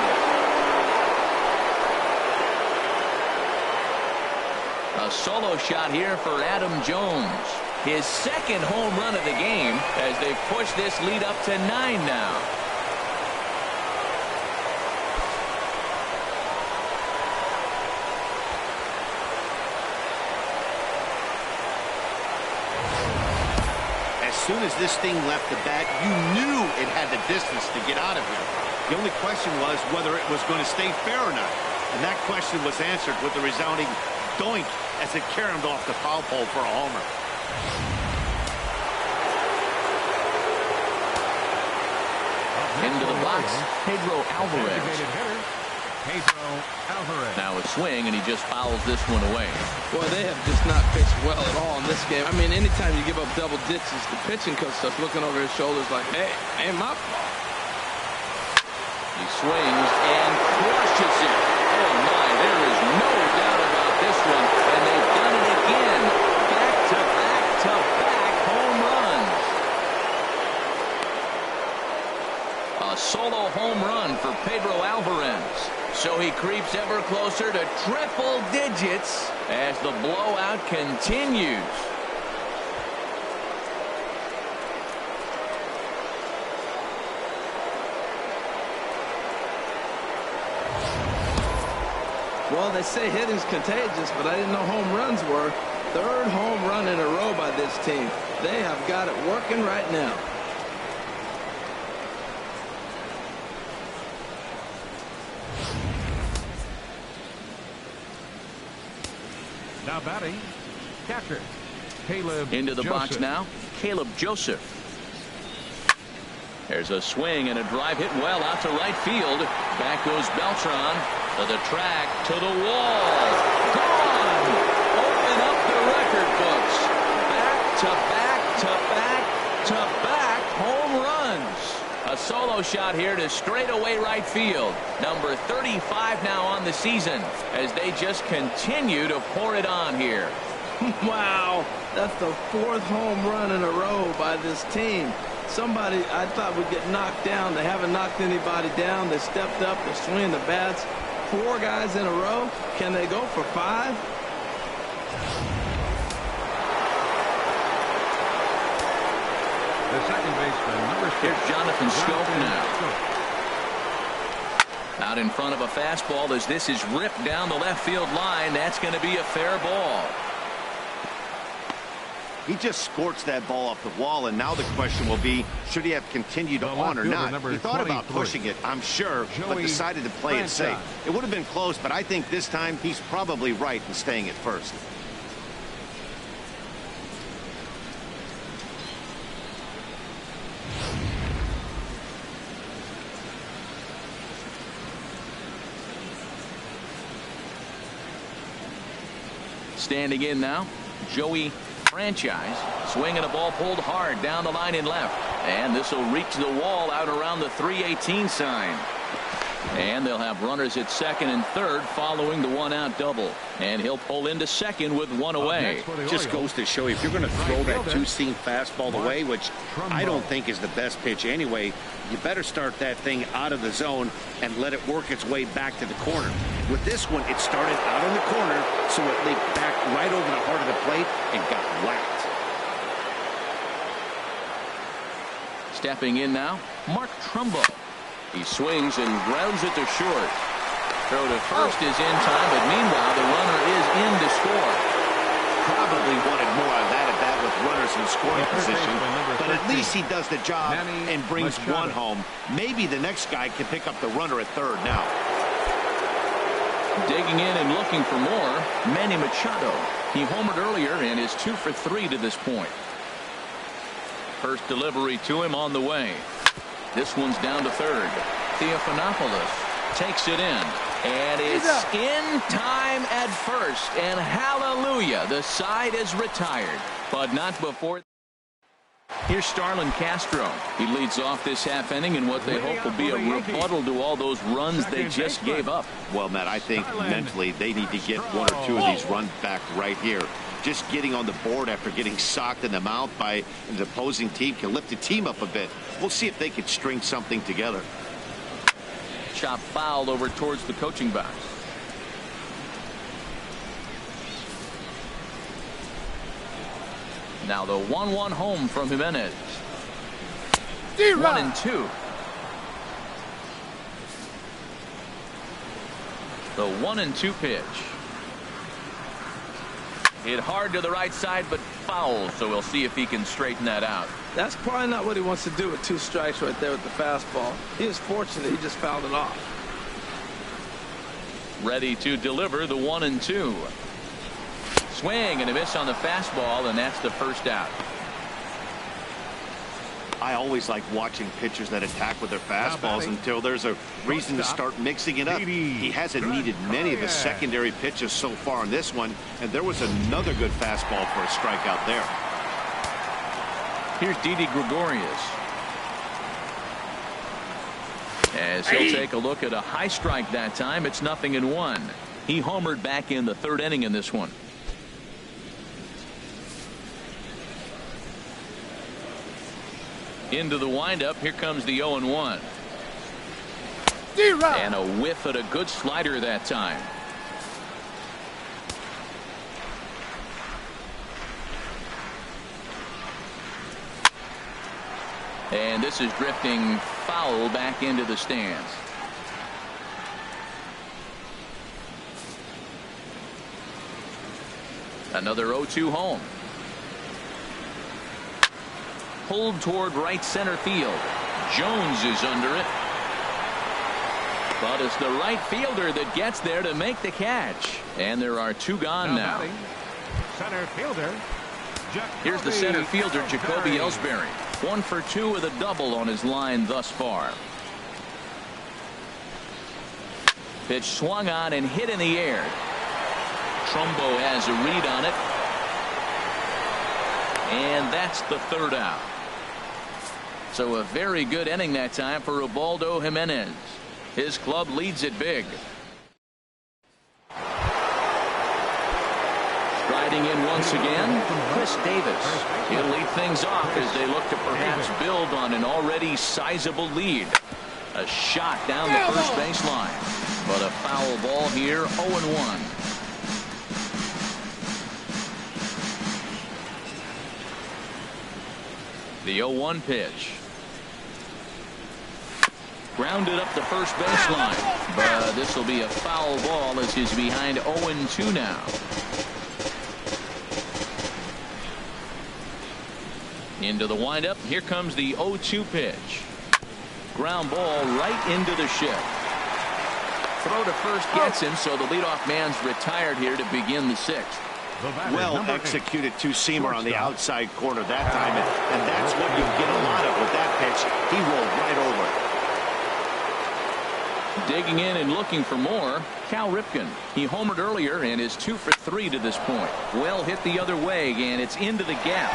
A: A solo shot here for Adam Jones. His 2nd home run of the game as they push this lead up to 9 now.
D: As soon as this thing left the bat, you knew it had the distance to get out of here. The only question was whether it was going to stay fair or not. And that question was answered with the resounding doink as it caromed off the foul pole for a homer.
A: Into the box, Pedro Alvarez. Now a swing, and he just fouls this one away.
C: Boy, they have just not pitched well at all in this game. I mean, anytime you give up double digits, the pitching coach starts looking over his shoulders like, hey, ain't my fault.
A: He swings and crushes it. Oh, my, there is no doubt about this one. And they've done it again. Back-to-back-to-back home runs. A solo home run for Pedro Alvarez. So he creeps ever closer to triple digits as the blowout continues.
C: Well, they say hitting's contagious, but I didn't know home runs were. 3rd home run in a row by this team. They have got it working right now.
B: Now batting, catcher, Caleb
A: Into the box
B: Joseph.
A: now, Caleb Joseph. There's a swing and a drive hit well out to right field. Back goes Beltran to the track, to the wall. Gone! Open up the record books. Back to back to back to back home runs. A solo shot here to straightaway right field. Number 35 now on the season as they just continue to pour it on here.
C: Wow, that's the 4th home run in a row by this team. Somebody I thought would get knocked down. They haven't knocked anybody down. They stepped up. They're swinging the bats. 4 guys in a row. Can they go for 5?
B: The second baseman, number 6.
A: Here's Jonathan Schoop now. Out in front of a fastball as this is ripped down the left field line. That's going to be a fair ball.
D: He just scorched that ball off the wall, and now the question will be, should he have continued on or not? He thought about pushing it, I'm sure, but decided to play it safe. It would have been close, but I think this time he's probably right in staying at first.
A: Standing in now, Joey Franchise, swinging a ball pulled hard down the line in left, and this will reach the wall out around the 318 sign. And they'll have runners at second and third following the 1-out double, and he'll pull into second with 1 away.
D: Just goes to show you, if you're going to throw that two-seam fastball away, which I don't think is the best pitch anyway, you better start that thing out of the zone and let it work its way back to the corner. With this one, it started out on the corner, so it leaped back right over the heart of the plate and got whacked.
A: Stepping in now, Mark Trumbo. He swings and grounds it to short. Throw to first is in time, but meanwhile the runner is in to score.
D: Probably wanted more of that at bat with runners in scoring position, but at least he does the job and brings one home. Maybe the next guy can pick up the runner at third now.
A: Digging in and looking for more, Manny Machado. He homered earlier and is 2 for 3 to this point. First delivery to him on the way. This one's down to third. Theophanopoulos takes it in. And it's in time at first. And hallelujah, the side is retired. But not before. Here's Starlin Castro. He leads off this half inning in what they hope will be a rebuttal to all those runs they just gave up.
D: Well, Matt, I think mentally they need to get 1 or 2 of these runs back right here. Just getting on the board after getting socked in the mouth by the opposing team can lift the team up a bit. We'll see if they can string something together.
A: Chop fouled over towards the coaching box. Now the 1-1 home from Jimenez. 1-2. The 1-2 pitch. Hit hard to the right side, but foul, so we'll see if he can straighten that out.
C: That's probably not what he wants to do with 2 strikes right there with the fastball. He is fortunate he just fouled it off.
A: Ready to deliver the 1-2. Swing and a miss on the fastball, and that's the first out.
D: I always like watching pitchers that attack with their fastballs until there's a reason to start mixing it up. He hasn't needed many of his secondary pitches so far in this one, and there was another good fastball for a strikeout there.
A: Here's Didi Gregorius. As he'll take a look at a high strike that time, it's 0-1. He homered back in the 3rd inning in this one. Into the windup, here comes the 0-1. And a whiff at a good slider that time. And this is drifting foul back into the stands. Another 0-2 home. Pulled toward right center field. Jones is under it. But it's the right fielder that gets there to make the catch. And there are two gone now.
B: Center fielder.
A: Here's the center fielder, Jacoby Ellsbury. 1 for 2 with a double on his line thus far. Pitch swung on and hit in the air. Trumbo has a read on it. And that's the third out. So a very good inning that time for Ubaldo Jimenez. His club leads it big. Striding in once again, Chris Davis. He'll lead things off as they look to perhaps build on an already sizable lead. A shot down the first baseline. But a foul ball here, 0-1. The 0-1 pitch. Grounded up the first baseline. But this will be a foul ball as he's behind 0-2 now. Into the windup. Here comes the 0-2 pitch. Ground ball right into the shift. Throw to first gets him, so the leadoff man's retired here to begin the sixth.
D: Well executed two-seamer on the outside corner that time, and that's what you get a lot of with that pitch. He rolled right over.
A: Digging in and looking for more, Cal Ripken. He homered earlier and is 2 for 3 to this point. Well hit the other way, and it's into the gap.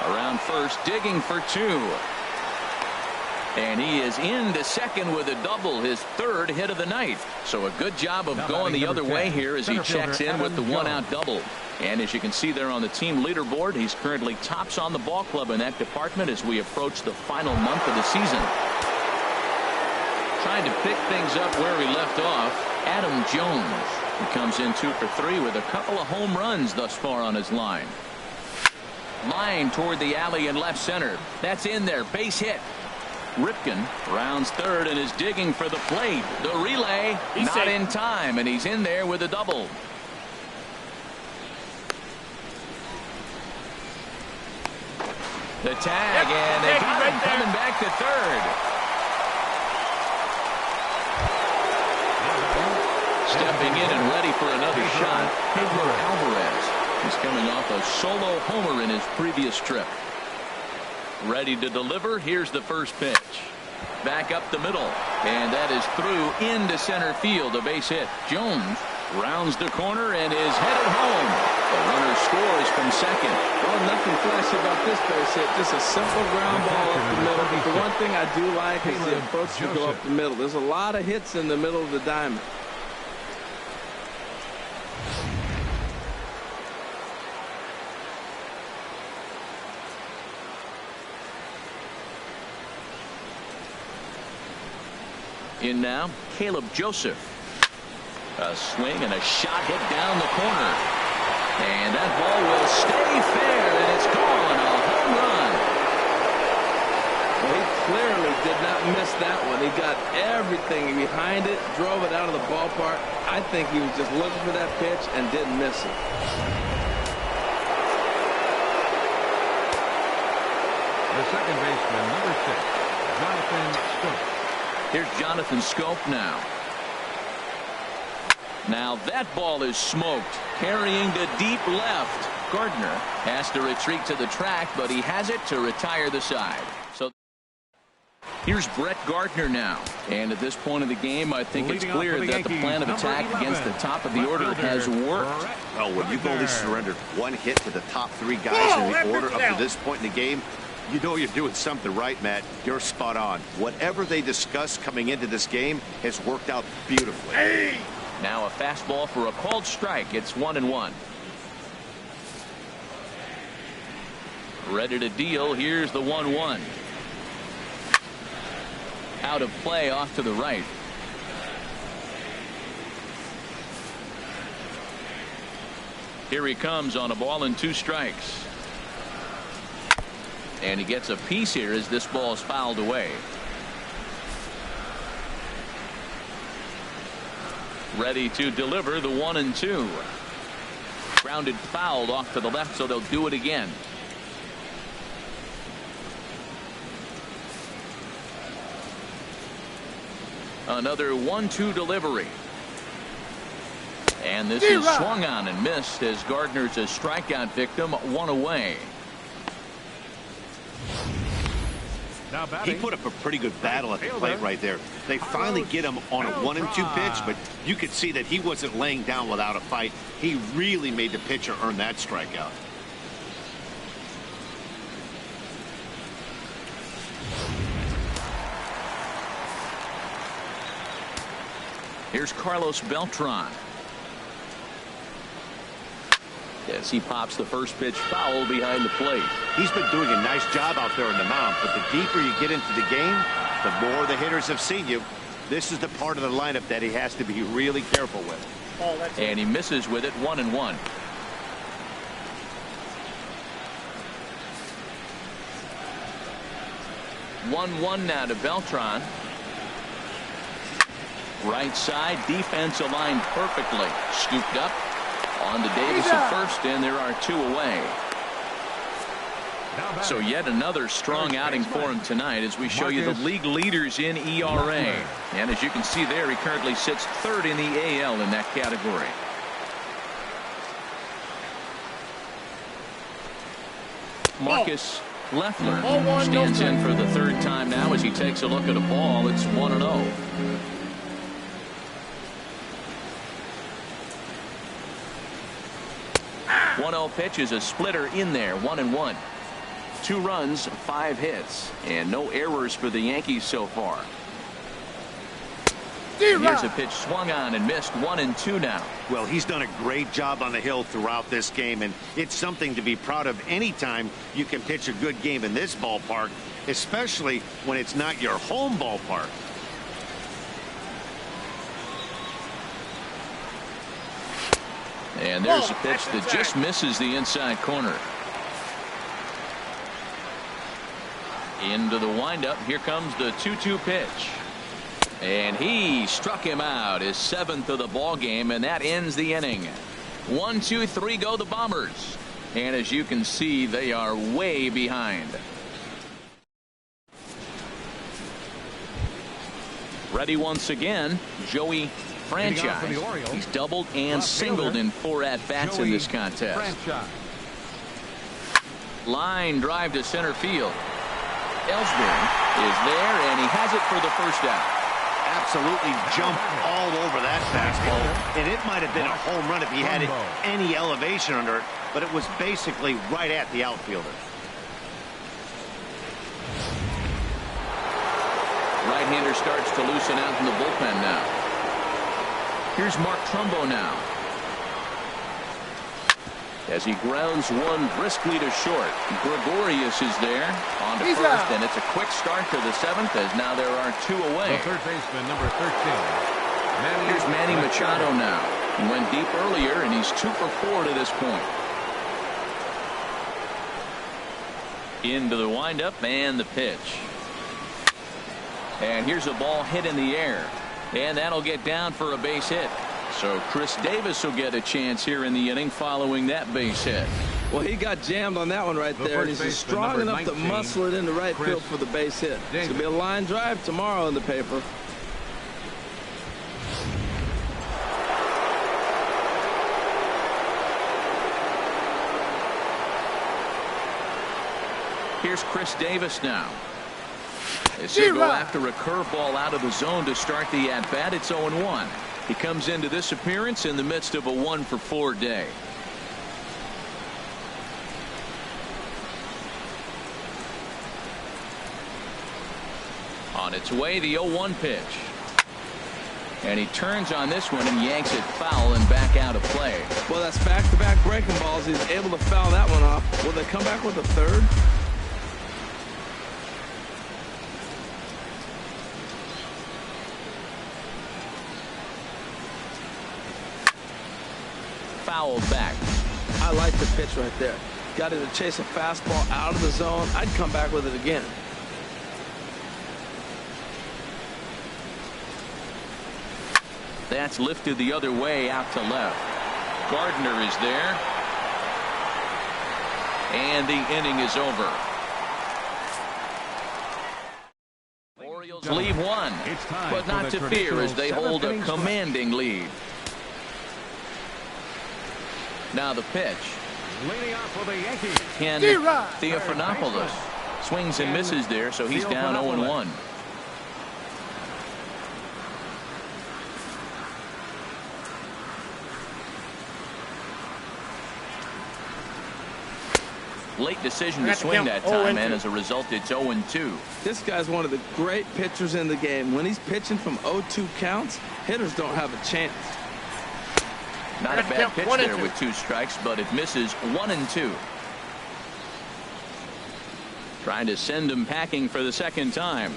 A: Around first, digging for 2. And he is into second with a double, his third hit of the night. So a good job of going the other way here as he checks in with the one-out double. And as you can see there on the team leaderboard, he's currently tops on the ball club in that department as we approach the final month of the season. Trying to pick things up where he left off, Adam Jones. He comes in 2 for 3 with a couple of home runs thus far on his line. Line toward the alley in left center. That's in there. Base hit. Ripken rounds third and is digging for the plate. The relay not in time, and he's in there with a double. The tag, and they got him coming back to third. Stepping in and ready for another shot, Pedro Alvarez. He's coming off a solo homer in his previous trip. Ready to deliver. Here's the first pitch. Back up the middle. And that is through into center field. A base hit. Jones rounds the corner and is headed home. The runner scores from second.
C: Well, nothing flashy about this base hit. Just a simple ground ball up the middle. But the one thing I do like is the approach to go up the middle. There's a lot of hits in the middle of the diamond.
A: In now, Caleb Joseph. A swing and a shot hit down the corner. And that ball will stay fair, and it's gone. A home run.
C: Well, he clearly did not miss that one. He got everything behind it, drove it out of the ballpark. I think he was just looking for that pitch and didn't miss it.
B: The second baseman, number 6, Jonathan Stokes.
A: Here's Jonathan Scope now. Now that ball is smoked, carrying to deep left. Gardner has to retreat to the track, but he has it to retire the side. So here's Brett Gardner now. And at this point of the game, I think it's clear that the plan of attack against the top of the order has worked.
D: Well, when you've only surrendered one hit to the top 3 guys in the order up to this point in the game, you know you're doing something right, Matt. You're spot on. Whatever they discussed coming into this game has worked out beautifully.
A: Hey! Now a fastball for a called strike. It's 1-1. Ready to deal. Here's the 1-1. Out of play off to the right. Here he comes on a ball and 2 strikes. And he gets a piece here as this ball is fouled away. Ready to deliver the 1-2. Grounded fouled off to the left, so they'll do it again. Another 1-2 delivery. And this is swung on and missed as Gardner's a strikeout victim, one away.
D: He put up a pretty good battle at the plate right there. They finally get him on a 1-2 pitch, but you could see that he wasn't laying down without a fight. He really made the pitcher earn that strikeout.
A: Here's Carlos Beltran. As he pops the first pitch foul behind the plate.
D: He's been doing a nice job out there on the mound, but the deeper you get into the game, the more the hitters have seen you. This is the part of the lineup that he has to be really careful with.
A: And he misses with it, 1-1. One now to Beltran. Right side, defense aligned perfectly. Scooped up. On to Davis at first, and there are 2 away. So yet another strong outing for him tonight as we show you the league leaders in ERA. And as you can see there, he currently sits 3rd in the AL in that category. Marcus Leffler stands in for the 3rd time now as he takes a look at a ball. It's 1-0. Pitch is a splitter in there, 1-1. 2 runs, 5 hits, and no errors for the Yankees so far. Here's a pitch swung on and missed, 1-2 now.
D: Well, he's done a great job on the hill throughout this game, and it's something to be proud of anytime you can pitch a good game in this ballpark, especially when it's not your home ballpark.
A: And there's a pitch that just misses the inside corner. Into the windup. Here comes the 2-2 pitch. And he struck him out, his 7th of the ball game, and that ends the inning. 1, 2, 3 go the Bombers. And as you can see, they are way behind. Ready once again, Joey Franchise. He's doubled and singled in 4 at-bats in this contest. Line drive to center field. Ellsbury is there, and he has it for the first out.
D: Absolutely jumped all over that fastball, and it might have been a home run if he had any elevation under it, but it was basically right at the outfielder.
A: Right-hander starts to loosen out in the bullpen now. Here's Mark Trumbo now. As he grounds one briskly to short. Gregorius is there on to first, and it's a quick start to the 7th as now there are 2 away.
B: The third baseman, number 13.
A: Here's Manny Machado now. He went deep earlier, and he's 2 for 4 to this point. Into the windup and the pitch. And here's a ball hit in the air. And that'll get down for a base hit. So Chris Davis will get a chance here in the inning following that base hit.
C: Well, he got jammed on that one right there. And he's strong enough to muscle it into right field for the base hit. It's going to be a line drive tomorrow in the paper.
A: Here's Chris Davis now. As he'll go after a curveball out of the zone to start the at-bat. It's 0-1. He comes into this appearance in the midst of a 1-for-4 day. On its way, the 0-1 pitch. And he turns on this one and yanks it foul and back out of play.
C: Well, that's back-to-back breaking balls. He's able to foul that one off. Will they come back with a third?
A: Foul back.
C: I like the pitch right there. Got him to chase a fastball out of the zone. I'd come back with it again.
A: That's lifted the other way out to left. Gardner is there. And the inning is over. Leave one, but not to fear as they hold a commanding lead. Now the pitch.
B: Leading off for the Yankees.
A: Ken Theophanopoulos swings and misses there, so he's down 0-1. Late decision to swing that time, and as a result, it's 0-2.
C: This guy's one of the great pitchers in the game. When he's pitching from 0-2 counts, hitters don't have a chance.
A: Not a bad pitch there with 2 strikes, but it misses 1-2. Trying to send him packing for the second time.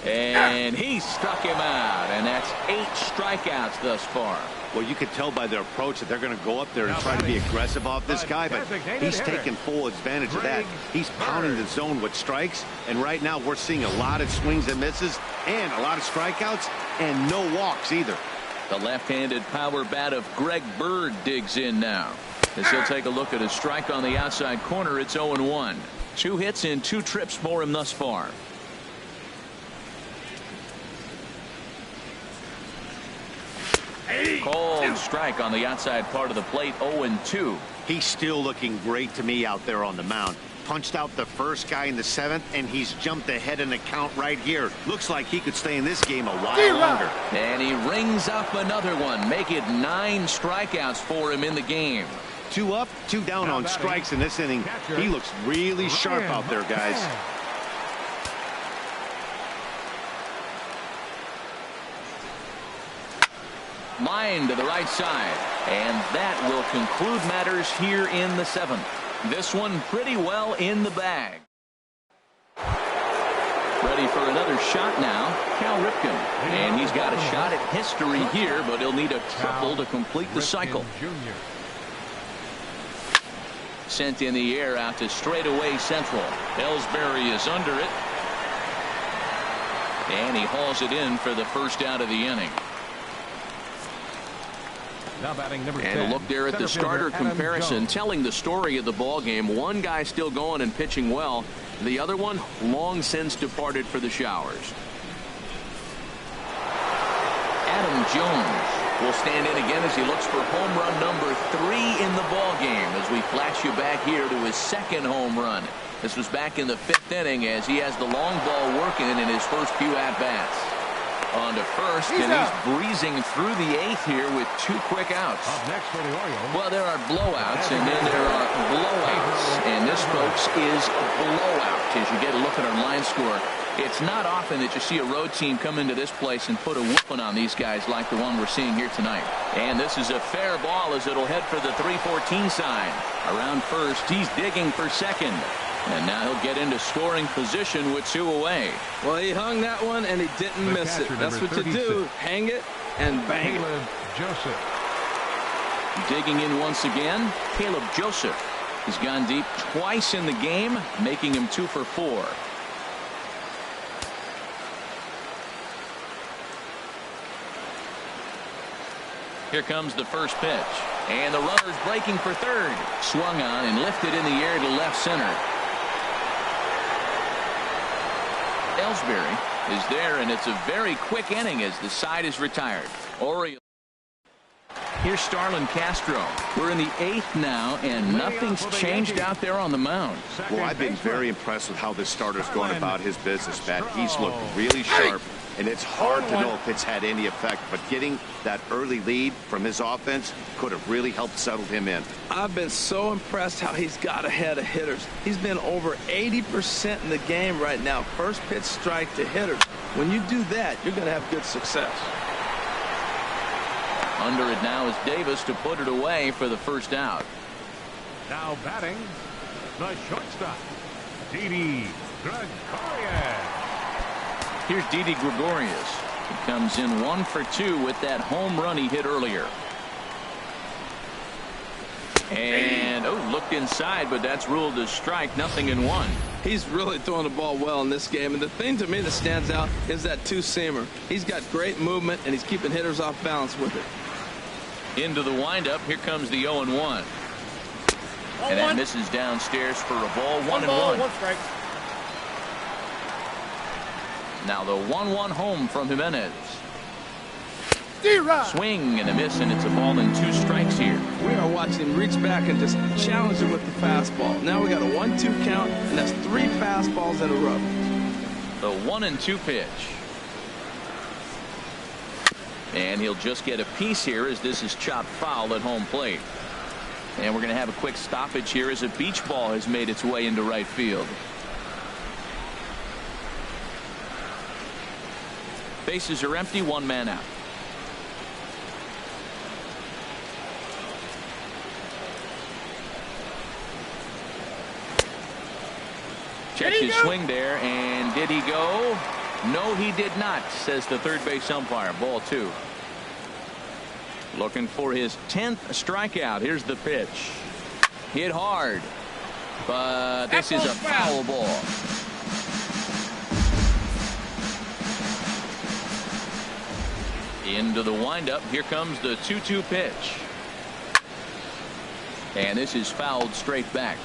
A: And he struck him out, and that's 8 strikeouts thus far.
D: Well, you could tell by their approach that they're going to go up there and try to be aggressive off this guy, but he's taking full advantage of that. He's pounding the zone with strikes, and right now we're seeing a lot of swings and misses and a lot of strikeouts and no walks either.
A: The left-handed power bat of Greg Bird digs in now. As he'll take a look at a strike on the outside corner, it's 0-1. 2 hits and 2 trips for him thus far. Cold strike on the outside part of the plate, 0-2.
D: He's still looking great to me out there on the mound. Punched out the first guy in the 7th, and he's jumped ahead in the count right here. Looks like he could stay in this game a while longer.
A: And he rings up another one. Make it 9 strikeouts for him in the game.
D: 2 up, 2 down on strikes in this inning. He looks really sharp out there, guys.
A: Line to the right side, and that will conclude matters here in the 7th. This one pretty well in the bag. Ready for another shot now, Cal Ripken. And he's got a shot at history here, but he'll need a triple to complete the cycle. Sent in the air out to straightaway central. Ellsbury is under it. And he hauls it in for the first out of the inning.
B: Now batting number 10.
A: And a look there at the starter comparison, telling the story of the ball game. One guy still going and pitching well. The other one long since departed for the showers. Adam Jones will stand in again as he looks for home run number 3 in the ball game, as we flash you back here to his 2nd home run. This was back in the 5th inning as he has the long ball working in his first few at-bats. On to first, and he's breezing through the 8th here with 2 quick outs.
B: Up next for the Orioles.
A: Well, there are blowouts, and then there are blowouts. And this, folks, is blowout. As you get a look at our line score, it's not often that you see a road team come into this place and put a whooping on these guys like the one we're seeing here tonight. And this is a fair ball as it'll head for the 3-14 sign. Around first, he's digging for second. And now he'll get into scoring position with 2 away.
C: Well, he hung that one, and he didn't miss it. That's what you do. Hang it and bang it.
B: Joseph.
A: Digging in once again, Caleb Joseph. He's gone deep twice in the game, making him 2 for 4. Here comes the first pitch. And the runner's breaking for third. Swung on and lifted in the air to left center. Ellsbury is there, and it's a very quick inning as the side is retired. Orioles. Here's Starlin Castro. We're in the 8th now, and nothing's changed out there on the mound.
D: Well, I've been very impressed with how this starter's going about his business, Matt. He's looked really sharp, and it's hard to know if it's had any effect, but getting that early lead from his offense could have really helped settle him in.
C: I've been so impressed how he's got ahead of hitters. He's been over 80% in the game right now. First pitch strike to hitters. When you do that, you're going to have good success.
A: Under it now is Davis to put it away for the first out.
B: Now batting, the shortstop, Didi Gregorius.
A: Here's Didi Gregorius. He comes in 1 for 2 with that home run he hit earlier. And, looked inside, but that's ruled as strike. 0-1.
C: He's really throwing the ball well in this game. And the thing to me that stands out is that 2-seamer. He's got great movement, and he's keeping hitters off balance with it.
A: Into the windup. Here comes the 0-1. And that misses downstairs for a ball. 1-1.
F: 1 strike.
A: Now the 1-1 home from Jimenez. Swing and a miss, and it's a ball and 2 strikes here.
C: We are watching him reach back and just challenge him with the fastball. Now we got a 1-2 count, and that's 3 fastballs in a row.
A: The 1-2 pitch. And he'll just get a piece here as this is chopped foul at home plate. And we're going to have a quick stoppage here as a beach ball has made its way into right field. Bases are empty, 1 man out. Checks his swing there, and did he go? No, he did not, says the third base umpire. Ball 2. Looking for his 10th strikeout. Here's the pitch. Hit hard, but this is a foul ball. Into the windup. Here comes the 2-2 pitch. And this is fouled straight back.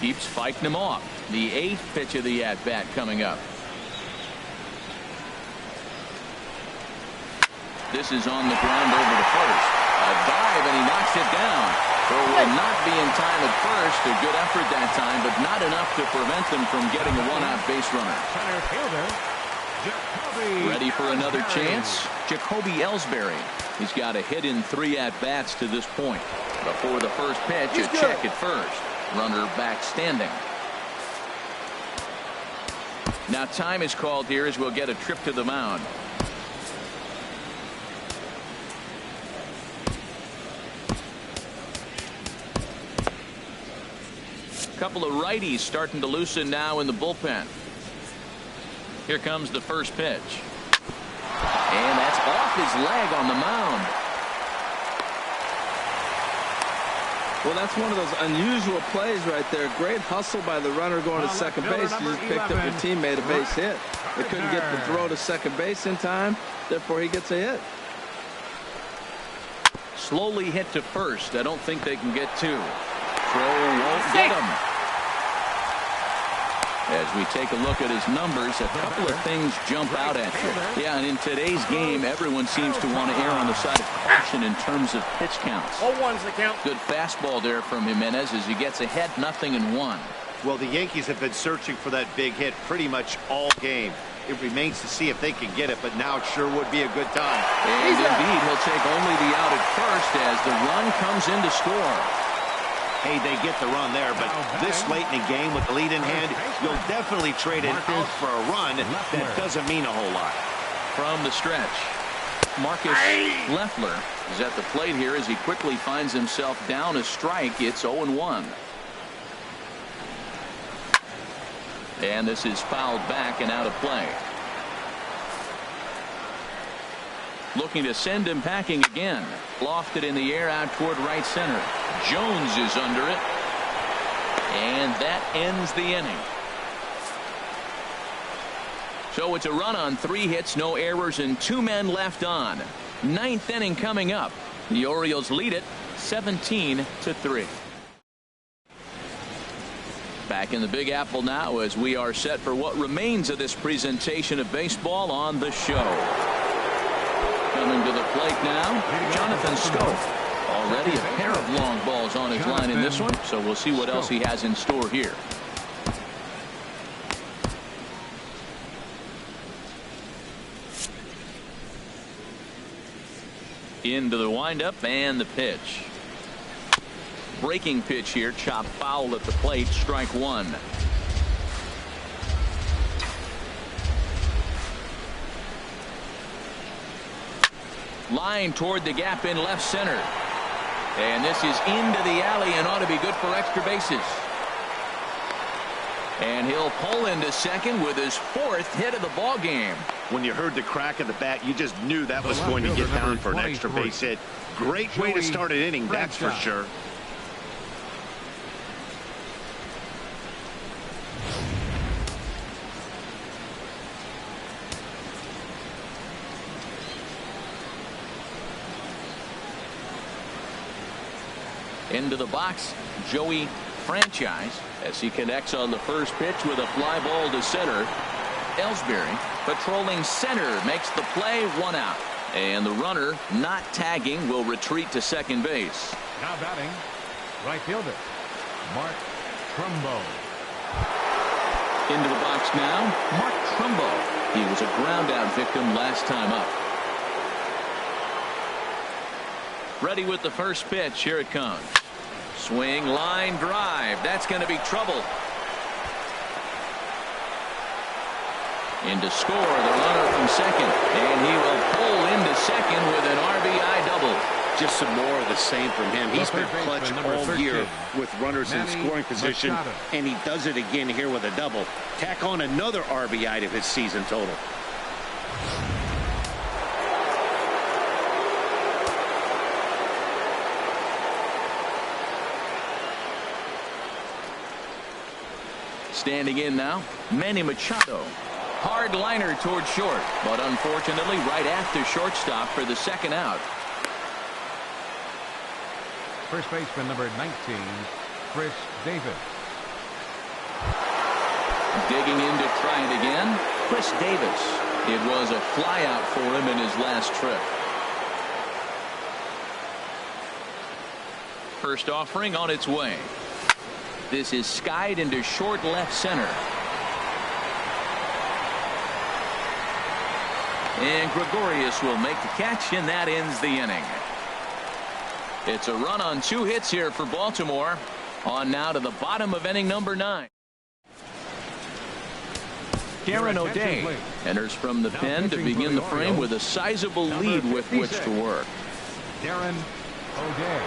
A: Keeps fighting him off. The 8th pitch of the at-bat coming up. This is on the ground over to first. A dive, and he knocks it down. Throw will not be in time at first. A good effort that time, but not enough to prevent them from getting a 1-out base runner. Ready for another chance? Jacoby Ellsbury. He's got a hit in 3 at-bats to this point. Before the first pitch, a check at first. Runner back standing. Now time is called here as we'll get a trip to the mound. Couple of righties starting to loosen now in the bullpen. Here comes the first pitch. And that's off his leg on the mound.
C: Well, that's one of those unusual plays right there. Great hustle by the runner going to second base. He just picked up your teammate a base hit. They couldn't get the throw to second base in time. Therefore, he gets a hit.
A: Slowly hit to first. I don't think they can get 2. Throw won't get him. As we take a look at his numbers, a couple of things jump out at you. Yeah, and in today's game, everyone seems to want to err on the side of caution in terms of pitch counts.
F: 0-1's the count.
A: Good fastball there from Jimenez as he gets ahead 0-1.
D: Well, the Yankees have been searching for that big hit pretty much all game. It remains to see if they can get it, but now it sure would be a good time.
A: And indeed, he'll take only the out at first as the run comes in to score.
D: Hey, they get the run there, but this late in the game with the lead in hand, you'll definitely trade it out for a run. That doesn't mean a whole lot.
A: From the stretch, Marcus Leffler is at the plate here as he quickly finds himself down a strike. It's 0-1. And this is fouled back and out of play. Looking to send him packing again. Lofted in the air out toward right center. Jones is under it. And that ends the inning. So it's a run on 3 hits, no errors, and 2 men left on. 9th inning coming up. The Orioles lead it 17-3. Back in the Big Apple now as we are set for what remains of this presentation of baseball on the show. Coming to the plate now, Jonathan Schoaf. Already a pair of long balls on his line in this one, so we'll see what else he has in store here. Into the windup and the pitch. Breaking pitch here, chopped foul at the plate, strike 1. Line toward the gap in left center. And this is into the alley and ought to be good for extra bases. And he'll pull into second with his 4th hit of the ball game.
D: When you heard the crack of the bat, you just knew that was going to get down for an extra base hit. Great way to start an inning, that's for sure.
A: Into the box, Joey Franchise as he connects on the first pitch with a fly ball to center. Ellsbury. Patrolling center makes the play, 1 out. And the runner not tagging will retreat to second base.
B: Now batting, right fielder, Mark Trumbo.
A: Into the box now, Mark Trumbo. He was a ground out victim last time up. Ready with the first pitch. Here it comes. Swing, line drive. That's going to be trouble. In to score, the runner from second. And he will pull into second with an RBI double.
D: Just some more of the same from him. He's been clutch all
B: 13,
D: year with runners in scoring position, and he does it again here with a double. Tack on another RBI to his season total.
A: Standing in now, Manny Machado. Hard liner toward short, but unfortunately right after shortstop for the second out.
B: First baseman number 19, Chris Davis.
A: Digging in to try it again, Chris Davis. It was a flyout for him in his last trip. First offering on its way. This is skied into short left center. And Gregorius will make the catch, and that ends the inning. It's a run on 2 hits here for Baltimore. On now to the bottom of inning number 9. Karen O'Day enters from the pen to begin the frame with a sizable lead with which to work.
B: Karen O'Day.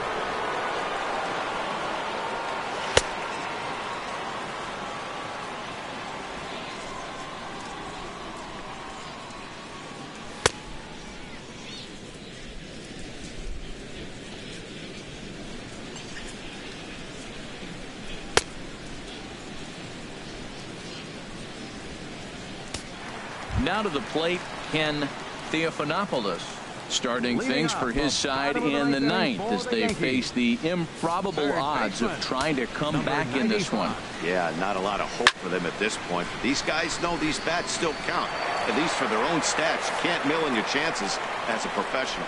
A: Now to the plate, Ken Theophanopoulos, starting things for his side in the 9th as they face the improbable odds of trying to come back in this one.
D: Yeah, not a lot of hope for them at this point. But these guys know these bats still count, at least for their own stats. You can't mill in your chances as a professional.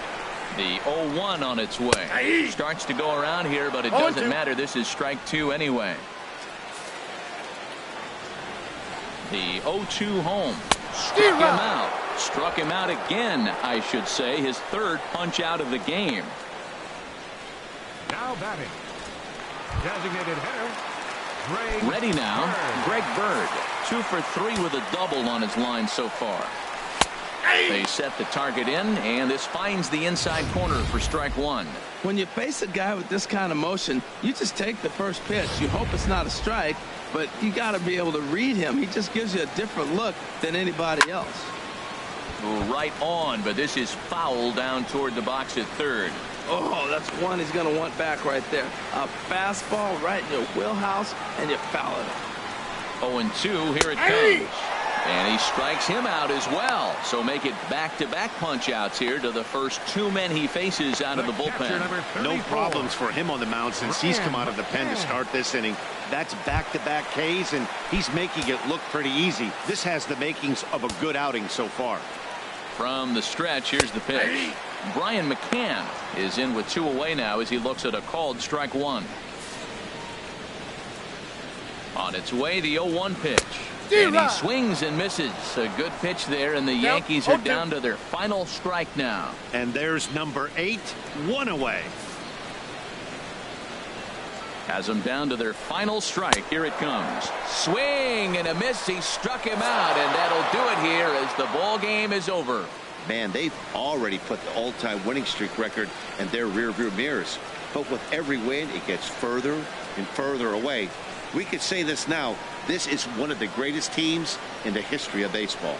A: The 0-1 on its way. Starts to go around here, but it doesn't matter. This is strike 2 anyway. The 0-2 home. Struck him out again, I should say. His 3rd punch out of the game.
B: Now batting, designated hitter,
A: Ready now, Greg Bird. 2 for 3 with a double on his line so far. They set the target in, and this finds the inside corner for strike 1.
C: When you face a guy with this kind of motion, you just take the first pitch. You hope it's not a strike, but you got to be able to read him. He just gives you a different look than anybody else.
A: Right on, but this is foul down toward the box at 3rd.
C: Oh, that's one he's going to want back right there. A fastball right in your wheelhouse, and you foul it.
A: 0-2, here it comes. And he strikes him out as well. So make it back-to-back punch-outs here to the first 2 men he faces out of the bullpen.
D: No problems for him on the mound since he's come out of the pen to start this inning. That's back-to-back Ks, and he's making it look pretty easy. This has the makings of a good outing so far.
A: From the stretch, here's the pitch. Brian McCann is in with 2 away now as he looks at a called strike 1. On its way, the 0-1 pitch. And he swings and misses. A good pitch there, and the Yankees are down to their final strike now.
D: And there's number 8, 1 away.
A: Has them down to their final strike. Here it comes. Swing and a miss. He struck him out, and that'll do it here as the ball game is over.
D: Man, they've already put the all-time winning streak record in their rearview mirrors. But with every win, it gets further and further away. We could say this now. This is one of the greatest teams in the history of baseball.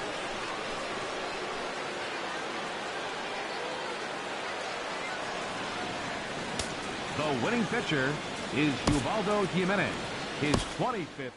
B: The winning pitcher is Ubaldo Jimenez, his 25th